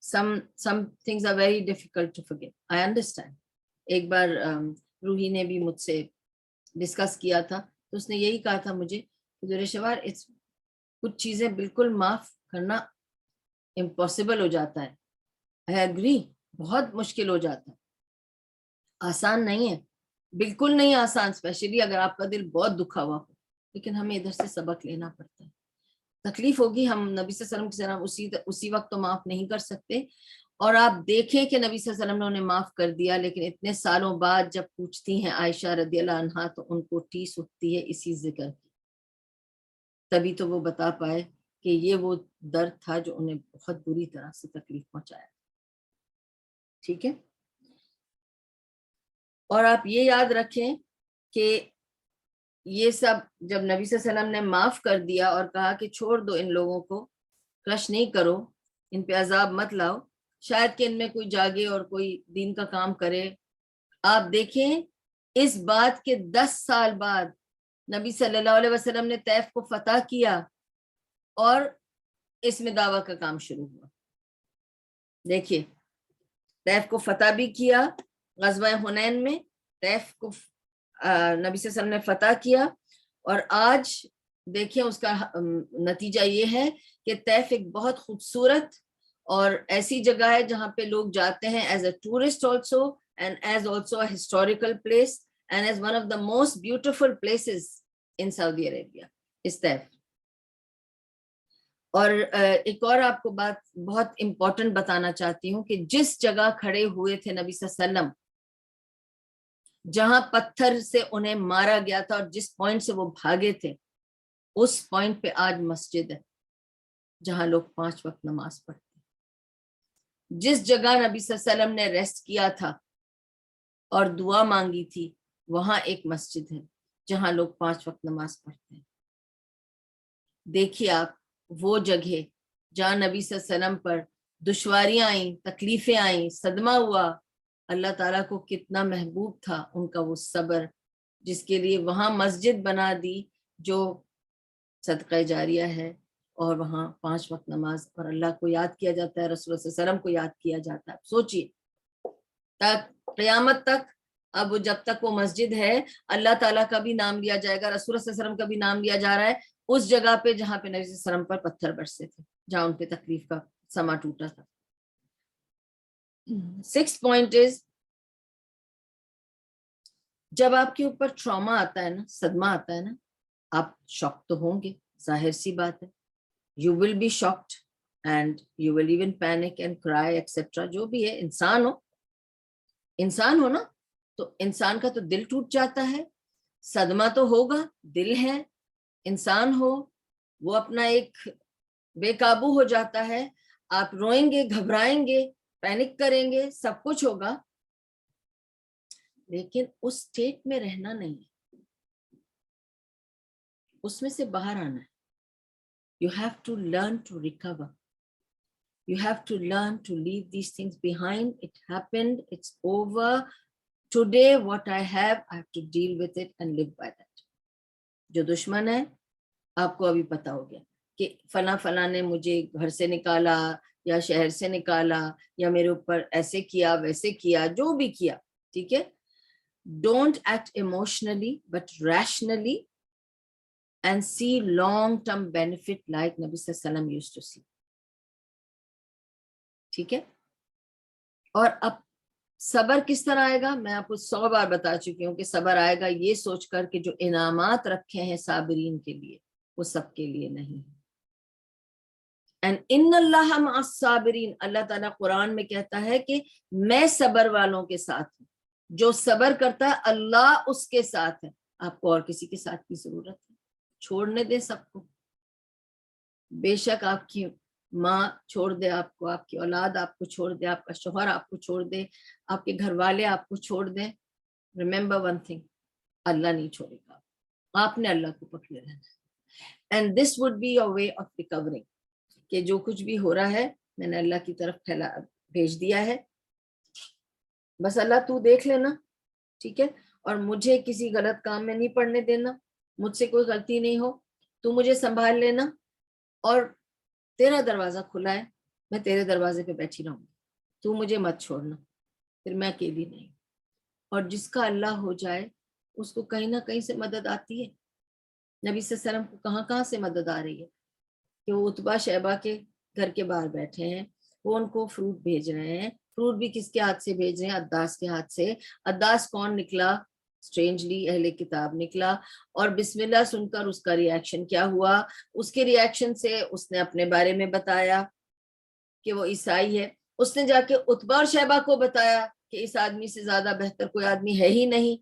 Some things are very difficult to forgive. I understand. ایک بار روحی نے بھی مجھ سے discuss کیا تھا تو اس نے یہی کہا تھا مجھے کہ دریشوار کچھ چیزیں بالکل معاف کرنا امپاسبل ہو جاتا ہے. I agree. بہت مشکل ہو جاتا ہے, آسان نہیں ہے, بالکل نہیں آسان, اسپیشلی اگر آپ کا دل بہت دکھا ہوا ہو. لیکن ہمیں ادھر سے سبق لینا پڑتا ہے. تکلیف ہوگی, ہم نبی صلی اللہ علیہ وسلم کی طرح اسی وقت تو معاف نہیں کر سکتے. اور آپ دیکھیں کہ نبی صلی اللہ علیہ وسلم نے انہیں معاف کر دیا, لیکن اتنے سالوں بعد جب پوچھتی ہیں عائشہ رضی اللہ عنہا تو ان کو ٹیس اٹھتی ہے اسی ذکر کی. تبھی تو وہ بتا پائے کہ یہ وہ درد تھا جو انہیں بہت بری طرح سے تکلیف پہنچایا. ٹھیک ہے. اور آپ یہ یاد رکھیں کہ یہ سب جب نبی صلی اللہ علیہ وسلم نے معاف کر دیا اور کہا کہ چھوڑ دو ان لوگوں کو, کرش نہیں کرو, ان پہ عذاب مت لاؤ, شاید کہ ان میں کوئی جاگے اور کوئی دین کا کام کرے. آپ دیکھیں اس بات کے 10 سال بعد نبی صلی اللہ علیہ وسلم نے طیف کو فتح کیا اور اس میں دعویٰ کا کام شروع ہوا. دیکھیے طیف کو فتح بھی کیا, غزوہ حنین میں طیف کو نبی صلی اللہ علیہ وسلم نے فتح کیا, اور آج دیکھیں اس کا نتیجہ یہ ہے کہ طیف ایک بہت خوبصورت اور ایسی جگہ ہے جہاں پہ لوگ جاتے ہیں as a tourist also and as also a historical place and as one of the most beautiful places in Saudi Arabia اس طیف. اور ایک اور آپ کو بات بہت امپورٹنٹ بتانا چاہتی ہوں کہ جس جگہ کھڑے ہوئے تھے نبی صلی اللہ علیہ وسلم, جہاں پتھر سے انہیں مارا گیا تھا اور جس پوائنٹ سے وہ بھاگے تھے, اس پوائنٹ پہ آج مسجد ہے جہاں لوگ 5 وقت نماز پڑھتے ہیں. جس جگہ نبی صلی اللہ علیہ وسلم نے ریسٹ کیا تھا اور دعا مانگی تھی, وہاں ایک مسجد ہے جہاں لوگ 5 وقت نماز پڑھتے ہیں. دیکھیے آپ وہ جگہ جہاں نبی صلی اللہ علیہ وسلم پر دشواریاں آئیں, تکلیفیں آئیں, صدمہ ہوا, اللہ تعالیٰ کو کتنا محبوب تھا ان کا وہ صبر, جس کے لیے وہاں مسجد بنا دی جو صدقہ جاریہ ہے, اور وہاں 5 وقت نماز اور اللہ کو یاد کیا جاتا ہے, رسول اللہ صلی اللہ علیہ وسلم کو یاد کیا جاتا ہے. سوچئے قیامت تک, اب جب تک وہ مسجد ہے اللہ تعالیٰ کا بھی نام لیا جائے گا, رسول اللہ صلی اللہ علیہ وسلم کا بھی نام لیا جا رہا ہے اس جگہ پہ جہاں پہ نبی صلی اللہ علیہ وسلم پر پتھر برسے تھے, جہاں ان پہ تکلیف کا سما ٹوٹا تھا. 6th point is, جب آپ کے اوپر ٹراما آتا ہے نا, صدمہ آتا ہے نا, آپ شاک تو ہوں گے, ظاہر سی بات ہے. You will be shocked and you will even panic and cry etc. جو بھی ہے, انسان ہو نا, تو انسان کا تو دل ٹوٹ جاتا ہے, صدمہ تو ہوگا, دل ہے, انسان ہو, وہ اپنا ایک بے قابو ہو جاتا ہے, آپ روئیں گے, گھبرائیں گے, پینک کریں گے, سب کچھ ہوگا, لیکن اس اسٹیٹ میں رہنا نہیں ہے, اس میں سے باہر آنا ہے. You have to learn to recover. You have to learn to leave these things behind. It happened, it's over. Today what I have to deal with it and live by that. جو دشمن ہے, آپ کو ابھی پتا ہو گیا کہ فلاں نے مجھے گھر سے نکالا یا شہر سے نکالا یا میرے اوپر ایسے کیا ویسے کیا, جو بھی کیا, ٹھیک ہے. Don't act emotionally but rationally and see long-term benefit like Nabi Sallallahu Alaihi Wasallam used to see. ٹھیک ہے. اور اب صبر کس طرح آئے گا, میں آپ کو 100 بار بتا چکی ہوں کہ صبر آئے گا یہ سوچ کر کہ جو انعامات رکھے ہیں صابرین کے لیے وہ سب کے لیے نہیں ہے. And ان اللہ مع الصابرین, اللہ تعالیٰ قرآن میں کہتا ہے کہ میں صبر والوں کے ساتھ ہوں. جو صبر کرتا ہے اللہ اس کے ساتھ ہے. آپ کو اور کسی کے ساتھ کی ضرورت ہے, چھوڑنے دیں سب کو. بے شک آپ کی ماں چھوڑ دے آپ کو, آپ کی اولاد آپ کو چھوڑ دے, آپ کا شوہر آپ کو چھوڑ دے, آپ کے گھر والے آپ کو چھوڑ دیں, ریممبر ون تھنگ, اللہ نہیں چھوڑے گا. آپ نے اللہ کو پکڑے رہنا ہے. And this would be your way of recovering, کہ جو کچھ بھی ہو رہا ہے میں نے اللہ کی طرف بھیج دیا ہے, بس اللہ تو دیکھ لینا, ٹھیک ہے, اور مجھے کسی غلط کام میں نہیں پڑنے دینا, مجھ سے کوئی غلطی نہیں ہو, تو مجھے سنبھال لینا, اور تیرا دروازہ کھلا ہے, میں تیرے دروازے پہ بیٹھی رہوں گی, تو مجھے مت چھوڑنا, پھر میں اکیلی نہیں. اور جس کا اللہ ہو جائے اس کو کہیں نہ کہیں سے مدد آتی ہے. نبی صلی اللہ علیہ وسلم کو کہاں سے مدد آ رہی ہے, کہ وہ عتبہ شیبہ کے گھر کے باہر بیٹھے ہیں, وہ ان کو فروٹ بھیج رہے ہیں. فروٹ بھی کس کے ہاتھ سے بھیج رہے ہیں؟ عداس کے ہاتھ سے. عداس کون نکلا؟ اسٹرینجلی اہل کتاب نکلا. اور بسم اللہ سن کر اس کا ریاکشن کیا ہوا؟ اس کے ریاکشن سے اس نے اپنے بارے میں بتایا کہ وہ عیسائی ہے. اس نے جا کے عتبہ اور شیبہ کو بتایا کہ اس آدمی سے زیادہ بہتر کوئی آدمی ہے ہی نہیں,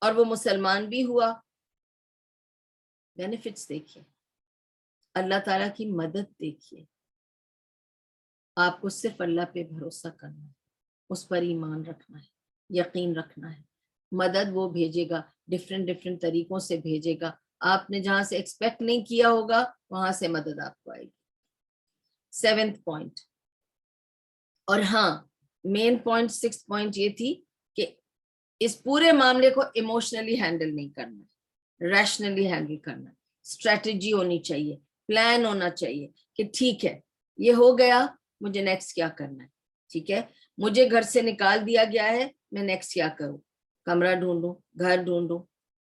اور وہ مسلمان بھی ہوا. بینیفٹس دیکھیے, اللہ تعالیٰ کی مدد دیکھیے. آپ کو صرف اللہ پہ بھروسہ کرنا ہے, اس پر ایمان رکھنا ہے, یقین رکھنا ہے. مدد وہ بھیجے گا, ڈفرینٹ طریقوں سے بھیجے گا. آپ نے جہاں سے ایکسپیکٹ نہیں کیا ہوگا وہاں سے مدد آپ کو آئے گی. 7th پوائنٹ, اور ہاں مین پوائنٹ 6th پوائنٹ یہ تھی کہ اس پورے معاملے کو ایموشنلی ہینڈل نہیں کرنا, ریشنلی ہینڈل کرنا. اسٹریٹجی ہونی چاہیے, پلان ہونا چاہیے کہ ٹھیک ہے یہ ہو گیا, مجھے نیکسٹ کیا کرنا ہے. ٹھیک ہے, مجھے گھر سے نکال دیا گیا ہے, میں نیکسٹ کیا کروں؟ کمرہ ڈھونڈوں, گھر ڈھونڈوں,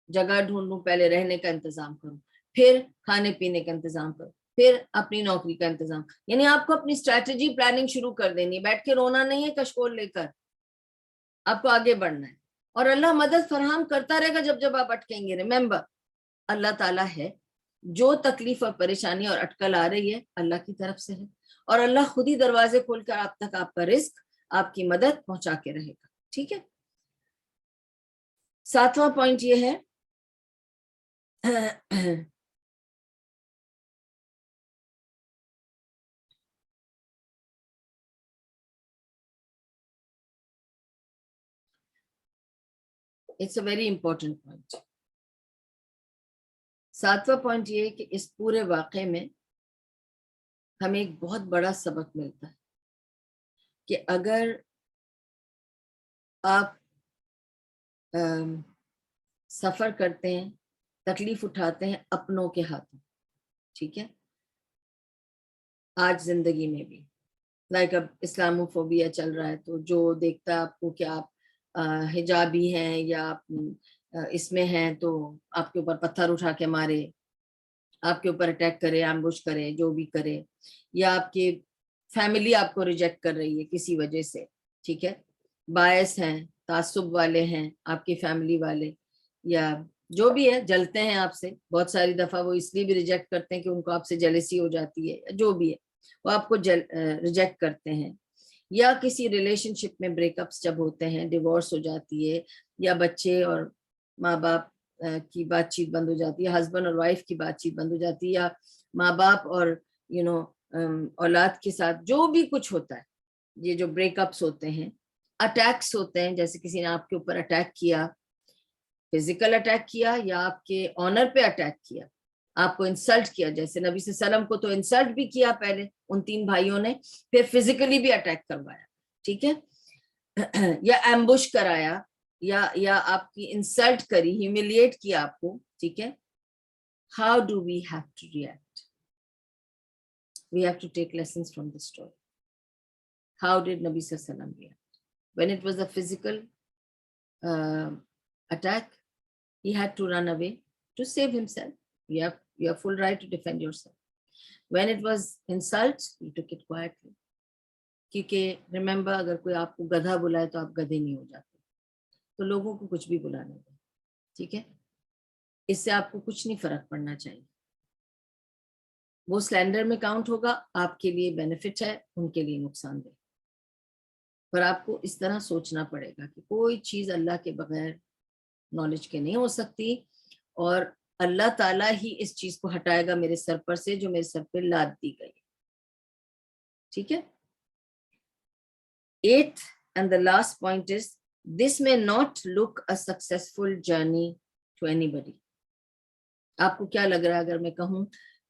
جگہ ڈھونڈوں, پہلے رہنے کا انتظام کروں, پھر کھانے پینے کا انتظام کروں, پھر اپنی نوکری کا انتظام. یعنی آپ کو اپنی اسٹریٹجی پلاننگ شروع کر دینی, بیٹھ کے رونا نہیں ہے کشکول لے کر, آپ کو آگے بڑھنا ہے. اور اللہ مدد فراہم کرتا رہے گا جب جب آپ اٹکیں گے. ریممبر, اللہ تعالیٰ ہے, جو تکلیف اور پریشانی اور اٹکل آ رہی ہے اللہ کی طرف سے ہے, اور اللہ خود ہی دروازے کھول کر آپ تک آپ کا رزق, آپ کی مدد پہنچا کے رہے گا. ٹھیک ہے. 7واں پوائنٹ یہ ہے it's a very important point. 7واں پوائنٹ یہ ہے کہ اس پورے واقعے میں ہمیں ایک بہت بڑا سبق ملتا ہے کہ اگر آپ سفر کرتے ہیں, تکلیف اٹھاتے ہیں اپنوں کے ہاتھوں, ٹھیک ہے, آج زندگی میں بھی لائک اب اسلاموفوبیا چل رہا ہے, تو جو دیکھتا ہے آپ کو کہ آپ حجابی ہیں یا اس میں ہیں تو آپ کے اوپر پتھر اٹھا کے مارے, آپ کے اوپر اٹیک کرے, ایمبوش کرے, جو بھی کرے, یا آپ کی فیملی آپ کو ریجیکٹ کر رہی ہے کسی وجہ سے, ٹھیک ہے, باعث ہیں, تعصب والے ہیں آپ کی فیملی والے, یا جو بھی ہے جلتے ہیں آپ سے. بہت ساری دفعہ وہ اس لیے بھی ریجیکٹ کرتے ہیں کہ ان کو آپ سے جیلسی ہو جاتی ہے, جو بھی ہے وہ آپ کو ریجیکٹ کرتے ہیں. یا کسی ریلیشن شپ میں بریک اپس جب ہوتے ہیں, ڈیورس ہو جاتی ہے, یا بچے اور ماں باپ کی بات چیت بند ہو جاتی ہے, ہسبینڈ اور وائف کی بات چیت بند ہو جاتی ہے, یا ماں باپ اور اولاد کے ساتھ جو بھی کچھ ہوتا ہے, یہ جو بریک اپس ہوتے ہیں, اٹیکس ہوتے ہیں, جیسے کسی نے آپ کے اوپر اٹیک کیا, فزیکل اٹیک کیا یا آپ کے آنر پہ اٹیک کیا, آپ کو انسلٹ کیا, جیسے نبی صلی اللہ علیہ وسلم کو تو انسلٹ بھی کیا پہلے ان 3 بھائیوں نے, پھر فزیکلی بھی اٹیک کروایا, ٹھیک ہے, یا ایمبوش کرایا, یا آپ کی انسلٹ کری, ہیوملیٹ کیا آپ کو, ٹھیک ہے. How do we have to react? We have to take lessons from the story. How did Nabi Sallallahu Alaihi Wasallam react? When it was a physical attack, he had to run away to save himself. You have full right to defend yourself. When it was insult, he took it quietly. کیونکہ remember, اگر کوئی آپ کو گدھا بلائے تو آپ گدھے نہیں ہو جاتے, تو لوگوں کو کچھ بھی بلانے دیں, ٹھیک ہے, اس سے آپ کو کچھ نہیں فرق پڑنا چاہیے. وہ سلینڈر میں کاؤنٹ ہوگا, آپ کے لیے بینیفٹ ہے, ان کے لیے نقصان دہ. پر آپ کو اس طرح سوچنا پڑے گا کہ کوئی چیز اللہ کے بغیر نالج کے نہیں ہو سکتی, اور اللہ تعالیٰ ہی اس چیز کو ہٹائے گا میرے سر پر سے جو میرے سر پہ لاد دی گئی. ٹھیک ہے. 8th and the last point is, this may not look a successful journey to anybody. آپ کو کیا لگ رہا ہے اگر میں کہوں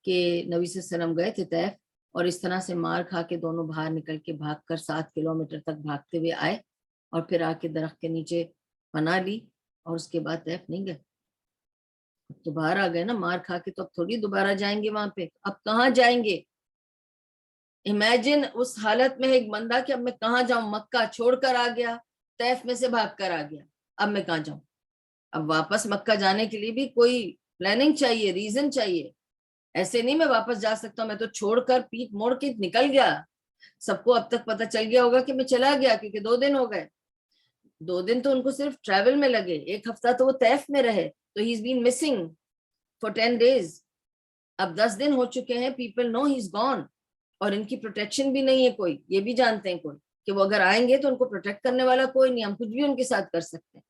کہ نبی صلی اللہ علیہ وسلم گئے تھے طیف اور اس طرح سے مار کھا کے دونوں باہر نکل کے بھاگ کر 7 کلومیٹر تک بھاگتے ہوئے آئے اور پھر آ کے درخت کے نیچے پناہ لی اور اس کے بعد طیف نہیں گئے؟ اب تو باہر آ گئے نا مار کھا کے، تو اب تھوڑی دوبارہ جائیں گے وہاں پہ، اب کہاں جائیں گے؟ امیجن اس حالت میں ایک بندہ کہ اب میں کہاں جاؤں، مکہ چھوڑ کر آ گیا، طیف میں سے بھاگ کر آ گیا، اب میں کہاں جاؤں؟ اب واپس مکہ جانے کے لیے بھی کوئی پلاننگ چاہیے، ریزن چاہیے، ایسے نہیں میں واپس جا سکتا ہوں، میں تو چھوڑ کر پیٹ موڑ کے نکل گیا، سب کو اب تک پتہ چل گیا ہوگا کہ میں چلا گیا، کیونکہ 2 دن ہو گئے، 2 دن تو ان کو صرف ٹریول میں لگے، 1 ہفتہ تو وہ طیف میں رہے، تو he is been missing for 10 days، اب 10 دن ہو چکے ہیں، پیپل نو ہی از گون، اور ان کی پروٹیکشن بھی نہیں ہے کوئی، یہ بھی جانتے ہیں کوئی کہ وہ اگر آئیں گے تو ان کو پروٹیکٹ کرنے والا کوئی نہیں، ہم کچھ بھی ان کے ساتھ کر سکتے ہیں۔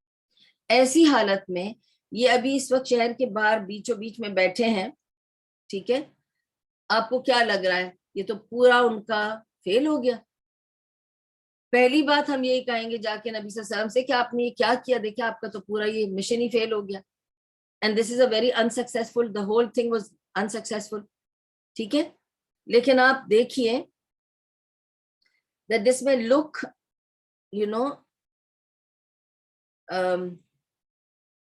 ایسی حالت میں یہ ابھی اس وقت شہر کے باہر بیچوں بیچ میں بیٹھے ہیں، ٹھیک ہے، آپ کو کیا لگ رہا ہے؟ یہ تو پورا ان کا فیل ہو گیا۔ پہلی بات ہم یہی کہیں گے جا کے نبی صلی اللہ علیہ وسلم سے کہ آپ نے یہ کیا کیا، دیکھیں آپ کا تو پورا یہ مشن ہی فیل ہو گیا، and this is a very unsuccessful, the whole thing was unsuccessful, ٹھیک ہے۔ لیکن آپ دیکھیے that this may look, you know,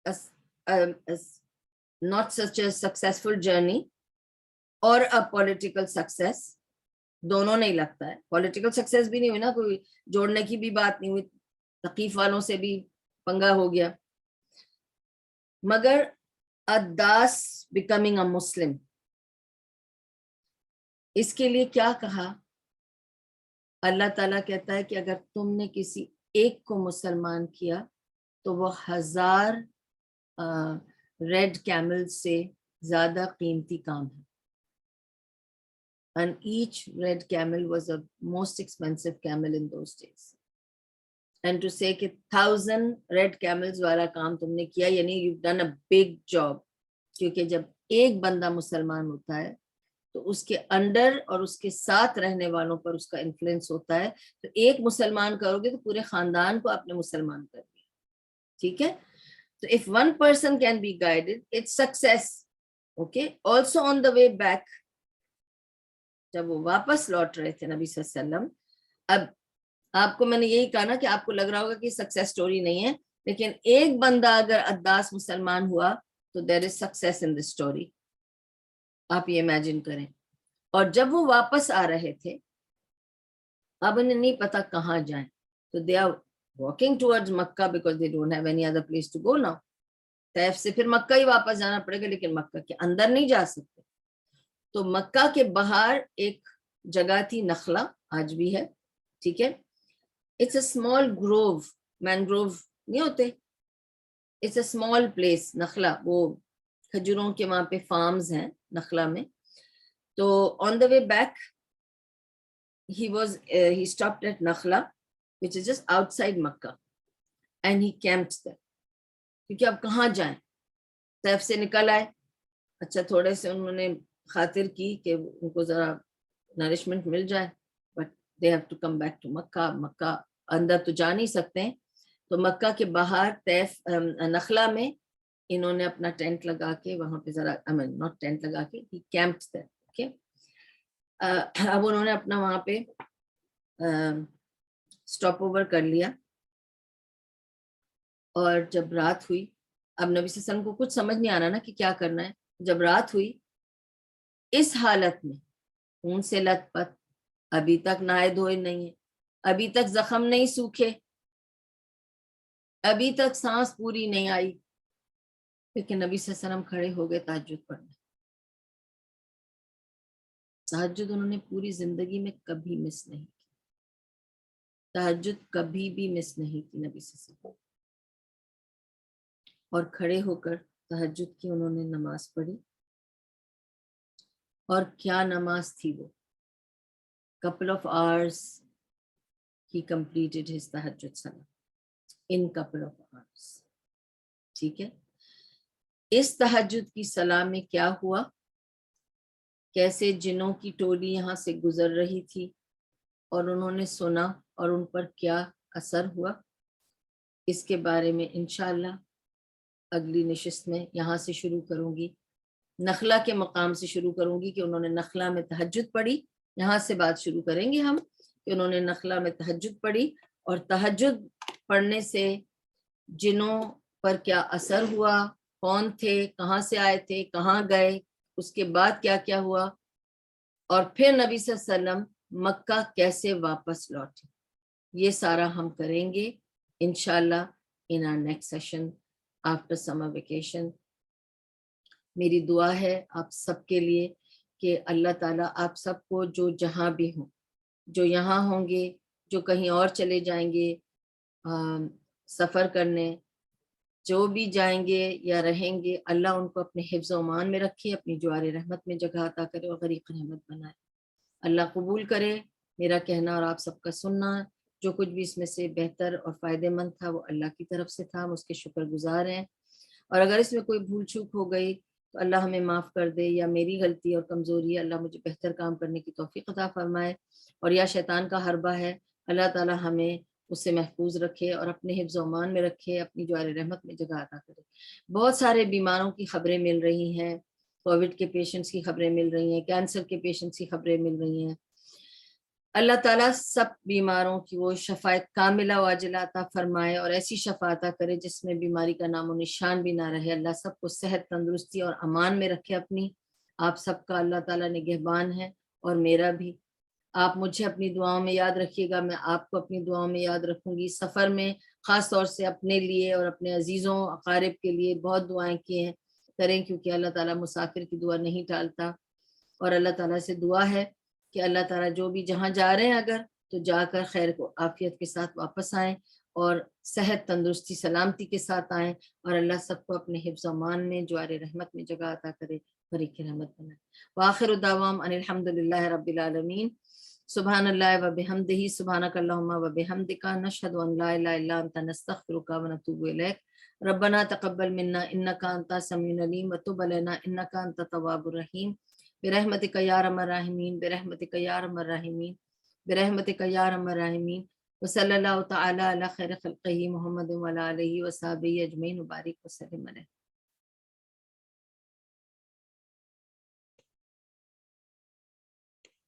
as not such a successful journey or a political success، دونوں نہیں لگتا ہے، پولیٹیکل سکسیس بھی نہیں ہوئی نا، کوئی جوڑنے کی بھی بات نہیں ہوئی، تقیف والوں سے بھی پنگا ہو گیا، مگر اداس بیکمنگ اے مسلم، اس کے لیے کیا کہا؟ اللہ تعالیٰ کہتا ہے کہ اگر تم نے کسی ایک کو مسلمان کیا تو وہ 1000 ریڈ کیمل سے زیادہ قیمتی کام ہے، and each red camel was the most expensive camel in those days، and to say کہ 1000 ریڈ کیملز والا کام تم نے کیا، یعنی you've done a big job، کیونکہ جب ایک بندہ مسلمان ہوتا ہے تو اس کے انڈر اور اس کے ساتھ رہنے والوں پر اس کا انفلوئنس ہوتا ہے، تو ایک مسلمان کرو گے تو پورے خاندان کو آپ نے مسلمان کر دیا، ٹھیک ہے۔ تو if one person can be guided, it's success، okay۔ also on the way back، جب وہ واپس لوٹ رہے تھے نبی صلی اللہ علیہ وسلم، اب آپ کو میں نے یہی کہا نا کہ آپ کو لگ رہا ہوگا کہ سکسیس سٹوری نہیں ہے، لیکن ایک بندہ اگر اداس مسلمان ہوا تو there is success in this story، آپ یہ امیجن کریں۔ اور جب وہ واپس آ رہے تھے، اب انہیں نہیں پتا کہاں جائیں، تو they are walking towards Mecca because they don't have any other place to go now، طیف سے پھر مکہ ہی واپس جانا پڑے گا، لیکن مکہ کے اندر نہیں جا سکتے، تو مکہ کے باہر ایک جگہ تھی نخلا، آج بھی ہے، ٹھیک ہے، it's a small grove, mangrove نہیں ہوتے، اٹس اے اسمال پلیس، نخلا، وہ کھجوروں کے وہاں پہ فارمز ہیں نخلا میں، تو on the way back he stopped at Nakhla which is just outside Makkah and he camped there، کیونکہ اب کہاں جائیں، طیف سے نکل آئے، اچھا تھوڑے سے انہوں نے خاطر کی کہ ان کو ذرا نرشمنٹ مل جائے، but they have to come back to مکہ، مکہ اندر تو جا نہیں سکتے ہیں، تو مکہ کے باہر طیف نخلا میں انہوں نے اپنا ٹینٹ لگا کے وہاں پہ ذرا ناٹ ٹینٹ لگا کے he camped there، okay۔ اب انہوں نے اپنا وہاں پہ سٹاپ اوور کر لیا، اور جب رات ہوئی، اب نبی صلی اللہ علیہ وسلم کو کچھ سمجھ نہیں آنا نا کہ کیا کرنا ہے، جب رات ہوئی اس حالت میں خون سے لت پت، ابھی تک نہائے دھوئے نہیں ہے، ابھی تک زخم نہیں سوکھے، ابھی تک سانس پوری نہیں آئی، لیکن نبی صلی اللہ علیہ وسلم کھڑے ہو گئے تہجد پڑھنے۔ تہجد انہوں نے پوری زندگی میں کبھی مس نہیں کی، تہجد کبھی بھی مس نہیں کی نبی صلی اللہ علیہ وسلم، اور کھڑے ہو کر تہجد کی انہوں نے نماز پڑھی، اور کیا نماز تھی وہ، couple of hours he completed his tahajjud salah in couple of hours، ٹھیک ہے۔ اس تہجد کی صلاح میں کیا ہوا، کیسے جنوں کی ٹولی یہاں سے گزر رہی تھی اور انہوں نے سنا اور ان پر کیا اثر ہوا، اس کے بارے میں انشاءاللہ اگلی نشست میں یہاں سے شروع کروں گی، نخلا کے مقام سے شروع کروں گی کہ انہوں نے نخلا میں تہجد پڑھی. یہاں سے بات شروع کریں گے ہم کہ انہوں نے نخلا میں تہجد پڑھی اور تہجد پڑھنے سے جنوں پر کیا اثر ہوا، کون تھے، کہاں سے آئے تھے، کہاں گئے، اس کے بعد کیا کیا ہوا، اور پھر نبی صلی اللہ علیہ وسلم مکہ کیسے واپس لوٹے. یہ سارا ہم کریں گے انشاءاللہ in our next session after summer vacation. میری دعا ہے آپ سب کے لیے کہ اللہ تعالیٰ آپ سب کو جو جہاں بھی ہوں، جو یہاں ہوں گے، جو کہیں اور چلے جائیں گے سفر کرنے، جو بھی جائیں گے یا رہیں گے، اللہ ان کو اپنے حفظ و امان میں رکھے، اپنی جوار رحمت میں جگہ عطا کرے اور غریق رحمت بنائے. اللہ قبول کرے میرا کہنا اور آپ سب کا سننا. جو کچھ بھی اس میں سے بہتر اور فائدہ مند تھا وہ اللہ کی طرف سے تھا، ہم اس کے شکر گزار ہیں. اور اگر اس میں کوئی بھول چوک ہو گئی تو اللہ ہمیں معاف کر دے، یا میری غلطی اور کمزوری ہے اللہ مجھے بہتر کام کرنے کی توفیق عطا فرمائے، اور یا شیطان کا حربہ ہے اللہ تعالیٰ ہمیں اس سے محفوظ رکھے اور اپنے حفظ و امان میں رکھے، اپنی جوار رحمت میں جگہ عطا کرے. بہت سارے بیماروں کی خبریں مل رہی ہیں، کووڈ کے پیشنٹس کی خبریں مل رہی ہیں، کینسر کے پیشنٹس کی خبریں مل رہی ہیں. اللہ تعالیٰ سب بیماروں کی وہ شفاء کاملہ و عاجلہ عطا فرمائے اور ایسی شفا عطا کرے جس میں بیماری کا نام و نشان بھی نہ رہے. اللہ سب کو صحت، تندرستی اور امان میں رکھے اپنی. آپ سب کا اللہ تعالیٰ نگہبان ہے اور میرا بھی. آپ مجھے اپنی دعاؤں میں یاد رکھیے گا، میں آپ کو اپنی دعاؤں میں یاد رکھوں گی. سفر میں خاص طور سے اپنے لیے اور اپنے عزیزوں اقارب کے لیے بہت دعائیں کیے ہیں کریں، کیونکہ اللہ تعالیٰ مسافر کی دعا نہیں ٹالتا. اور اللہ تعالیٰ سے دعا ہے کہ اللہ تعالیٰ جو بھی جہاں جا رہے ہیں اگر تو جا کر خیر کو عافیت کے ساتھ واپس آئیں اور صحت، تندرستی، سلامتی کے ساتھ آئیں، اور اللہ سب کو اپنے حفظ و امان میں جوار رحمت میں جگہ عطا کرے، فریق رحمت بنائے. وآخر دعوام ان الحمدللہ رب العالمین. سبحان اللہ و بحمدہ، سبحانک اللہم و بحمدک، نشہد ان لا الہ الا انت، نستغفرک و نتوب الیک. ربنا تقبل منا انک انت السمیع العلیم وتب علینا انک انت التواب الرحیم. برحمتک یا ارحم الراحمین، برحمتک یا ارحم الراحمین، برحمتک یا ارحم الراحمین. وصلی اللہ تعالی علی خیر خلقہ محمد وعلی آلہ وصحبہ اجمعین، وبارک وسلم علیہ.